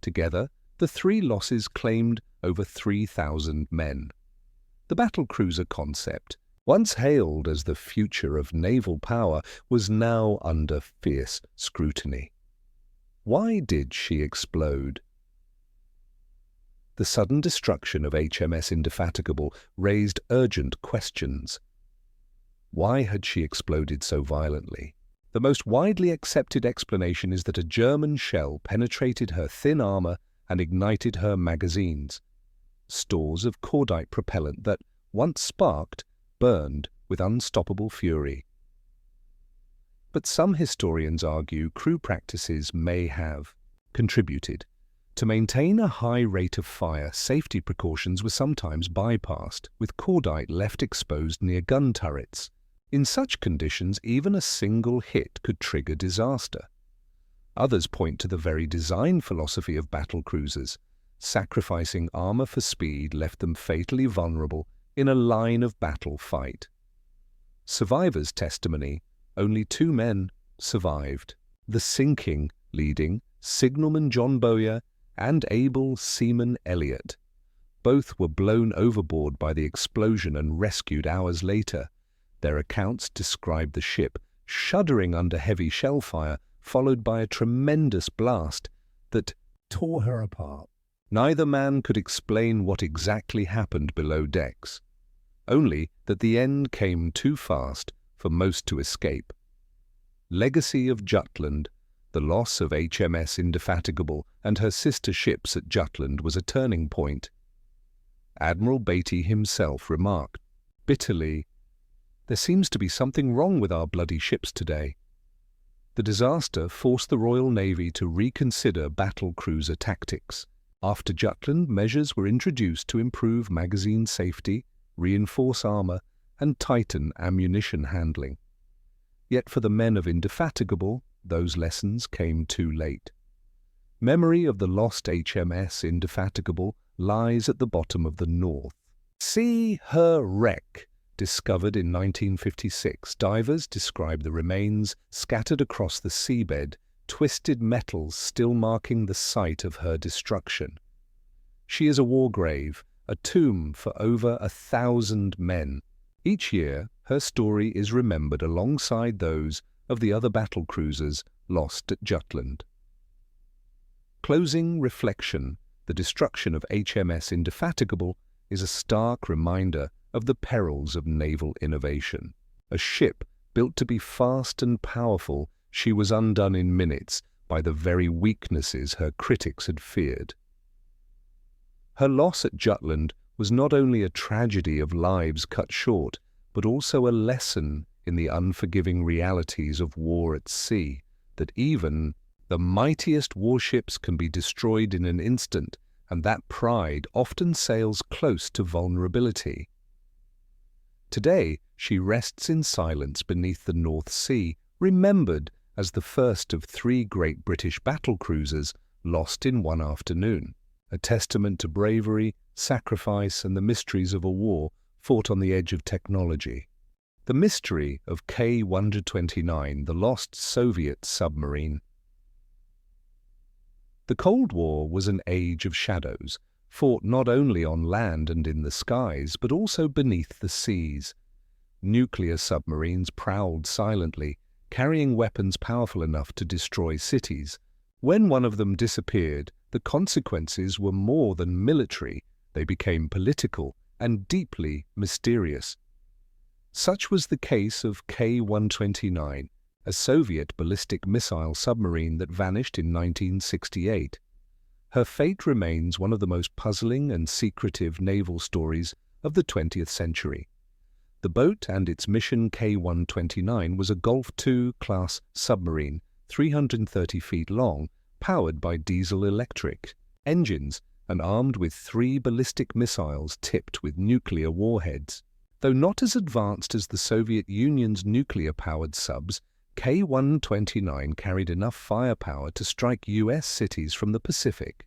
A: Together, the 3 losses claimed over 3,000 men. The battlecruiser concept, once hailed as the future of naval power, was now under fierce scrutiny. Why did she explode? The sudden destruction of HMS Indefatigable raised urgent questions. Why had she exploded so violently? The most widely accepted explanation is that a German shell penetrated her thin armor and ignited her magazines. Stores of cordite propellant that, once sparked, burned with unstoppable fury. But some historians argue crew practices may have contributed. To maintain a high rate of fire, safety precautions were sometimes bypassed, with cordite left exposed near gun turrets. In such conditions, even a single hit could trigger disaster. Others point to the very design philosophy of battlecruisers. Sacrificing armor for speed left them fatally vulnerable in a line of battle fight. Survivors' testimony: only 2 men survived. The sinking leading signalman John Bowyer and able seaman Elliot. Both were blown overboard by the explosion and rescued hours later. Their accounts describe the ship shuddering under heavy shell fire, followed by a tremendous blast that
B: tore her apart.
A: Neither man could explain what exactly happened below decks, only that the end came too fast for most to escape. Legacy of Jutland. The loss of HMS Indefatigable and her sister ships at Jutland was a turning point. Admiral Beatty himself remarked bitterly, "There seems to be something wrong with our bloody ships today." The disaster forced the Royal Navy to reconsider battle cruiser tactics. After Jutland, measures were introduced to improve magazine safety, reinforce armor, and tighten ammunition handling. Yet for the men of Indefatigable, those lessons came too late. Memory of the lost HMS Indefatigable lies at the bottom of the North. See her wreck. Discovered in 1956, divers describe the remains scattered across the seabed, twisted metals still marking the site of her destruction. She is a war grave, a tomb for over 1,000 men. Each year, her story is remembered alongside those of the other battlecruisers lost at Jutland. Closing reflection: the destruction of HMS Indefatigable is a stark reminder of the perils of naval innovation. A ship built to be fast and powerful, she was undone in minutes by the very weaknesses her critics had feared. Her loss at Jutland was not only a tragedy of lives cut short, but also a lesson in the unforgiving realities of war at sea, that even the mightiest warships can be destroyed in an instant, and that pride often sails close to vulnerability. Today, she rests in silence beneath the North Sea, remembered as the first of 3 great British battlecruisers lost in one afternoon, a testament to bravery, sacrifice, and the mysteries of a war fought on the edge of technology. The mystery of K-129, the lost Soviet submarine. The Cold War was an age of shadows, fought not only on land and in the skies, but also beneath the seas. Nuclear submarines prowled silently, carrying weapons powerful enough to destroy cities. When one of them disappeared, the consequences were more than military. They became political and deeply mysterious. Such was the case of K-129, a Soviet ballistic missile submarine that vanished in 1968. Her fate remains one of the most puzzling and secretive naval stories of the 20th century. The boat and its mission K-129 was a Gulf II-class submarine, 330 feet long, powered by diesel-electric engines and armed with 3 ballistic missiles tipped with nuclear warheads. Though not as advanced as the Soviet Union's nuclear-powered subs, K-129 carried enough firepower to strike U.S. cities from the Pacific.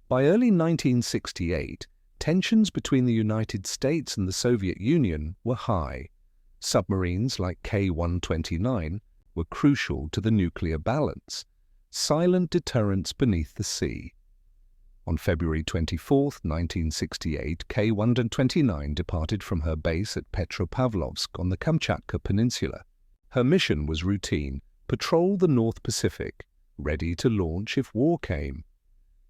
A: By early 1968, tensions between the United States and the Soviet Union were high. Submarines like K-129 were crucial to the nuclear balance, silent deterrents beneath the sea. On February 24, 1968, K-129 departed from her base at Petropavlovsk on the Kamchatka Peninsula. Her mission was routine: patrol the North Pacific, ready to launch if war came.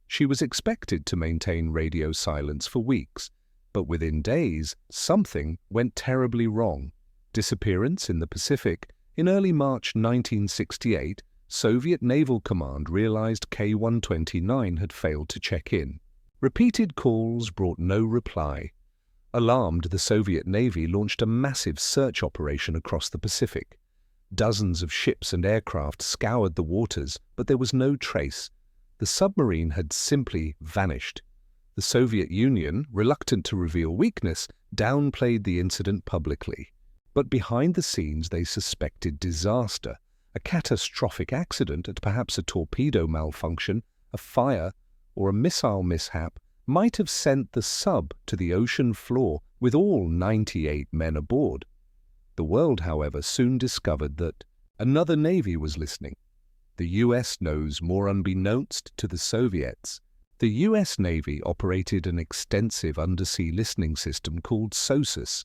A: She was expected to maintain radio silence for weeks, but within days, something went terribly wrong. Disappearance in the Pacific. In early March 1968, Soviet Naval Command realized K-129 had failed to check in. Repeated calls brought no reply. Alarmed, the Soviet Navy launched a massive search operation across the Pacific. Dozens of ships and aircraft scoured the waters, but there was no trace. The submarine had simply vanished. The Soviet Union, reluctant to reveal weakness, downplayed the incident publicly. But behind the scenes they suspected disaster. A catastrophic accident, perhaps a torpedo malfunction, a fire, or a missile mishap might have sent the sub to the ocean floor with all 98 men aboard. The world, however, soon discovered that another navy was listening. The US knows more unbeknownst to the Soviets. The US Navy operated an extensive undersea listening system called SOSUS,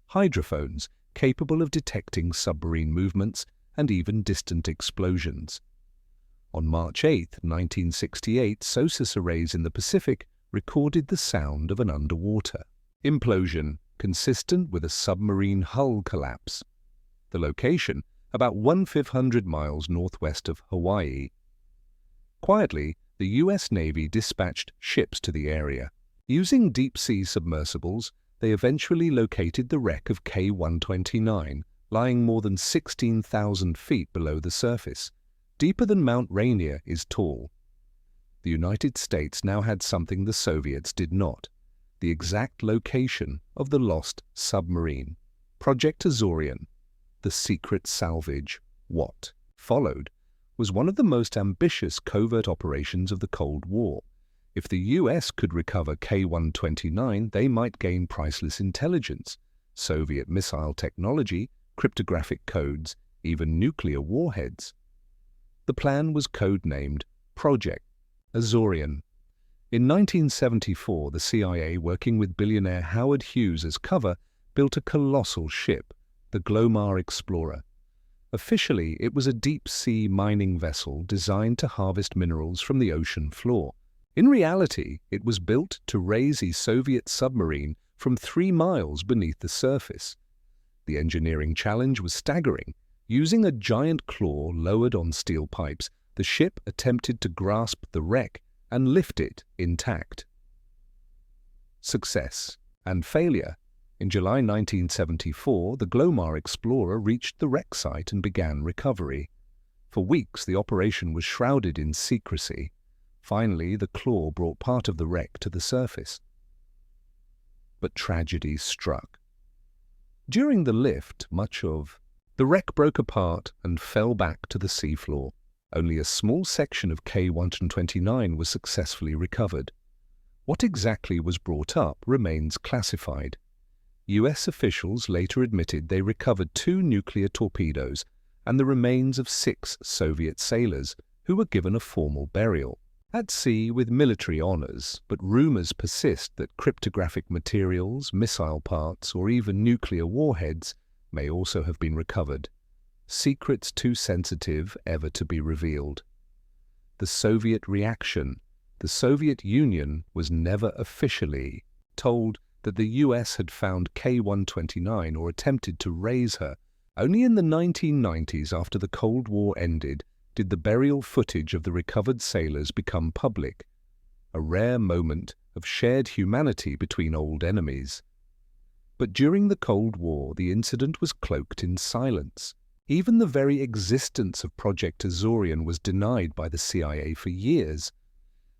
A: hydrophones capable of detecting submarine movements and even distant explosions. On March 8, 1968, SOSUS arrays in the Pacific recorded the sound of an underwater implosion consistent with a submarine hull collapse. The location, about 1,500 miles northwest of Hawaii. Quietly, the U.S. Navy dispatched ships to the area. Using deep-sea submersibles, they eventually located the wreck of K-129, lying more than 16,000 feet below the surface. Deeper than Mount Rainier is tall. The United States now had something the Soviets did not: the exact location of the lost submarine. Project Azorian, the secret salvage. What followed was one of the most ambitious covert operations of the Cold War. If the U.S. could recover K-129, they might gain priceless intelligence, Soviet missile technology, cryptographic codes, even nuclear warheads. The plan was codenamed Project Azorian. In 1974, the CIA, working with billionaire Howard Hughes as cover, built a colossal ship, the Glomar Explorer. Officially, it was a deep-sea mining vessel designed to harvest minerals from the ocean floor. In reality, it was built to raise a Soviet submarine from 3 miles beneath the surface. The engineering challenge was staggering. Using a giant claw lowered on steel pipes, the ship attempted to grasp the wreck and lift it intact. Success and failure. In July 1974, the Glomar Explorer reached the wreck site and began recovery. For weeks, the operation was shrouded in secrecy. Finally, the claw brought part of the wreck to the surface. But tragedy struck. During the lift, much of the wreck broke apart and fell back to the seafloor. Only a small section of K-129 was successfully recovered. What exactly was brought up remains classified. U.S. officials later admitted they recovered 2 nuclear torpedoes and the remains of 6 Soviet sailors, who were given a formal burial. At sea with military honors, but rumors persist that cryptographic materials, missile parts, or even nuclear warheads may also have been recovered. Secrets too sensitive ever to be revealed. The Soviet reaction. The Soviet Union was never officially told that the US had found K-129 or attempted to raise her. Only in the 1990s, after the Cold War ended, did the burial footage of the recovered sailors become public, a rare moment of shared humanity between old enemies. But during the Cold War, the incident was cloaked in silence. Even the very existence of Project Azorian was denied by the CIA for years.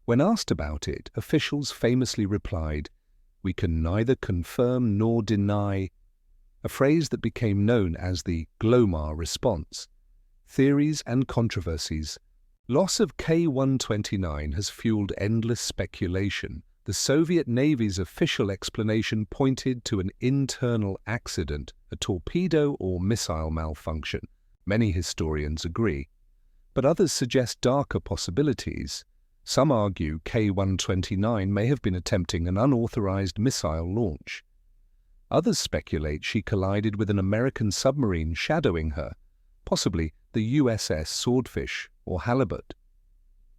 A: When asked about it, officials famously replied, "We can neither confirm nor deny," a phrase that became known as the Glomar response. Theories and controversies. Loss of K-129 has fueled endless speculation. The Soviet Navy's official explanation pointed to an internal accident, a torpedo or missile malfunction. Many historians agree. But others suggest darker possibilities. Some argue K-129 may have been attempting an unauthorized missile launch. Others speculate she collided with an American submarine shadowing her, possibly the USS Swordfish or Halibut.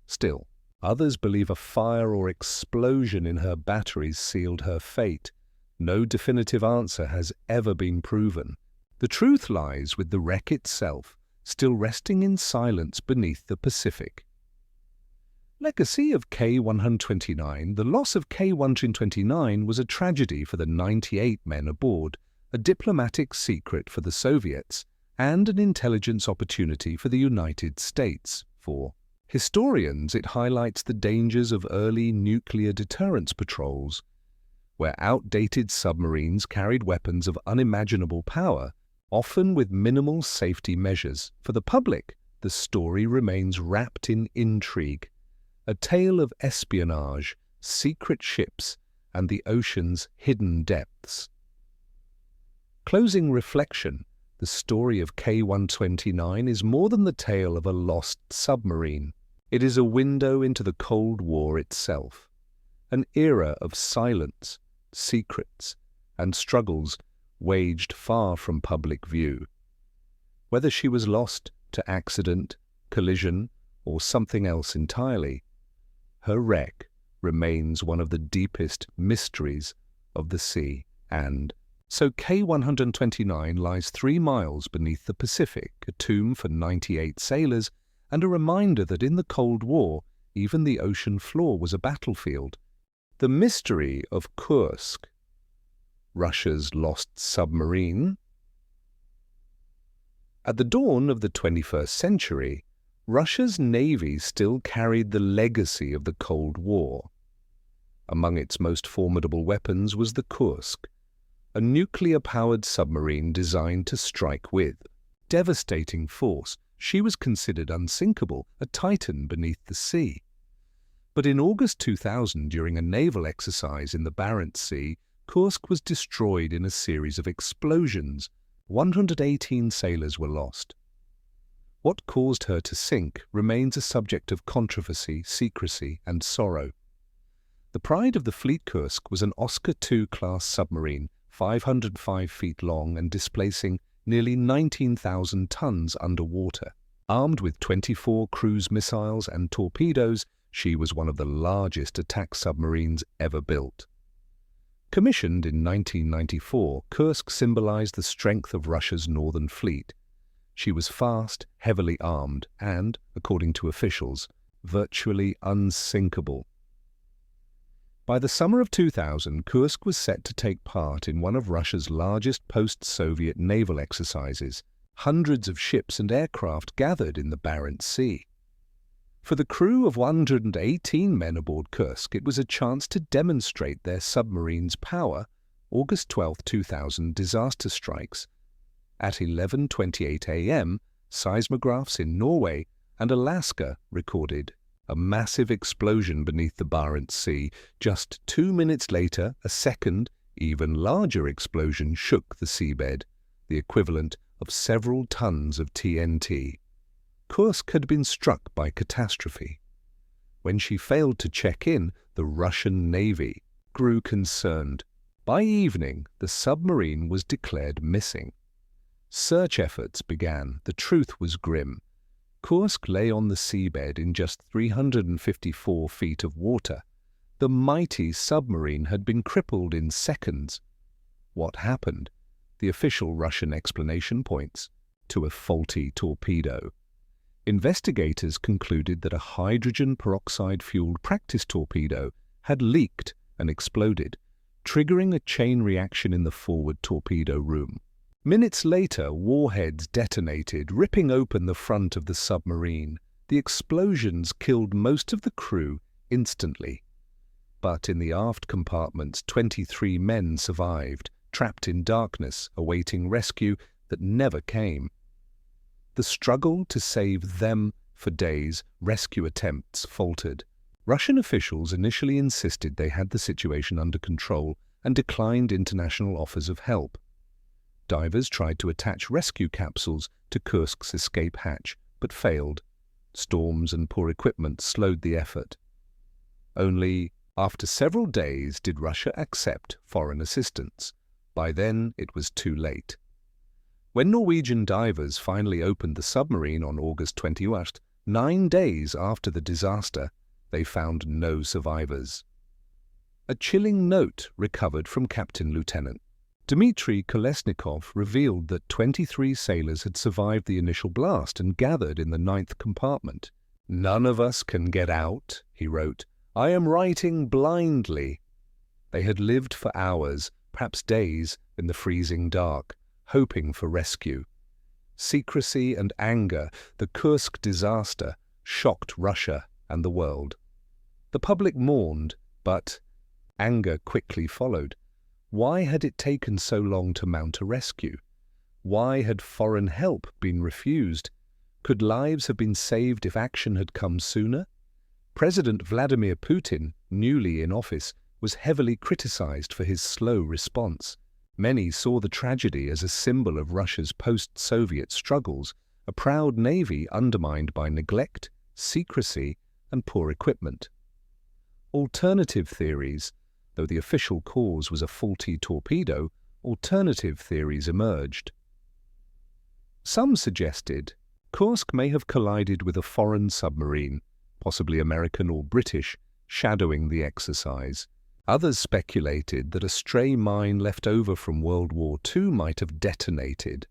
A: Still, others believe a fire or explosion in her batteries sealed her fate. No definitive answer has ever been proven. The truth lies with the wreck itself, still resting in silence beneath the Pacific. Legacy of K-129. The loss of K-129 was a tragedy for the 98 men aboard, a diplomatic secret for the Soviets, and an intelligence opportunity for the United States. For historians, it highlights the dangers of early nuclear deterrence patrols, where outdated submarines carried weapons of unimaginable power, often with minimal safety measures. For the public, the story remains wrapped in intrigue, a tale of espionage, secret ships, and the ocean's hidden depths. Closing reflection. The story of K-129 is more than the tale of a lost submarine. It is a window into the Cold War itself, an era of silence, secrets, and struggles waged far from public view. Whether she was lost to accident, collision, or something else entirely, her wreck remains one of the deepest mysteries of the sea. And so K-129 lies 3 miles beneath the Pacific, a tomb for 98 sailors, and a reminder that in the Cold War, even the ocean floor was a battlefield. The mystery of Kursk, Russia's lost submarine. At the dawn of the 21st century, Russia's navy still carried the legacy of the Cold War. Among its most formidable weapons was the Kursk, a nuclear-powered submarine designed to strike with devastating force. She was considered unsinkable, a titan beneath the sea. But in August 2000, during a naval exercise in the Barents Sea, Kursk was destroyed in a series of explosions. 118 sailors were lost. What caused her to sink remains a subject of controversy, secrecy, and sorrow. The pride of the fleet Kursk was an Oscar II-class submarine, 505 feet long and displacing nearly 19,000 tons underwater. Armed with 24 cruise missiles and torpedoes, she was one of the largest attack submarines ever built. Commissioned in 1994, Kursk symbolized the strength of Russia's northern fleet. She was fast, heavily armed, and, according to officials, virtually unsinkable. By the summer of 2000, Kursk was set to take part in one of Russia's largest post-Soviet naval exercises. Hundreds of ships and aircraft gathered in the Barents Sea. For the crew of 118 men aboard Kursk, it was a chance to demonstrate their submarine's power. August 12, 2000, disaster strikes. At 11:28 a.m., seismographs in Norway and Alaska recorded a massive explosion beneath the Barents Sea. Just 2 minutes later, a second, even larger explosion shook the seabed, the equivalent of several tons of TNT. Kursk had been struck by catastrophe. When she failed to check in, the Russian Navy grew concerned. By evening, the submarine was declared missing. Search efforts began. The truth was grim. Kursk lay on the seabed in just 354 feet of water. The mighty submarine had been crippled in seconds. What happened? The official Russian explanation points to a faulty torpedo. Investigators concluded that a hydrogen peroxide-fueled practice torpedo had leaked and exploded, triggering a chain reaction in the forward torpedo room. Minutes later, warheads detonated, ripping open the front of the submarine. The explosions killed most of the crew instantly. But in the aft compartments, 23 men survived, trapped in darkness, awaiting rescue that never came. The struggle to save them for days, rescue attempts faltered. Russian officials initially insisted they had the situation under control and declined international offers of help. Divers tried to attach rescue capsules to Kursk's escape hatch, but failed. Storms and poor equipment slowed the effort. Only after several days did Russia accept foreign assistance. By then, it was too late. When Norwegian divers finally opened the submarine on August 21st, 9 days after the disaster, they found no survivors. A chilling note recovered from Captain Lieutenant Dmitry Kolesnikov revealed that 23 sailors had survived the initial blast and gathered in the 9th compartment. "None of us can get out," he wrote. "I am writing blindly." They had lived for hours, perhaps days, in the freezing dark, hoping for rescue. Secrecy and anger, the Kursk disaster, shocked Russia and the world. The public mourned, but anger quickly followed. Why had it taken so long to mount a rescue? Why had foreign help been refused? Could lives have been saved if action had come sooner? President Vladimir Putin, newly in office, was heavily criticized for his slow response. Many saw the tragedy as a symbol of Russia's post-Soviet struggles, a proud navy undermined by neglect, secrecy, and poor equipment. Alternative theories, though the official cause was a faulty torpedo, alternative theories emerged. Some suggested Kursk may have collided with a foreign submarine, possibly American or British, shadowing the exercise. Others speculated that a stray mine left over from World War II might have detonated.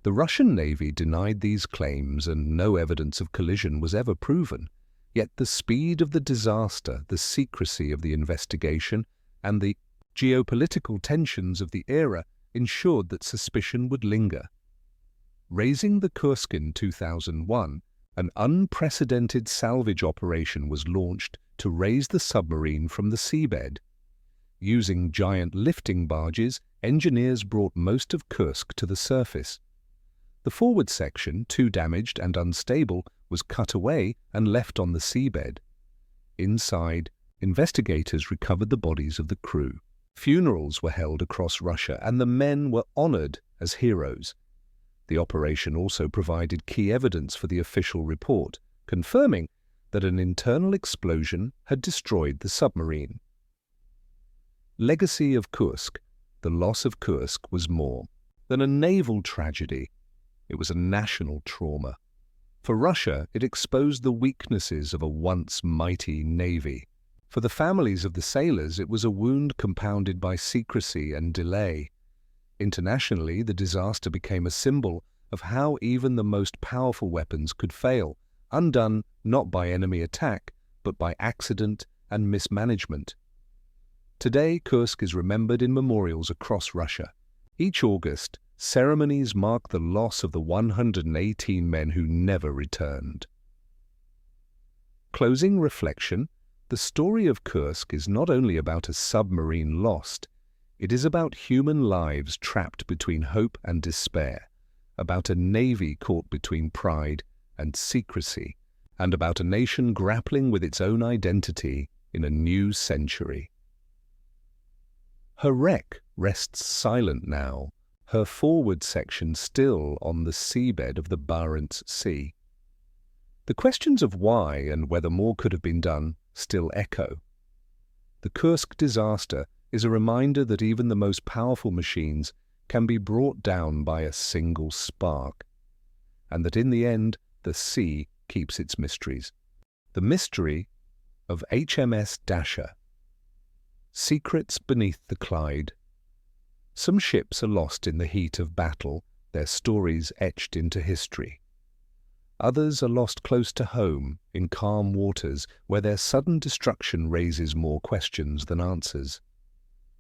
A: The Russian Navy denied these claims and no evidence of collision was ever proven. Yet the speed of the disaster, the secrecy of the investigation, and the geopolitical tensions of the era ensured that suspicion would linger. Raising the Kursk in 2001, an unprecedented salvage operation was launched to raise the submarine from the seabed. Using giant lifting barges, engineers brought most of Kursk to the surface. The forward section, too damaged and unstable, was cut away and left on the seabed. Inside, investigators recovered the bodies of the crew. Funerals were held across Russia, and the men were honored as heroes. The operation also provided key evidence for the official report, confirming that an internal explosion had destroyed the submarine. Legacy of Kursk. The loss of Kursk was more than a naval tragedy. It was a national trauma. For Russia, it exposed the weaknesses of a once mighty navy. For the families of the sailors, it was a wound compounded by secrecy and delay. Internationally, the disaster became a symbol of how even the most powerful weapons could fail, undone not by enemy attack, but by accident and mismanagement. Today, Kursk is remembered in memorials across Russia. Each August, ceremonies mark the loss of the 118 men who never returned. Closing reflection, the story of Kursk is not only about a submarine lost, it is about human lives trapped between hope and despair, about a navy caught between pride and secrecy, and about a nation grappling with its own identity in a new century. Her wreck rests silent now, her forward section still on the seabed of the Barents Sea. The questions of why and whether more could have been done still echo. The Kursk disaster is a reminder that even the most powerful machines can be brought down by a single spark, and that in the end, the sea keeps its mysteries. The mystery of HMS Dasher. Secrets beneath the Clyde. Some ships are lost in the heat of battle, their stories etched into history. Others are lost close to home, in calm waters, where their sudden destruction raises more questions than answers.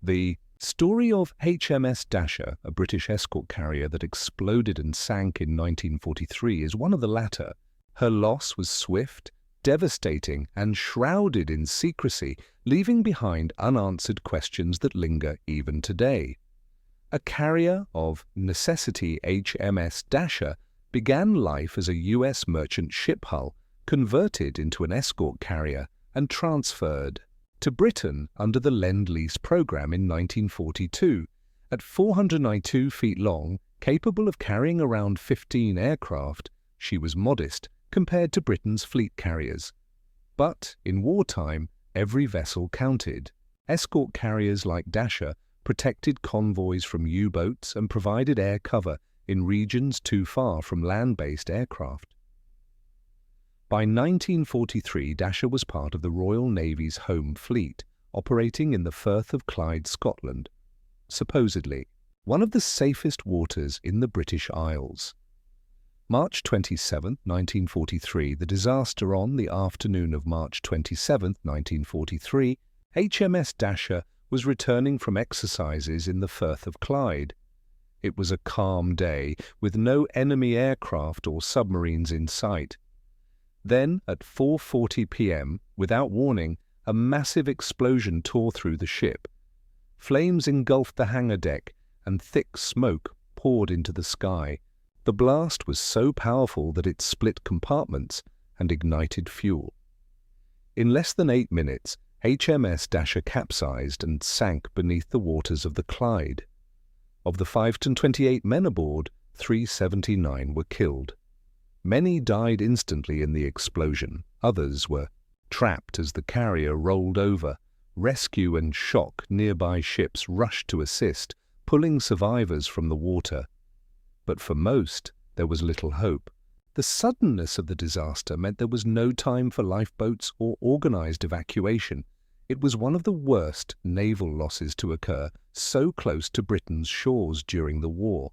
A: The story of HMS Dasher, a British escort carrier that exploded and sank in 1943, is one of the latter. Her loss was swift, devastating, and shrouded in secrecy, leaving behind unanswered questions that linger even today. A carrier of necessity, HMS Dasher began life as a U.S. merchant ship hull, converted into an escort carrier, and transferred to Britain under the Lend-Lease program in 1942. At 492 feet long, capable of carrying around 15 aircraft, she was modest compared to Britain's fleet carriers. But in wartime, every vessel counted. Escort carriers like Dasher protected convoys from U-boats and provided air cover in regions too far from land-based aircraft. By 1943, Dasher was part of the Royal Navy's home fleet, operating in the Firth of Clyde, Scotland, supposedly one of the safest waters in the British Isles. March 27, 1943, the disaster on the afternoon of March 27, 1943, HMS Dasher was returning from exercises in the Firth of Clyde. It was a calm day, with no enemy aircraft or submarines in sight. Then, at 4:40 p.m., without warning, a massive explosion tore through the ship. Flames engulfed the hangar deck, and thick smoke poured into the sky. The blast was so powerful that it split compartments and ignited fuel. In less than 8 minutes, HMS Dasher capsized and sank beneath the waters of the Clyde. Of the 528 men aboard, 379 were killed. Many died instantly in the explosion. Others were trapped as the carrier rolled over. Rescue and shock nearby ships rushed to assist, pulling survivors from the water. But for most, there was little hope. The suddenness of the disaster meant there was no time for lifeboats or organized evacuation. It was one of the worst naval losses to occur so close to Britain's shores during the war.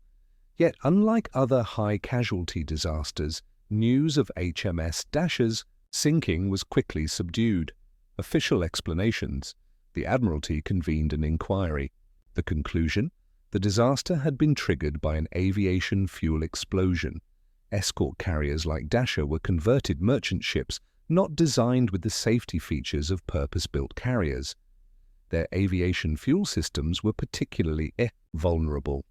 A: Yet, unlike other high-casualty disasters, news of HMS Dasher's sinking was quickly subdued. Official explanations. The Admiralty convened an inquiry. The conclusion? The disaster had been triggered by an aviation fuel explosion. Escort carriers like Dasher were converted merchant ships, not designed with the safety features of purpose-built carriers. Their aviation fuel systems were particularly vulnerable.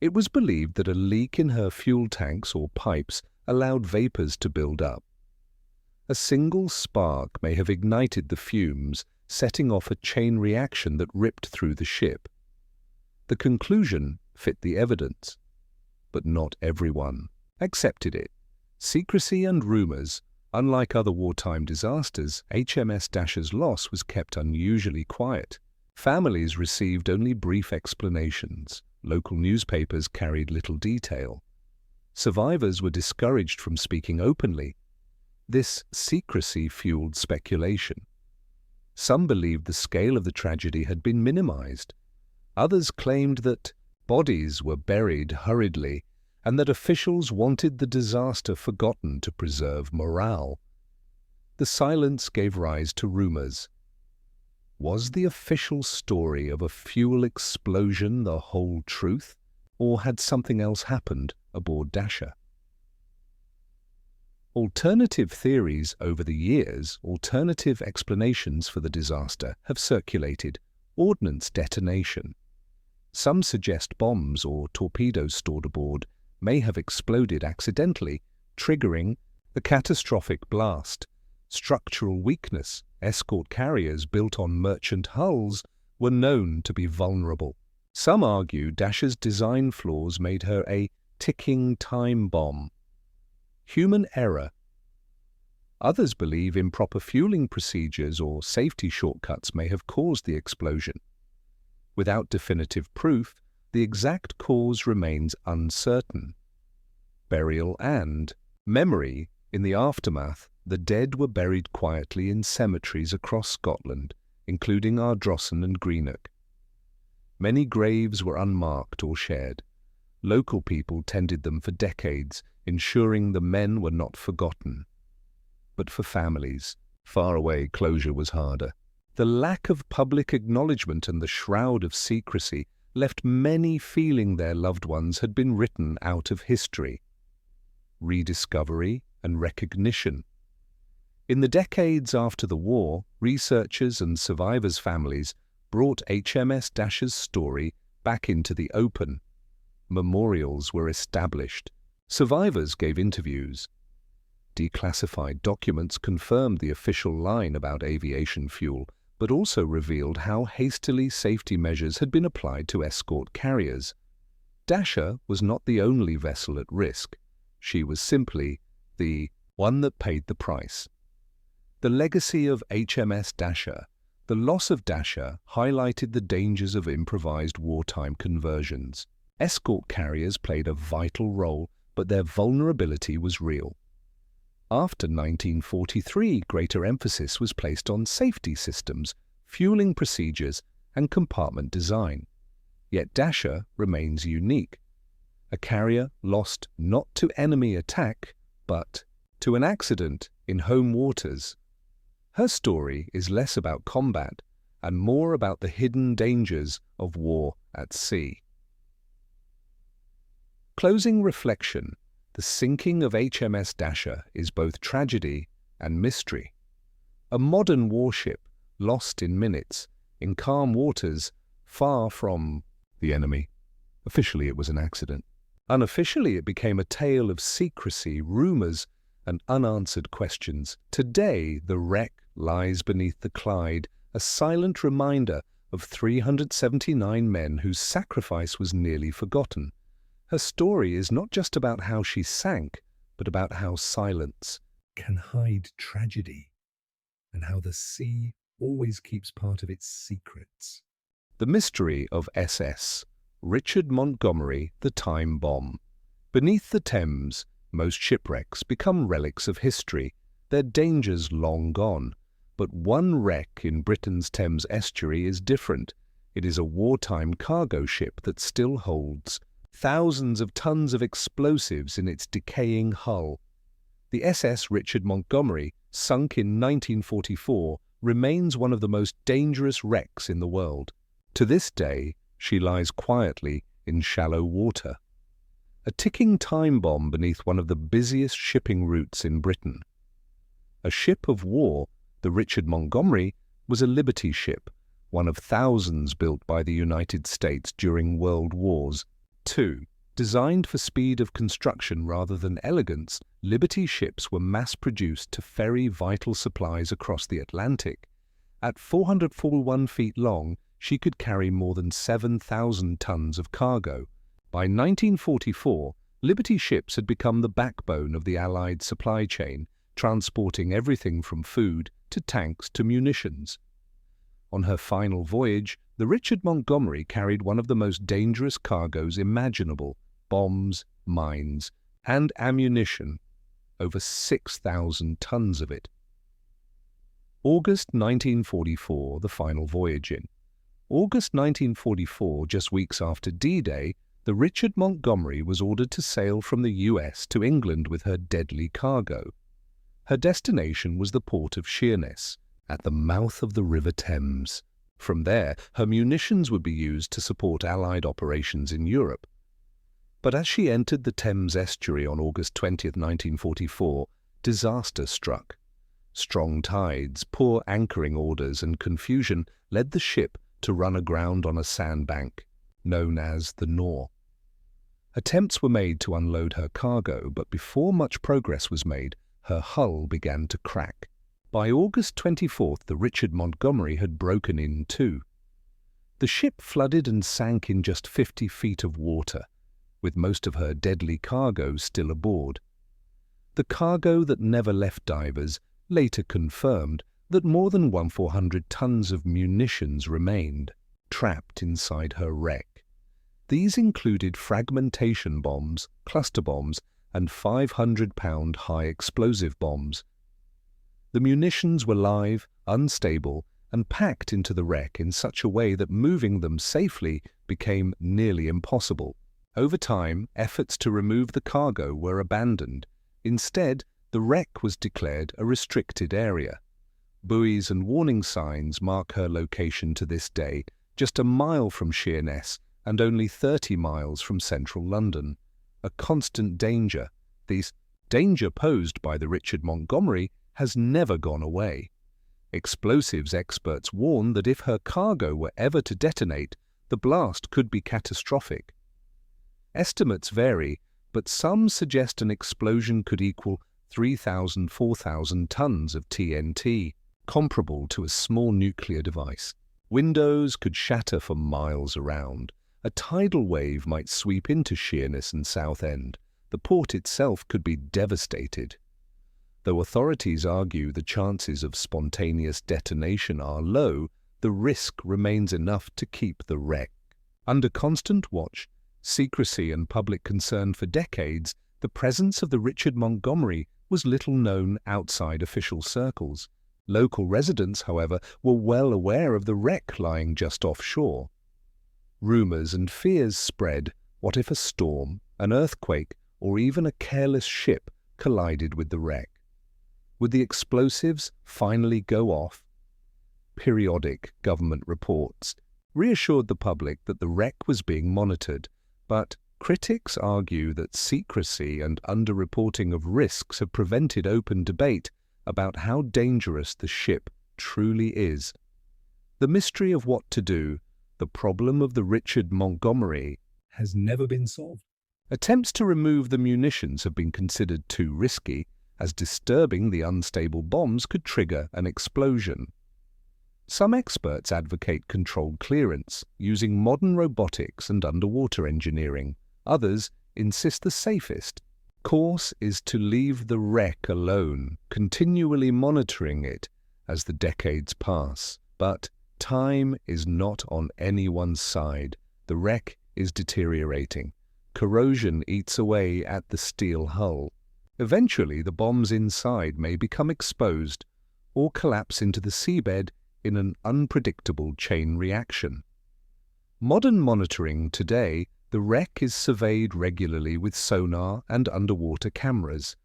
A: It was believed that a leak in her fuel tanks or pipes allowed vapors to build up. A single spark may have ignited the fumes, setting off a chain reaction that ripped through the ship. The conclusion fit the evidence, but not everyone accepted it. Secrecy and rumors. Unlike other wartime disasters, HMS Dasher's loss was kept unusually quiet. Families received only brief explanations. Local newspapers carried little detail. Survivors were discouraged from speaking openly. This secrecy fueled speculation. Some believed the scale of the tragedy had been minimized. Others claimed that bodies were buried hurriedly and that officials wanted the disaster forgotten to preserve morale. The silence gave rise to rumors. Was the official story of a fuel explosion the whole truth, or had something else happened aboard Dasher? Alternative theories over the years, alternative explanations for the disaster have circulated. Ordnance detonation. Some suggest bombs or torpedoes stored aboard may have exploded accidentally, triggering the catastrophic blast. Structural weakness. Escort carriers built on merchant hulls were known to be vulnerable. Some argue Dasher's design flaws made her a ticking time bomb. Human error. Others believe improper fueling procedures or safety shortcuts may have caused the explosion. Without definitive proof, the exact cause remains uncertain. Burial and memory. In the aftermath, the dead were buried quietly in cemeteries across Scotland, including Ardrossan and Greenock. Many graves were unmarked or shared. Local people tended them for decades, ensuring the men were not forgotten. But for families, far away, closure was harder. The lack of public acknowledgement and the shroud of secrecy left many feeling their loved ones had been written out of history. Rediscovery and recognition. In the decades after the war, researchers and survivors' families brought HMS Dasher's story back into the open. Memorials were established. Survivors gave interviews. Declassified documents confirmed the official line about aviation fuel, but also revealed how hastily safety measures had been applied to escort carriers. Dasher was not the only vessel at risk. She was simply the one that paid the price. The legacy of HMS Dasher. The loss of Dasher highlighted the dangers of improvised wartime conversions. Escort carriers played a vital role, but their vulnerability was real. After 1943, greater emphasis was placed on safety systems, fueling procedures, and compartment design. Yet Dasher remains unique. A carrier lost not to enemy attack, but to an accident in home waters. Her story is less about combat and more about the hidden dangers of war at sea. Closing reflection. The sinking of HMS Dasher is both tragedy and mystery. A modern warship lost in minutes, in calm waters, far from the enemy. Officially, it was an accident. Unofficially, it became a tale of secrecy, rumors, and unanswered questions. Today, the wreck lies beneath the Clyde, a silent reminder of 379 men whose sacrifice was nearly forgotten. Her story is not just about how she sank, but about how silence
B: can hide tragedy, and how the sea always keeps part of its secrets.
A: The mystery of SS Richard Montgomery, the time bomb. Beneath the Thames, most shipwrecks become relics of history, their dangers long gone. But one wreck in Britain's Thames estuary is different. It is a wartime cargo ship that still holds thousands of tons of explosives in its decaying hull. The SS Richard Montgomery, sunk in 1944, remains one of the most dangerous wrecks in the world. To this day, she lies quietly in shallow water. A ticking time bomb beneath one of the busiest shipping routes in Britain. A ship of war, the Richard Montgomery, was a Liberty ship, one of thousands built by the United States during World Wars II. Designed for speed of construction rather than elegance, Liberty ships were mass-produced to ferry vital supplies across the Atlantic. At 441 feet long, she could carry more than 7,000 tons of cargo. By 1944, Liberty ships had become the backbone of the Allied supply chain, transporting everything from food to tanks to munitions. On her final voyage, the Richard Montgomery carried one of the most dangerous cargoes imaginable: bombs, mines, and ammunition, over 6,000 tons of it. August 1944, the final voyage in. August 1944, just weeks after D-Day, the Richard Montgomery was ordered to sail from the US to England with her deadly cargo. Her destination was the port of Sheerness, at the mouth of the River Thames. From there, her munitions would be used to support Allied operations in Europe. But as she entered the Thames estuary on August 20, 1944, disaster struck. Strong tides, poor anchoring orders, and confusion led the ship to run aground on a sandbank, known as the Nore. Attempts were made to unload her cargo, but before much progress was made, her hull began to crack. By August 24th, the Richard Montgomery had broken in two. The ship flooded and sank in just 50 feet of water, with most of her deadly cargo still aboard. The cargo that never left divers later confirmed that more than 1,400 tons of munitions remained trapped inside her wreck. These included fragmentation bombs, cluster bombs, and 500-pound high-explosive bombs. The munitions were live, unstable, and packed into the wreck in such a way that moving them safely became nearly impossible. Over time, efforts to remove the cargo were abandoned. Instead, the wreck was declared a restricted area. Buoys and warning signs mark her location to this day, just a mile from Sheerness and only 30 miles from central London. A constant danger. This danger posed by the Richard Montgomery has never gone away. Explosives experts warn that if her cargo were ever to detonate, the blast could be catastrophic. Estimates vary, but some suggest an explosion could equal 3,000–4,000 tons of TNT, comparable to a small nuclear device. Windows could shatter for miles around. A tidal wave might sweep into Sheerness and Southend. The port itself could be devastated. Though authorities argue the chances of spontaneous detonation are low, the risk remains enough to keep the wreck under constant watch. Secrecy and public concern for decades, the presence of the Richard Montgomery was little known outside official circles. Local residents, however, were well aware of the wreck lying just offshore. Rumours and fears spread. What if a storm, an earthquake, or even a careless ship collided with the wreck? Would the explosives finally go off? Periodic government reports reassured the public that the wreck was being monitored, but critics argue that secrecy and underreporting of risks have prevented open debate about how dangerous the ship truly is. The mystery of what to do, the problem of the Richard Montgomery,
B: has never been solved.
A: Attempts to remove the munitions have been considered too risky, as disturbing the unstable bombs could trigger an explosion. Some experts advocate controlled clearance, using modern robotics and underwater engineering. Others insist the safest course is to leave the wreck alone, continually monitoring it as the decades pass. But time is not on anyone's side. The wreck is deteriorating. Corrosion eats away at the steel hull. Eventually, the bombs inside may become exposed or collapse into the seabed in an unpredictable chain reaction. Modern monitoring today, the wreck is surveyed regularly with sonar and underwater cameras.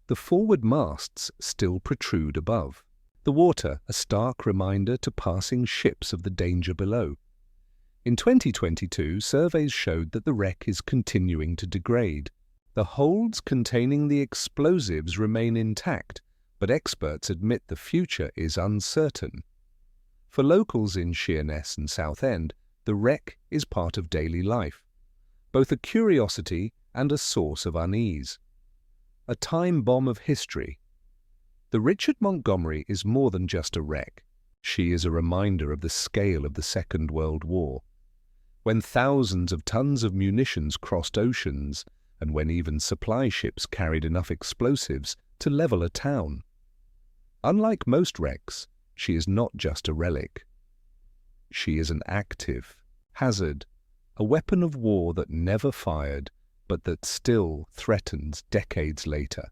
A: The forward masts still protrude above. The water, a stark reminder to passing ships of the danger below. In 2022, surveys showed that the wreck is continuing to degrade. The holds containing the explosives remain intact, but experts admit the future is uncertain. For locals in Sheerness and Southend, the wreck is part of daily life, both a curiosity and a source of unease. A time bomb of history. The Richard Montgomery is more than just a wreck. She is a reminder of the scale of the Second World War, when thousands of tons of munitions crossed oceans and when even supply ships carried enough explosives to level a town. Unlike most wrecks, she is not just a relic. She is an active hazard, a weapon of war that never fired, but that still threatens decades later.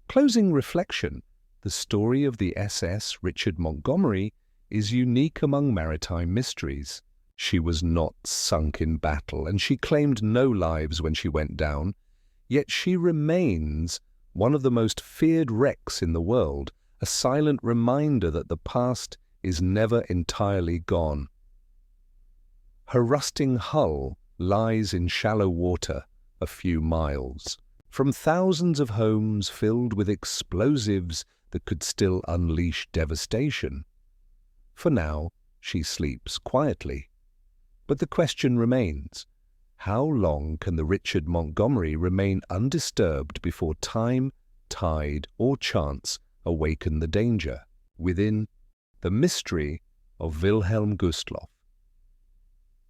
A: Closing reflection, the story of the SS Richard Montgomery is unique among maritime mysteries. She was not sunk in battle, and she claimed no lives when she went down, yet she remains one of the most feared wrecks in the world, a silent reminder that the past is never entirely gone. Her rusting hull lies in shallow water a few miles from thousands of homes filled with explosives that could still unleash devastation. For now, she sleeps quietly. But the question remains, how long can the Richard Montgomery remain undisturbed before time, tide, or chance awaken the danger? Within the mystery of Wilhelm Gustloff.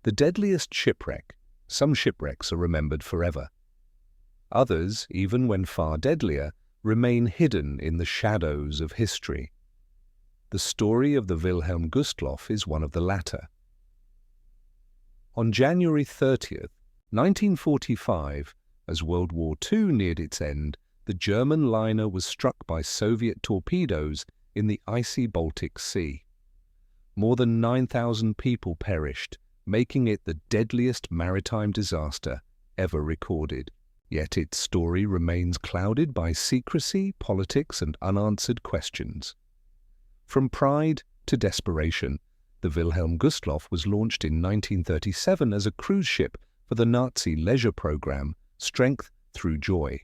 A: The deadliest shipwreck. Some shipwrecks are remembered forever. Others, even when far deadlier, remain hidden in the shadows of history. The story of the Wilhelm Gustloff is one of the latter. On January 30th, 1945, as World War II neared its end, the German liner was struck by Soviet torpedoes in the icy Baltic Sea. More than 9,000 people perished, making it the deadliest maritime disaster ever recorded. Yet its story remains clouded by secrecy, politics, and unanswered questions. From pride to desperation, the Wilhelm Gustloff was launched in 1937 as a cruise ship for the Nazi leisure program, Strength Through Joy.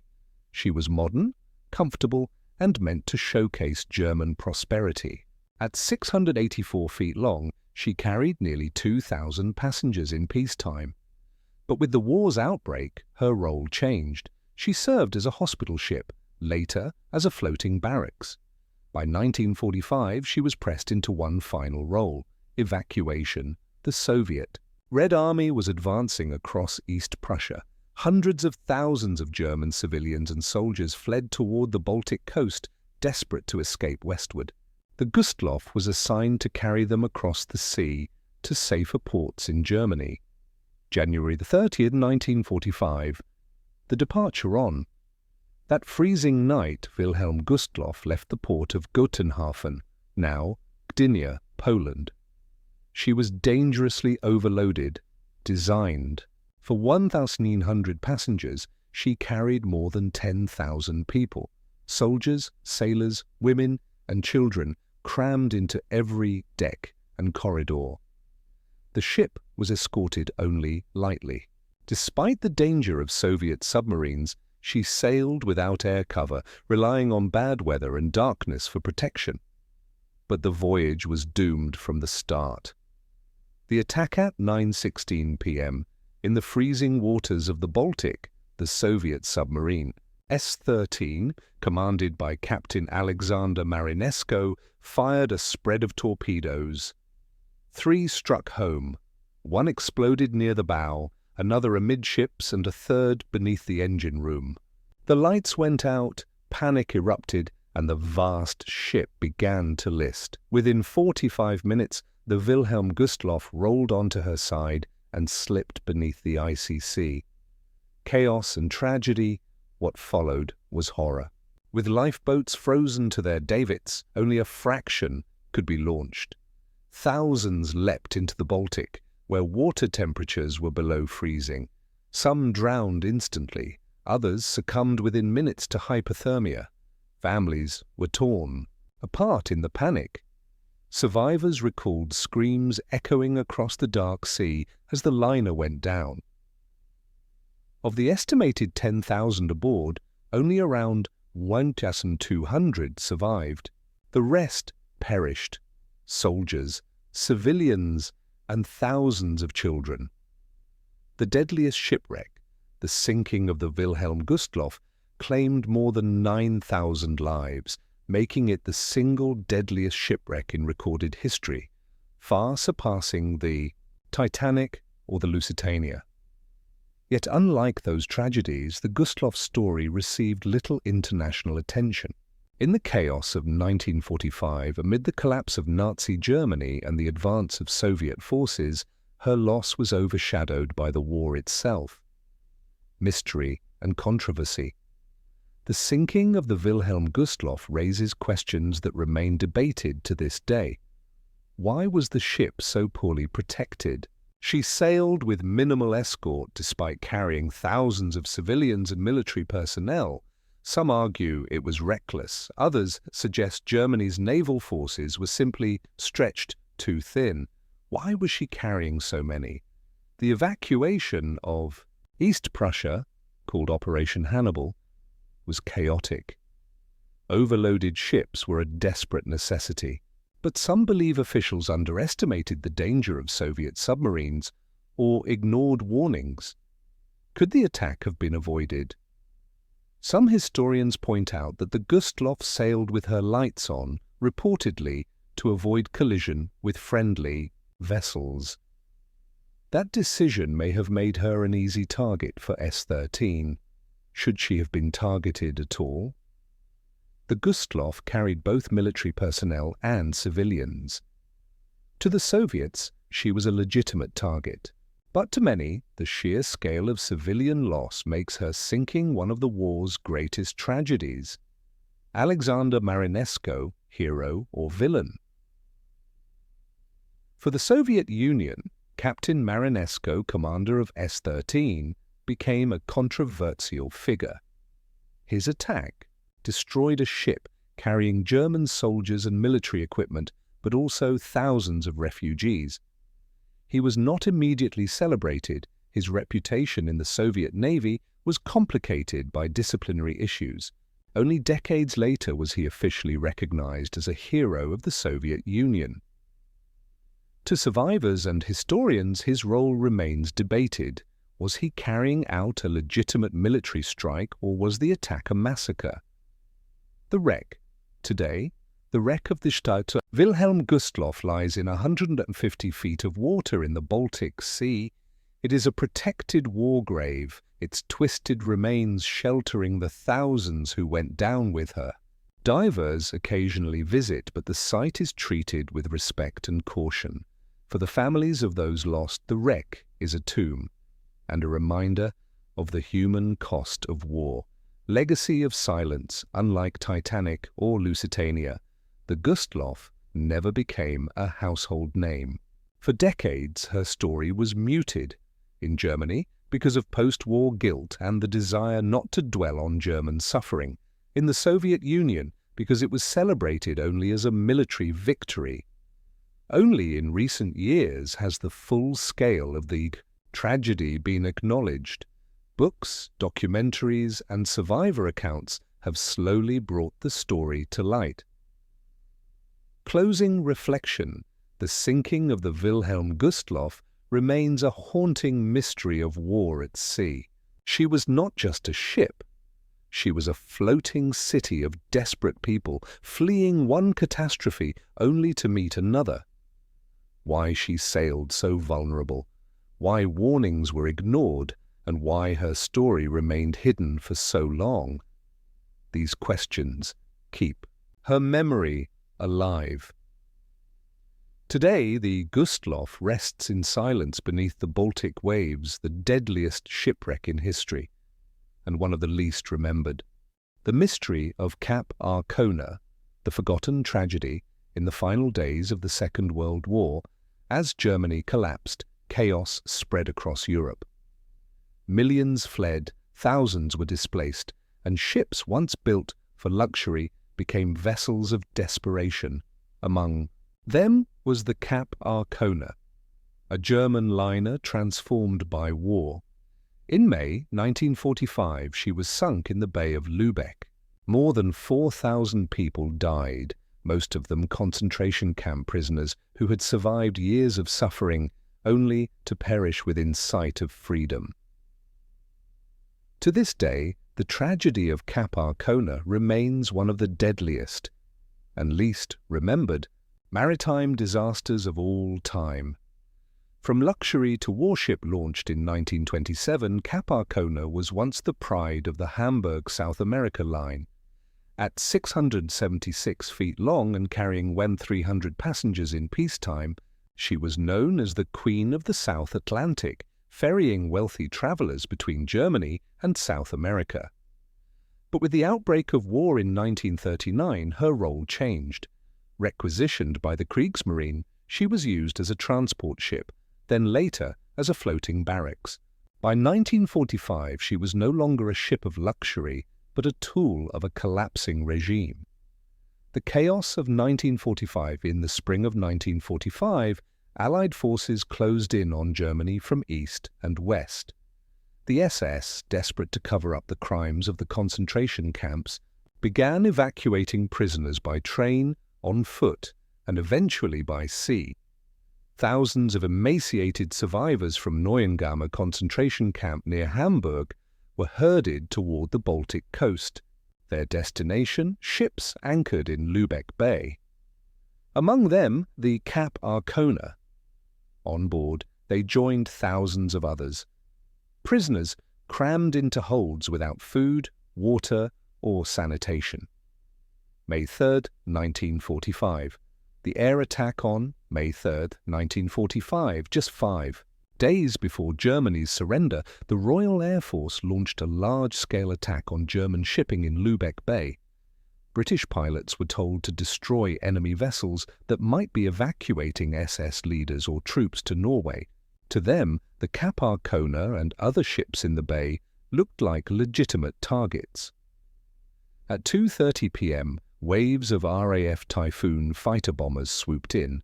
A: She was modern, comfortable, and meant to showcase German prosperity. At 684 feet long, she carried nearly 2,000 passengers in peacetime. But with the war's outbreak, her role changed. She served as a hospital ship, later as a floating barracks. By 1945, she was pressed into one final role: evacuation. The Soviet Red Army was advancing across East Prussia. Hundreds of thousands of German civilians and soldiers fled toward the Baltic coast, desperate to escape westward. The Gustloff was assigned to carry them across the sea to safer ports in Germany. January 30th, 1945. The departure on. That freezing night, Wilhelm Gustloff left the port of Gotenhafen, now Gdynia, Poland. She was dangerously overloaded, designed. For 1,900 passengers, she carried more than 10,000 people, soldiers, sailors, women, and children crammed into every deck and corridor. The ship was escorted only lightly. Despite the danger of Soviet submarines, she sailed without air cover, relying on bad weather and darkness for protection. But the voyage was doomed from the start. The attack at 9:16 p.m. in the freezing waters of the Baltic, the Soviet submarine S-13, commanded by Captain Alexander Marinesko, fired a spread of torpedoes. 3 struck home. 1 exploded near the bow, another amidships, and a third beneath the engine room. The lights went out, panic erupted, and the vast ship began to list. Within 45 minutes, the Wilhelm Gustloff rolled onto her side and slipped beneath the icy sea. Chaos and tragedy, what followed was horror. With lifeboats frozen to their davits, only a fraction could be launched. Thousands leapt into the Baltic, where water temperatures were below freezing. Some drowned instantly, others succumbed within minutes to hypothermia. Families were torn apart in the panic. Survivors recalled screams echoing across the dark sea as the liner went down. Of the estimated 10,000 aboard, only around 1,200 survived. The rest perished: soldiers, civilians, and thousands of children. The deadliest shipwreck, the sinking of the Wilhelm Gustloff, claimed more than 9,000 lives, making it the single deadliest shipwreck in recorded history, far surpassing the Titanic or the Lusitania. Yet unlike those tragedies, the Gustloff story received little international attention. In the chaos of 1945, amid the collapse of Nazi Germany and the advance of Soviet forces, her loss was overshadowed by the war itself. Mystery and controversy. The sinking of the Wilhelm Gustloff raises questions that remain debated to this day. Why was the ship so poorly protected? She sailed with minimal escort despite carrying thousands of civilians and military personnel. Some argue it was reckless. Others suggest Germany's naval forces were simply stretched too thin. Why was she carrying so many? The evacuation of East Prussia, called Operation Hannibal, was chaotic. Overloaded ships were a desperate necessity, but some believe officials underestimated the danger of Soviet submarines or ignored warnings. Could the attack have been avoided? Some historians point out that the Gustloff sailed with her lights on, reportedly to avoid collision with friendly vessels. That decision may have made her an easy target for S-13. Should she have been targeted at all? The Gustloff carried both military personnel and civilians. To the Soviets, she was a legitimate target. But to many, the sheer scale of civilian loss makes her sinking one of the war's greatest tragedies. Alexander Marinesko, hero or villain? For the Soviet Union, Captain Marinesko, commander of S-13, became a controversial figure. His attack destroyed a ship carrying German soldiers and military equipment, but also thousands of refugees. He was not immediately celebrated. His reputation in the Soviet Navy was complicated by disciplinary issues. Only decades later was he officially recognized as a hero of the Soviet Union. To survivors and historians, his role remains debated. Was he carrying out a legitimate military strike, or was the attack a massacre? The wreck. Today, the wreck of the Stauter Wilhelm Gustloff lies in 150 feet of water in the Baltic Sea. It is a protected war grave, its twisted remains sheltering the thousands who went down with her. Divers occasionally visit, but the site is treated with respect and caution. For the families of those lost, the wreck is a tomb and a reminder of the human cost of war. Legacy of silence. Unlike Titanic or Lusitania, the Gustloff never became a household name. For decades, her story was muted. In Germany, because of post-war guilt and the desire not to dwell on German suffering. In the Soviet Union, because it was celebrated only as a military victory. Only in recent years has the full scale of the tragedy been acknowledged. Books, documentaries, and survivor accounts have slowly brought the story to light. Closing reflection. The sinking of the Wilhelm Gustloff remains a haunting mystery of war at sea. She was not just a ship. She was a floating city of desperate people, fleeing one catastrophe only to meet another. Why she sailed so vulnerable, why warnings were ignored, and why her story remained hidden for so long. These questions keep her memory alive. Today, the Gustloff rests in silence beneath the Baltic waves, the deadliest shipwreck in history, and one of the least remembered. The mystery of Cap Arcona, the forgotten tragedy in the final days of the Second World War. As Germany collapsed, chaos spread across Europe. Millions fled, thousands were displaced, and ships once built for luxury became vessels of desperation. Among them was the Cap Arcona, a German liner transformed by war. In May 1945, she was sunk in the Bay of Lübeck. More than 4,000 people died, most of them concentration camp prisoners who had survived years of suffering only to perish within sight of freedom. To this day, the tragedy of Cap Arcona remains one of the deadliest and least remembered maritime disasters of all time. From luxury to warship launched in 1927, Cap Arcona was once the pride of the Hamburg South America line. At 676 feet long and carrying 1,300 passengers in peacetime, she was known as the Queen of the South Atlantic, ferrying wealthy travelers between Germany and South America. But with the outbreak of war in 1939, her role changed. Requisitioned by the Kriegsmarine, she was used as a transport ship, then later as a floating barracks. By 1945, she was no longer a ship of luxury, but a tool of a collapsing regime. The chaos of 1945. In the spring of 1945, Allied forces closed in on Germany from east and west. The SS, desperate to cover up the crimes of the concentration camps, began evacuating prisoners by train, on foot, and eventually by sea. Thousands of emaciated survivors from Neuengamme concentration camp near Hamburg were herded toward the Baltic coast, their destination ships anchored in Lübeck Bay. Among them, the Cap Arcona. On board, they joined thousands of others. Prisoners crammed into holds without food, water, or sanitation. May 3rd, 1945. The air attack on May 3rd, 1945, just 5 days before Germany's surrender, the Royal Air Force launched a large-scale attack on German shipping in Lübeck Bay. British pilots were told to destroy enemy vessels that might be evacuating SS leaders or troops to Norway. To them, the Cap Arcona and other ships in the bay looked like legitimate targets. At 2:30 p.m., waves of RAF Typhoon fighter bombers swooped in.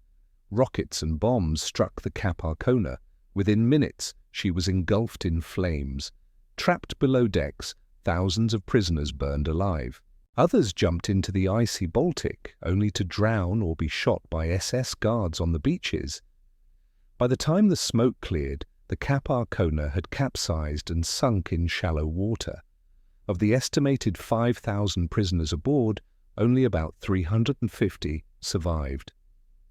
A: Rockets and bombs struck the Cap Arcona. Within minutes, she was engulfed in flames. Trapped below decks, thousands of prisoners burned alive. Others jumped into the icy Baltic, only to drown or be shot by SS guards on the beaches. By the time the smoke cleared, the Cap Arcona had capsized and sunk in shallow water. Of the estimated 5,000 prisoners aboard, only about 350 survived.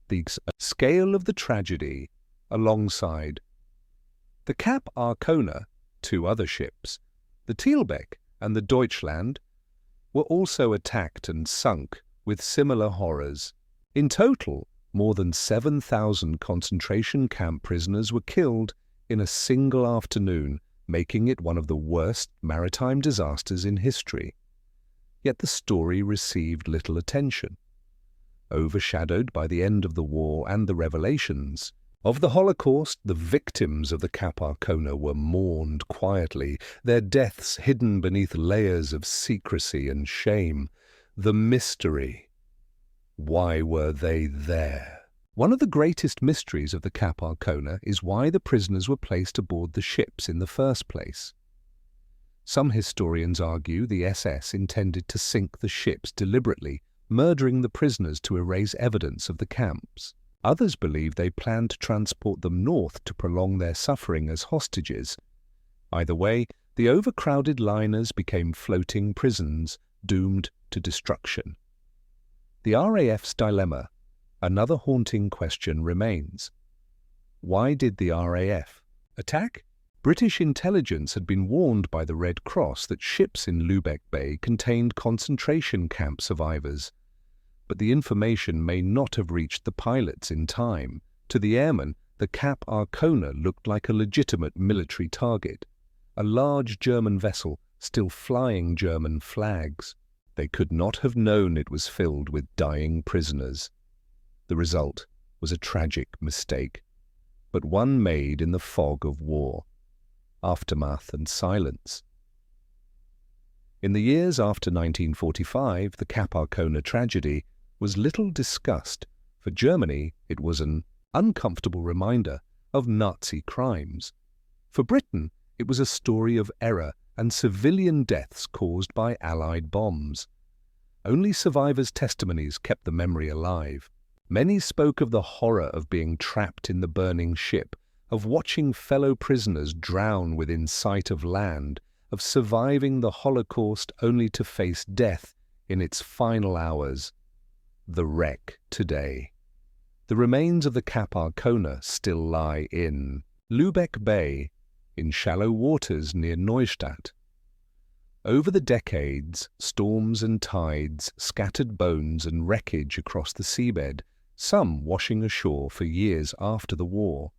A: The scale of the tragedy, alongside the Cap Arcona, 2 other ships, the Thielbeck and the Deutschland, were also attacked and sunk with similar horrors. In total, more than 7,000 concentration camp prisoners were killed in a single afternoon, making it one of the worst maritime disasters in history. Yet the story received little attention. Overshadowed by the end of the war and the revelations of the Holocaust, the victims of the Cap Arcona were mourned quietly, their deaths hidden beneath layers of secrecy and shame. The mystery. Why were they there? One of the greatest mysteries of the Cap Arcona is why the prisoners were placed aboard the ships in the first place. Some historians argue the SS intended to sink the ships deliberately, murdering the prisoners to erase evidence of the camps. Others believe they planned to transport them north to prolong their suffering as hostages. Either way, the overcrowded liners became floating prisons, doomed to destruction. The RAF's dilemma, another haunting question, remains. Why did the RAF attack? British intelligence had been warned by the Red Cross that ships in Lübeck Bay contained concentration camp survivors. But the information may not have reached the pilots in time. To the airmen, the Cap Arcona looked like a legitimate military target, a large German vessel still flying German flags. They could not have known it was filled with dying prisoners. The result was a tragic mistake, but one made in the fog of war, aftermath and silence. In the years after 1945, the Cap Arcona tragedy was little discussed. For Germany, it was an uncomfortable reminder of Nazi crimes. For Britain, it was a story of error and civilian deaths caused by Allied bombs. Only survivors' testimonies kept the memory alive. Many spoke of the horror of being trapped in the burning ship, of watching fellow prisoners drown within sight of land, of surviving the Holocaust only to face death in its final hours. The wreck today. The remains of the Cap Arcona still lie in Lübeck Bay, in shallow waters near Neustadt. Over the decades, storms and tides scattered bones and wreckage across the seabed, some washing ashore for years after the war.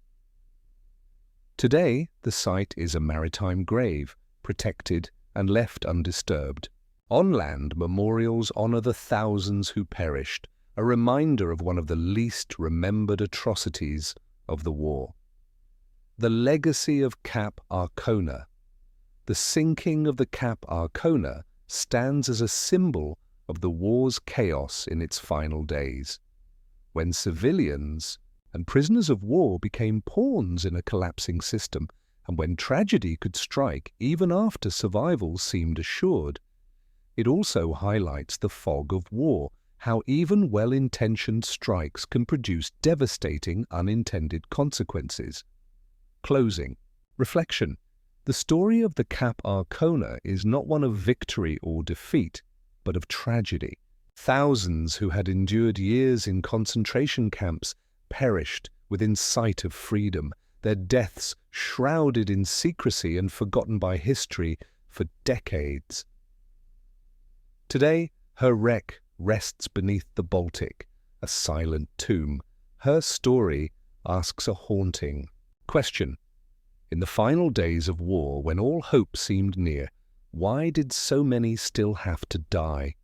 A: Today, the site is a maritime grave, protected and left undisturbed. On land, memorials honor the thousands who perished, a reminder of one of the least remembered atrocities of the war. The legacy of Cap Arcona. The sinking of the Cap Arcona stands as a symbol of the war's chaos in its final days, when civilians and prisoners of war became pawns in a collapsing system, and when tragedy could strike even after survival seemed assured. It also highlights the fog of war, how even well-intentioned strikes can produce devastating unintended consequences. Closing. Reflection. The story of the Cap Arcona is not one of victory or defeat, but of tragedy. Thousands who had endured years in concentration camps perished within sight of freedom, their deaths shrouded in secrecy and forgotten by history for decades. Today, her wreck rests beneath the Baltic, a silent tomb. Her story asks a haunting question. In the final days of war, when all hope seemed near, why did so many still have to die?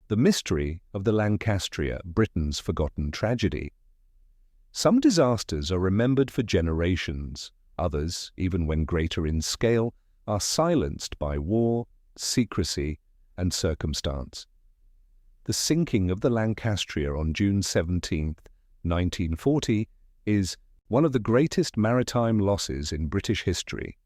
A: The mystery of the Lancastria, Britain's forgotten tragedy. Some disasters are remembered for generations. Others, even when greater in scale, are silenced by war, secrecy, and circumstance. The sinking of the Lancastria on June 17, 1940, is one of the greatest maritime losses in British history.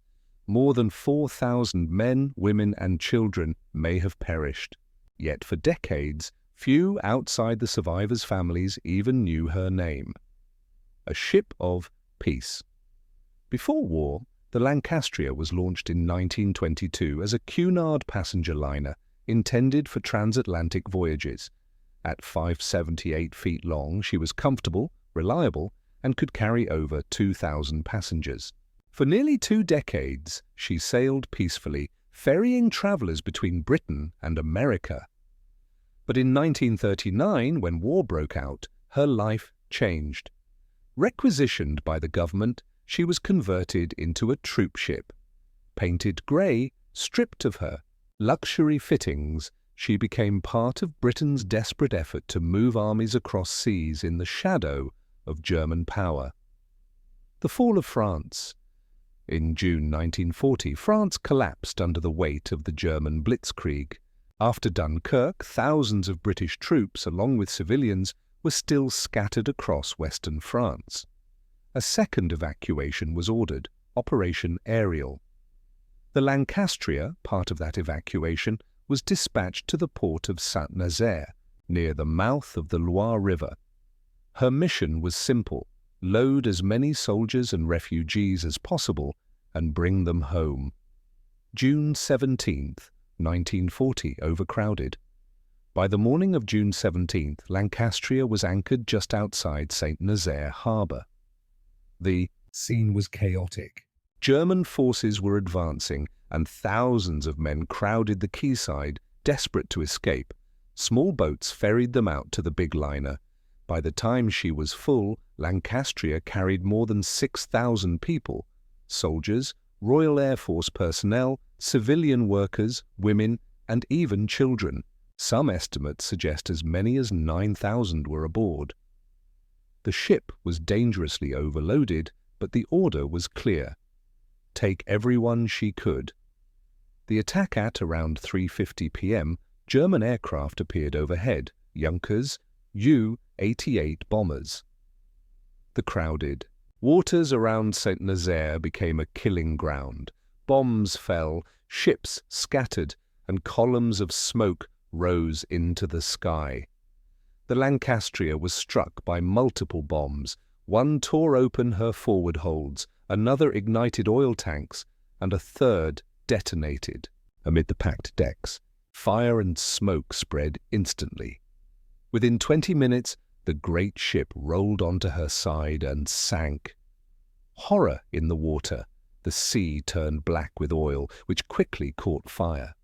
A: More than 4,000 men, women, and children may have perished. Yet for decades, few outside the survivors' families even knew her name. A ship of peace. Before war, the Lancastria was launched in 1922 as a Cunard passenger liner intended for transatlantic voyages. At 578 feet long, she was comfortable, reliable, and could carry over 2,000 passengers. For nearly 2 decades, she sailed peacefully, ferrying travelers between Britain and America. But in 1939, when war broke out, her life changed. Requisitioned by the government, she was converted into a troop ship. Painted grey, stripped of her luxury fittings, she became part of Britain's desperate effort to move armies across seas in the shadow of German power. The fall of France. In June 1940, France collapsed under the weight of the German blitzkrieg. After Dunkirk, thousands of British troops, along with civilians, were still scattered across western France. A second evacuation was ordered, Operation Ariel. The Lancastria, part of that evacuation, was dispatched to the port of Saint-Nazaire, near the mouth of the Loire River. Her mission was simple: load as many soldiers and refugees as possible and bring them home. June 17, 1940, overcrowded. By the morning of June 17, Lancastria was anchored just outside Saint-Nazaire harbour. The
B: scene was chaotic.
A: German forces were advancing, and thousands of men crowded the quayside, desperate to escape. Small boats ferried them out to the big liner. By the time she was full, Lancastria carried more than 6,000 people: soldiers, Royal Air Force personnel, civilian workers, women, and even children. Some estimates suggest as many as 9,000 were aboard. The ship was dangerously overloaded, but the order was clear: take everyone she could. The attack at around 3:50 p.m., German aircraft appeared overhead, Junkers, U-88 bombers. The crowded waters around Saint-Nazaire became a killing ground. Bombs fell, ships scattered, and columns of smoke rose into the sky. The Lancastria was struck by multiple bombs. One tore open her forward holds, another ignited oil tanks, and a third detonated. Amid the packed decks, fire and smoke spread instantly. Within 20 minutes, the great ship rolled onto her side and sank. Horror in the water. The sea turned black with oil, which quickly caught fire.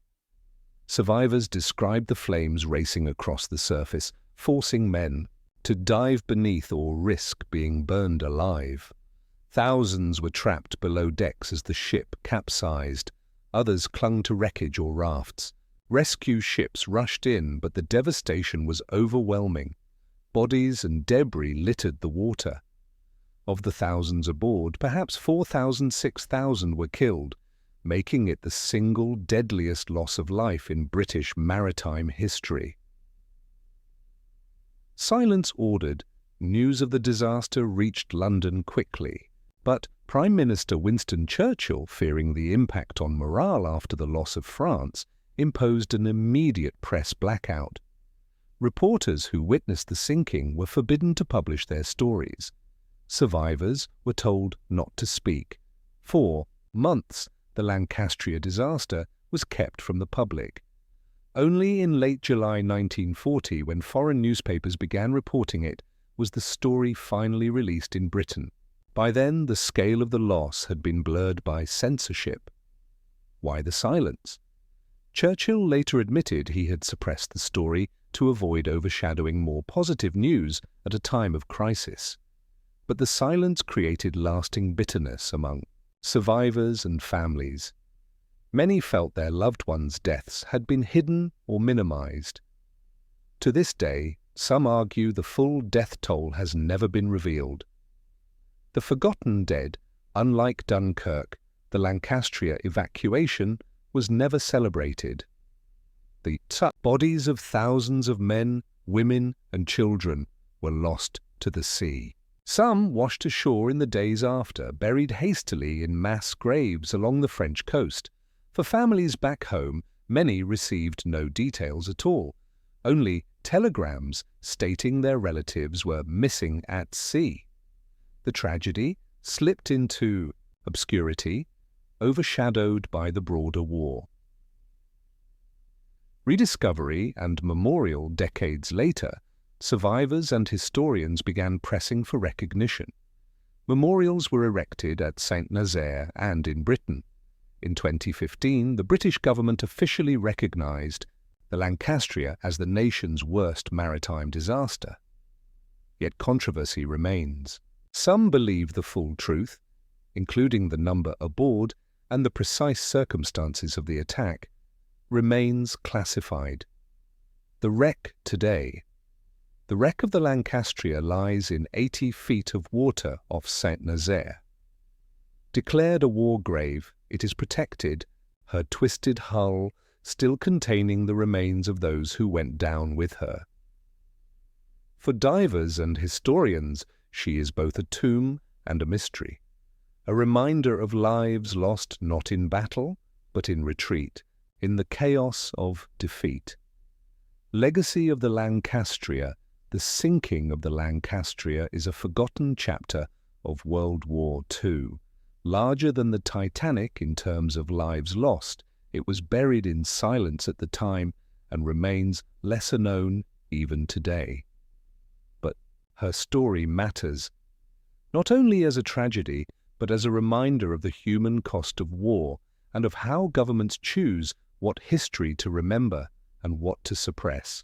A: Survivors described the flames racing across the surface, forcing men to dive beneath or risk being burned alive. Thousands were trapped below decks as the ship capsized. Others clung to wreckage or rafts. Rescue ships rushed in, but the devastation was overwhelming. Bodies and debris littered the water. Of the thousands aboard, perhaps 4,000, 6,000 were killed, making it the single deadliest loss of life in British maritime history. Silence ordered, news of the disaster reached London quickly. But Prime Minister Winston Churchill, fearing the impact on morale after the loss of France, imposed an immediate press blackout. Reporters who witnessed the sinking were forbidden to publish their stories. Survivors were told not to speak. For months, the Lancastria disaster was kept from the public. Only in late July 1940, when foreign newspapers began reporting it, was the story finally released in Britain. By then, the scale of the loss had been blurred by censorship. Why the silence? Churchill later admitted he had suppressed the story to avoid overshadowing more positive news at a time of crisis. But the silence created lasting bitterness among survivors and families. Many felt their loved ones' deaths had been hidden or minimized. To this day, some argue the full death toll has never been revealed. The forgotten dead, unlike Dunkirk, the Lancastria evacuation was never celebrated. The bodies of thousands of men, women, and children were lost to the sea. Some washed ashore in the days after, buried hastily in mass graves along the French coast. For families back home, many received no details at all, only telegrams stating their relatives were missing at sea. The tragedy slipped into obscurity, overshadowed by the broader war. Rediscovery and memorial decades later, survivors and historians began pressing for recognition. Memorials were erected at Saint-Nazaire and in Britain. In 2015, the British government officially recognized the Lancastria as the nation's worst maritime disaster. Yet controversy remains. Some believe the full truth, including the number aboard and the precise circumstances of the attack, remains classified. The wreck today. The wreck of the Lancastria lies in 80 feet of water off Saint-Nazaire. Declared a war grave, it is protected, her twisted hull still containing the remains of those who went down with her. For divers and historians, she is both a tomb and a mystery, a reminder of lives lost not in battle, but in retreat, in the chaos of defeat. Legacy of the Lancastria. The sinking of the Lancastria is a forgotten chapter of World War II. Larger than the Titanic in terms of lives lost, it was buried in silence at the time and remains lesser known even today. But her story matters, not only as a tragedy, but as a reminder of the human cost of war and of how governments choose what history to remember and what to suppress.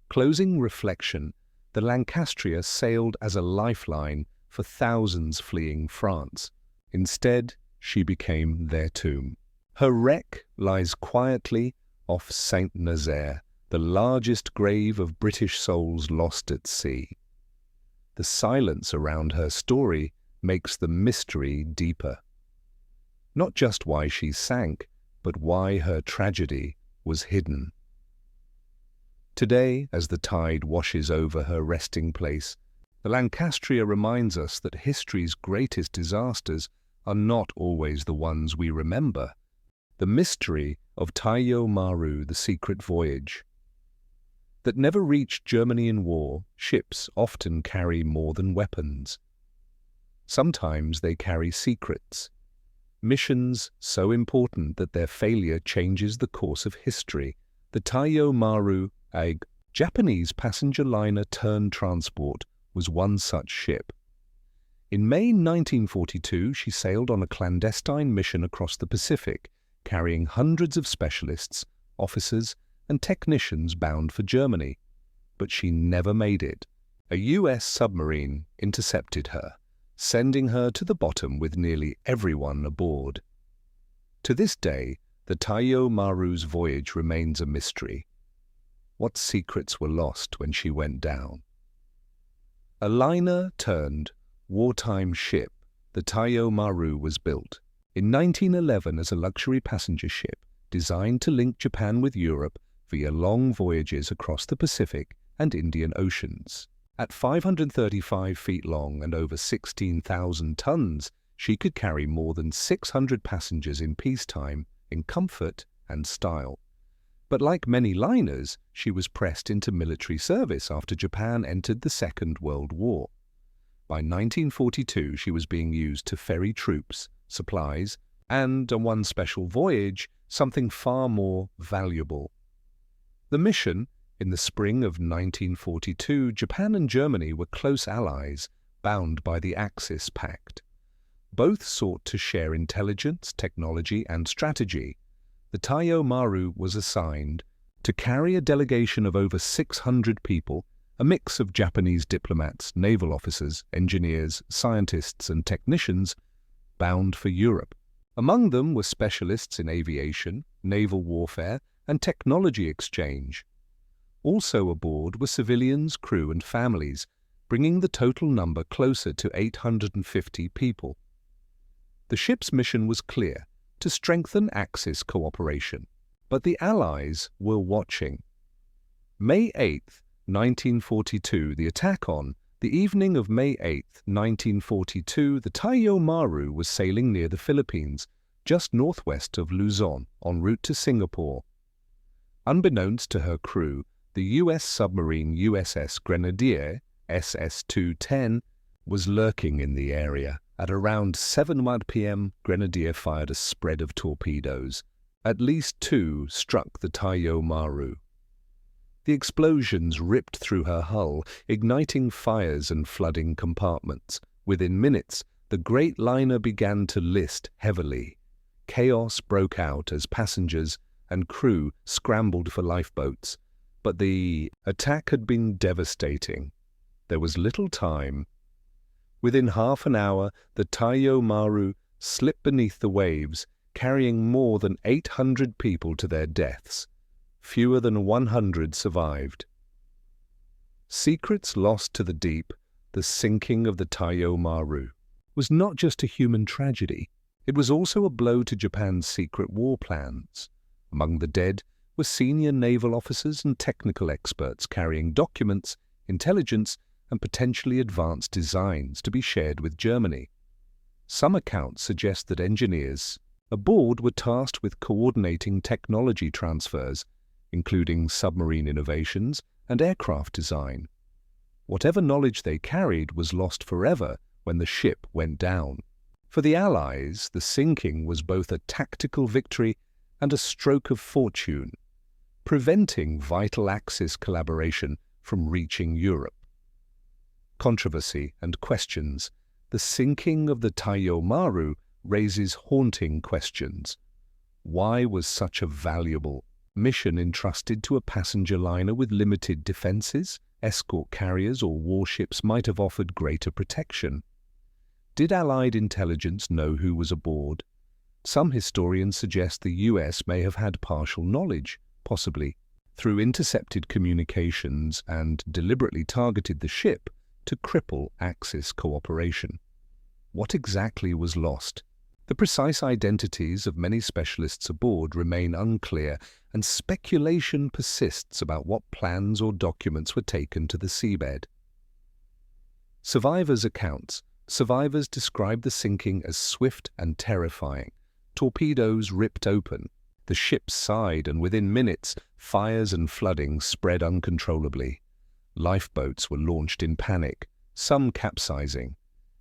A: Closing reflection, the Lancastria sailed as a lifeline for thousands fleeing France. Instead, she became their tomb. Her wreck lies quietly off Saint-Nazaire, the largest grave of British souls lost at sea. The silence around her story makes the mystery deeper. Not just why she sank, but why her tragedy was hidden. Today, as the tide washes over her resting place, the Lancastria reminds us that history's greatest disasters are not always the ones we remember. The mystery of Taio Maru, the secret voyage. That never reached Germany in war, ships often carry more than weapons. Sometimes they carry secrets. Missions so important that their failure changes the course of history. The Taio Maru, a Japanese passenger liner turned transport, was one such ship. In May 1942, she sailed on a clandestine mission across the Pacific, carrying hundreds of specialists, officers, and technicians bound for Germany. But she never made it. A US submarine intercepted her, sending her to the bottom with nearly everyone aboard. To this day, the Taio Maru's voyage remains a mystery. What secrets were lost when she went down? A liner turned wartime ship, the Taio Maru was built in 1911 as a luxury passenger ship designed to link Japan with Europe via long voyages across the Pacific and Indian Oceans. At 535 feet long and over 16,000 tons, she could carry more than 600 passengers in peacetime in comfort and style. But like many liners, she was pressed into military service after Japan entered the Second World War. By 1942, she was being used to ferry troops, supplies, and, on one special voyage, something far more valuable. The mission, in the spring of 1942, Japan and Germany were close allies, bound by the Axis Pact. Both sought to share intelligence, technology, and strategy. The Taio Maru was assigned to carry a delegation of over 600 people, a mix of Japanese diplomats, naval officers, engineers, scientists, and technicians, bound for Europe. Among them were specialists in aviation, naval warfare, and technology exchange. Also aboard were civilians, crew, and families, bringing the total number closer to 850 people. The ship's mission was clear: to strengthen Axis cooperation. But the Allies were watching. May 8, 1942, the evening of May 8, 1942, the Taio Maru was sailing near the Philippines, just northwest of Luzon, en route to Singapore. Unbeknownst to her crew, the U.S. submarine USS Grenadier, SS-210, was lurking in the area. At around 7 p.m., Grenadier fired a spread of torpedoes. At least 2 struck the Taio Maru. The explosions ripped through her hull, igniting fires and flooding compartments. Within minutes, the great liner began to list heavily. Chaos broke out as passengers and crew scrambled for lifeboats. But the attack had been devastating. There was little time. Within half an hour, the Taio Maru slipped beneath the waves, carrying more than 800 people to their deaths. Fewer than 100 survived. Secrets lost to the deep, the sinking of the Taio Maru was not just a human tragedy. It was also a blow to Japan's secret war plans. Among the dead were senior naval officers and technical experts carrying documents, intelligence, and potentially advanced designs to be shared with Germany. Some accounts suggest that engineers aboard were tasked with coordinating technology transfers, including submarine innovations and aircraft design. Whatever knowledge they carried was lost forever when the ship went down. For the Allies, the sinking was both a tactical victory and a stroke of fortune, preventing vital Axis collaboration from reaching Europe. Controversy and questions. The sinking of the Taio Maru raises haunting questions. Why was such a valuable mission entrusted to a passenger liner with limited defenses? Escort carriers or warships might have offered greater protection. Did Allied intelligence know who was aboard? Some historians suggest the US may have had partial knowledge, possibly through intercepted communications, and deliberately targeted the ship to cripple Axis cooperation. What exactly was lost? The precise identities of many specialists aboard remain unclear, and speculation persists about what plans or documents were taken to the seabed. Survivors' accounts. Survivors describe the sinking as swift and terrifying. Torpedoes ripped open. The ship sighed, and within minutes, fires and flooding spread uncontrollably. Lifeboats were launched in panic, some capsizing.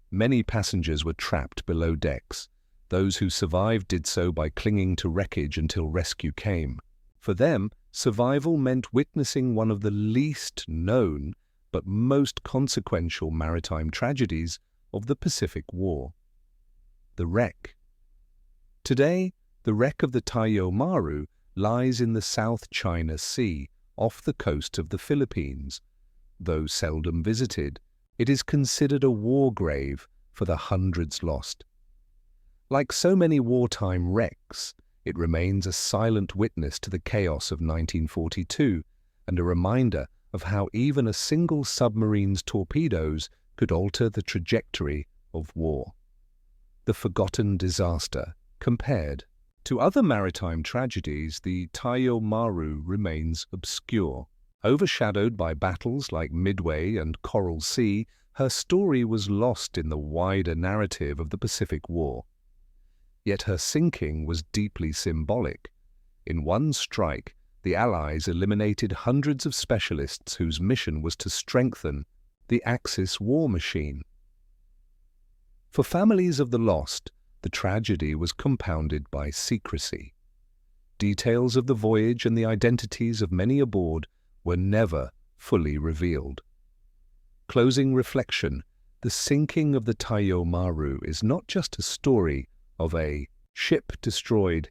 A: Many passengers were trapped below decks. Those who survived did so by clinging to wreckage until rescue came. For them, survival meant witnessing one of the least known but most consequential maritime tragedies of the Pacific War. The wreck. Today, the wreck of the Taio Maru lies in the South China Sea, off the coast of the Philippines. Though seldom visited, it is considered a war grave for the hundreds lost. Like so many wartime wrecks, it remains a silent witness to the chaos of 1942 and a reminder of how even a single submarine's torpedoes could alter the trajectory of war. The forgotten disaster. Compared to other maritime tragedies, the Taio Maru remains obscure. Overshadowed by battles like Midway and Coral Sea, her story was lost in the wider narrative of the Pacific War. Yet her sinking was deeply symbolic. In one strike, the Allies eliminated hundreds of specialists whose mission was to strengthen the Axis war machine. For families of the lost, the tragedy was compounded by secrecy. Details of the voyage and the identities of many aboard were never fully revealed. Closing reflection. The sinking of the Taio Maru is not just a story of a ship destroyed.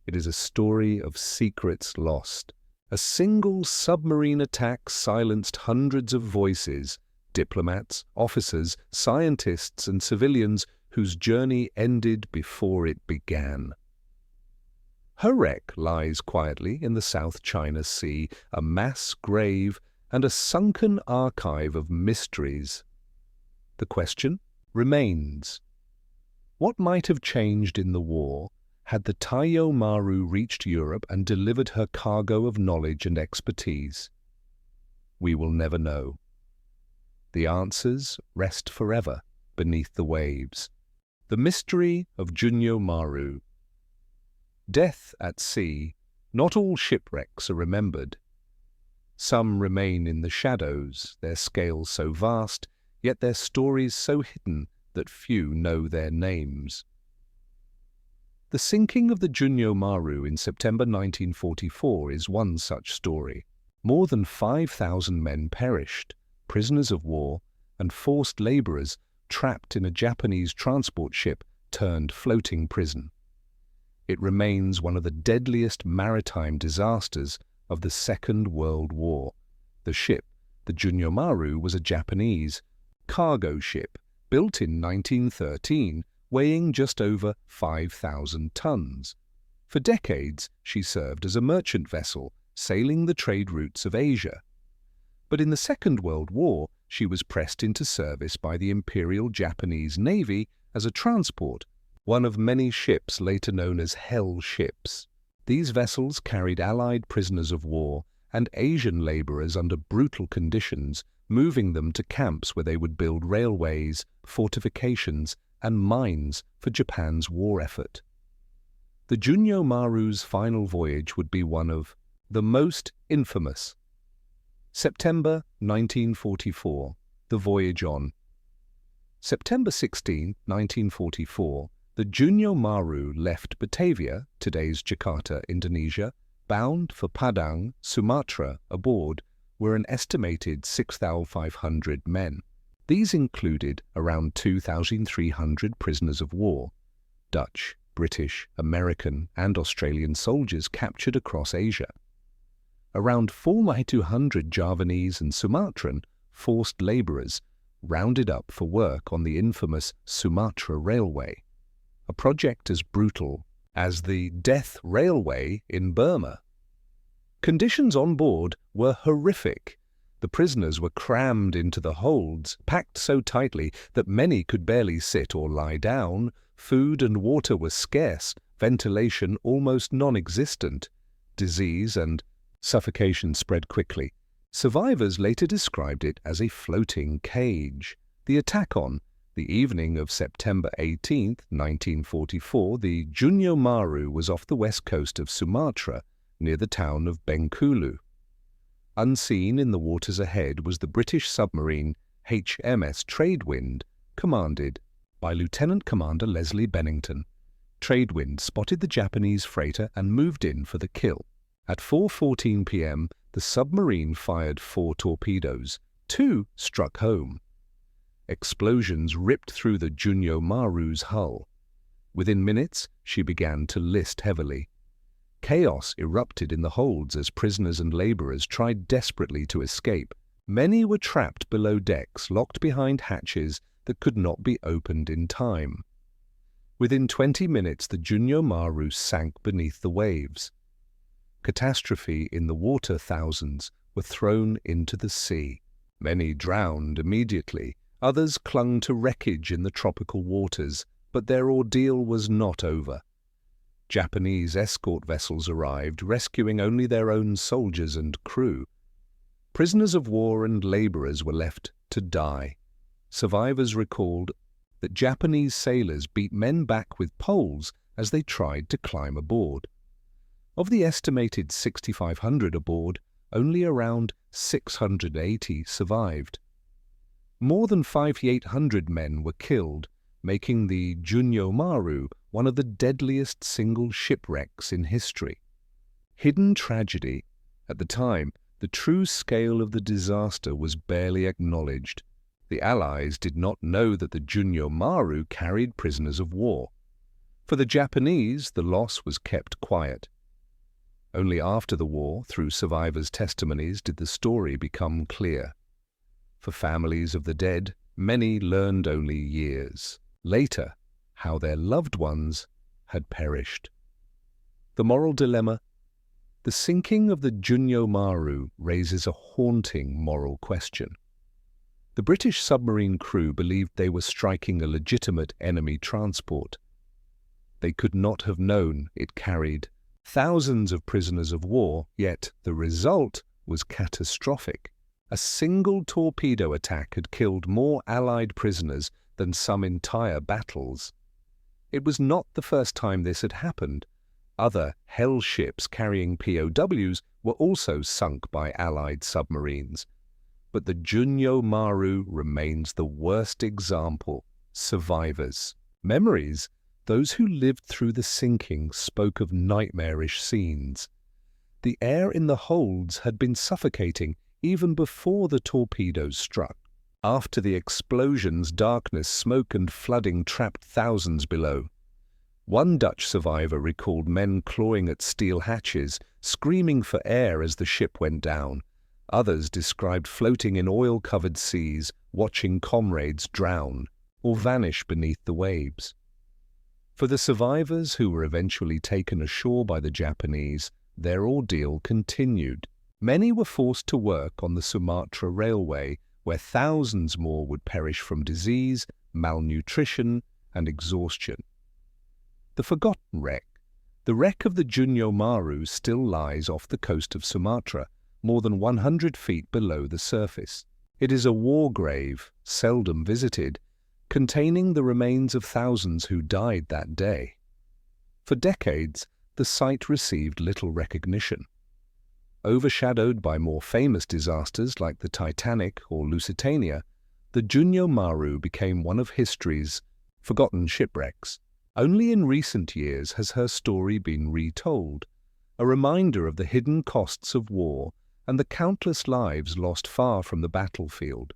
A: It is a story of secrets lost, A single submarine attack silenced hundreds of voices, diplomats, officers, scientists, and civilians whose journey ended before it began. Her wreck lies quietly in the South China Sea, a mass grave and a sunken archive of mysteries. The question remains: what might have changed in the war had the Taio Maru reached Europe and delivered her cargo of knowledge and expertise? We will never know. The answers rest forever beneath the waves. The mystery of Junyo Maru. Death at sea. Not all shipwrecks are remembered. Some remain in the shadows, their scale so vast, yet their stories so hidden that few know their names. The sinking of the Junyo Maru in September 1944 is one such story. More than 5,000 men perished, prisoners of war and forced laborers trapped in a Japanese transport ship turned floating prison. It remains one of the deadliest maritime disasters of the Second World War. The ship, the Junyo Maru, was a Japanese cargo ship built in 1913, weighing just over 5,000 tons. For decades, she served as a merchant vessel, sailing the trade routes of Asia. But in the Second World War, she was pressed into service by the Imperial Japanese Navy as a transport, one of many ships later known as Hell ships. These vessels carried Allied prisoners of war and Asian laborers under brutal conditions, moving them to camps where they would build railways, fortifications, and mines for Japan's war effort. The Junyo Maru's final voyage would be one of the most infamous. September 1944, the voyage on. September 16, 1944, the Junyo Maru left Batavia, today's Jakarta, Indonesia, bound for Padang, Sumatra. Aboard were an estimated 6,500 men. These included around 2,300 prisoners of war, Dutch, British, American, and Australian soldiers captured across Asia. Around 4,200 Javanese and Sumatran forced laborers rounded up for work on the infamous Sumatra Railway, a project as brutal as the Death Railway in Burma. Conditions on board were horrific. The prisoners were crammed into the holds, packed so tightly that many could barely sit or lie down. Food and water were scarce, ventilation almost non-existent. Disease and suffocation spread quickly. Survivors later described it as a floating cage. The attack on the evening of September 18, 1944, the Junyo Maru was off the west coast of Sumatra, near the town of Bengkulu. Unseen in the waters ahead was the British submarine HMS Tradewind, commanded by Lieutenant Commander Leslie Bennington. Tradewind spotted the Japanese freighter and moved in for the kill. At 4:14 p.m., the submarine fired 4 torpedoes. 2 struck home. Explosions ripped through the Junyo Maru's hull. Within minutes, she began to list heavily. Chaos erupted in the holds as prisoners and laborers tried desperately to escape. Many were trapped below decks, locked behind hatches that could not be opened in time. Within 20 minutes, the Junyo Maru sank beneath the waves. Catastrophe in the water. Thousands were thrown into the sea. Many drowned immediately. Others clung to wreckage in the tropical waters, but their ordeal was not over. Japanese escort vessels arrived, rescuing only their own soldiers and crew. Prisoners of war and laborers were left to die. Survivors recalled that Japanese sailors beat men back with poles as they tried to climb aboard. Of the estimated 6,500 aboard, only around 680 survived. More than 5,800 men were killed, making the Junyo Maru one of the deadliest single shipwrecks in history. Hidden tragedy. At the time, the true scale of the disaster was barely acknowledged. The Allies did not know that the Junyo Maru carried prisoners of war. For the Japanese, the loss was kept quiet. Only after the war, through survivors' testimonies, did the story become clear. For families of the dead, many learned only years later how their loved ones had perished. The moral dilemma. The sinking of the Taio Maru raises a haunting moral question. The British submarine crew believed they were striking a legitimate enemy transport. They could not have known it carried thousands of prisoners of war, yet the result was catastrophic. A single torpedo attack had killed more Allied prisoners than some entire battles. It was not the first time this had happened. Other hell ships carrying POWs were also sunk by Allied submarines. But the Taio Maru remains the worst example. Survivors. Memories. Those who lived through the sinking spoke of nightmarish scenes. The air in the holds had been suffocating even before the torpedoes struck. After the explosions, darkness, smoke and flooding trapped thousands below. One Dutch survivor recalled men clawing at steel hatches, screaming for air as the ship went down. Others described floating in oil-covered seas, watching comrades drown or vanish beneath the waves. For the survivors who were eventually taken ashore by the Japanese, their ordeal continued. Many were forced to work on the Sumatra Railway, where thousands more would perish from disease, malnutrition, and exhaustion. The forgotten wreck. The wreck of the Taio Maru still lies off the coast of Sumatra, more than 100 feet below the surface. It is a war grave, seldom visited, containing the remains of thousands who died that day. For decades, the site received little recognition. Overshadowed by more famous disasters like the Titanic or Lusitania, the Taio Maru became one of history's forgotten shipwrecks. Only in recent years has her story been retold, a reminder of the hidden costs of war and the countless lives lost far from the battlefield.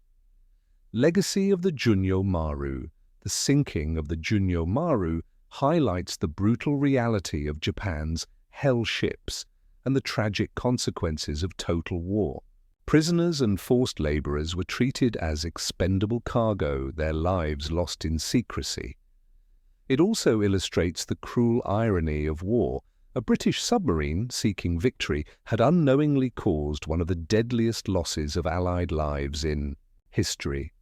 A: Legacy of the Taio Maru. The sinking of the Taio Maru highlights the brutal reality of Japan's hell ships and the tragic consequences of total war. Prisoners and forced laborers were treated as expendable cargo, their lives lost in secrecy. It also illustrates the cruel irony of war. A British submarine seeking victory had unknowingly caused one of the deadliest losses of Allied lives in history.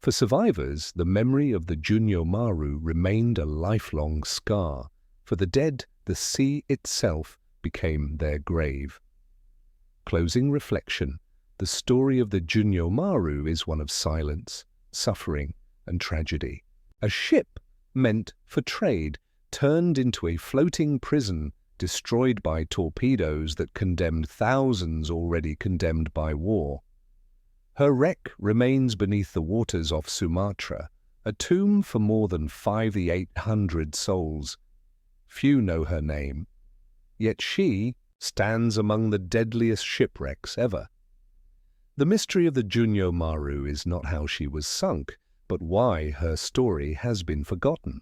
A: For survivors, the memory of the Taio Maru remained a lifelong scar. For the dead, the sea itself became their grave. Closing reflection. The story of the Taio Maru is one of silence, suffering, and tragedy. A ship meant for trade turned into a floating prison, destroyed by torpedoes that condemned thousands already condemned by war. Her wreck remains beneath the waters off Sumatra, a tomb for more than 5,800 souls. Few know her name, yet she stands among the deadliest shipwrecks ever. The mystery of the Taio Maru is not how she was sunk, but why her story has been forgotten.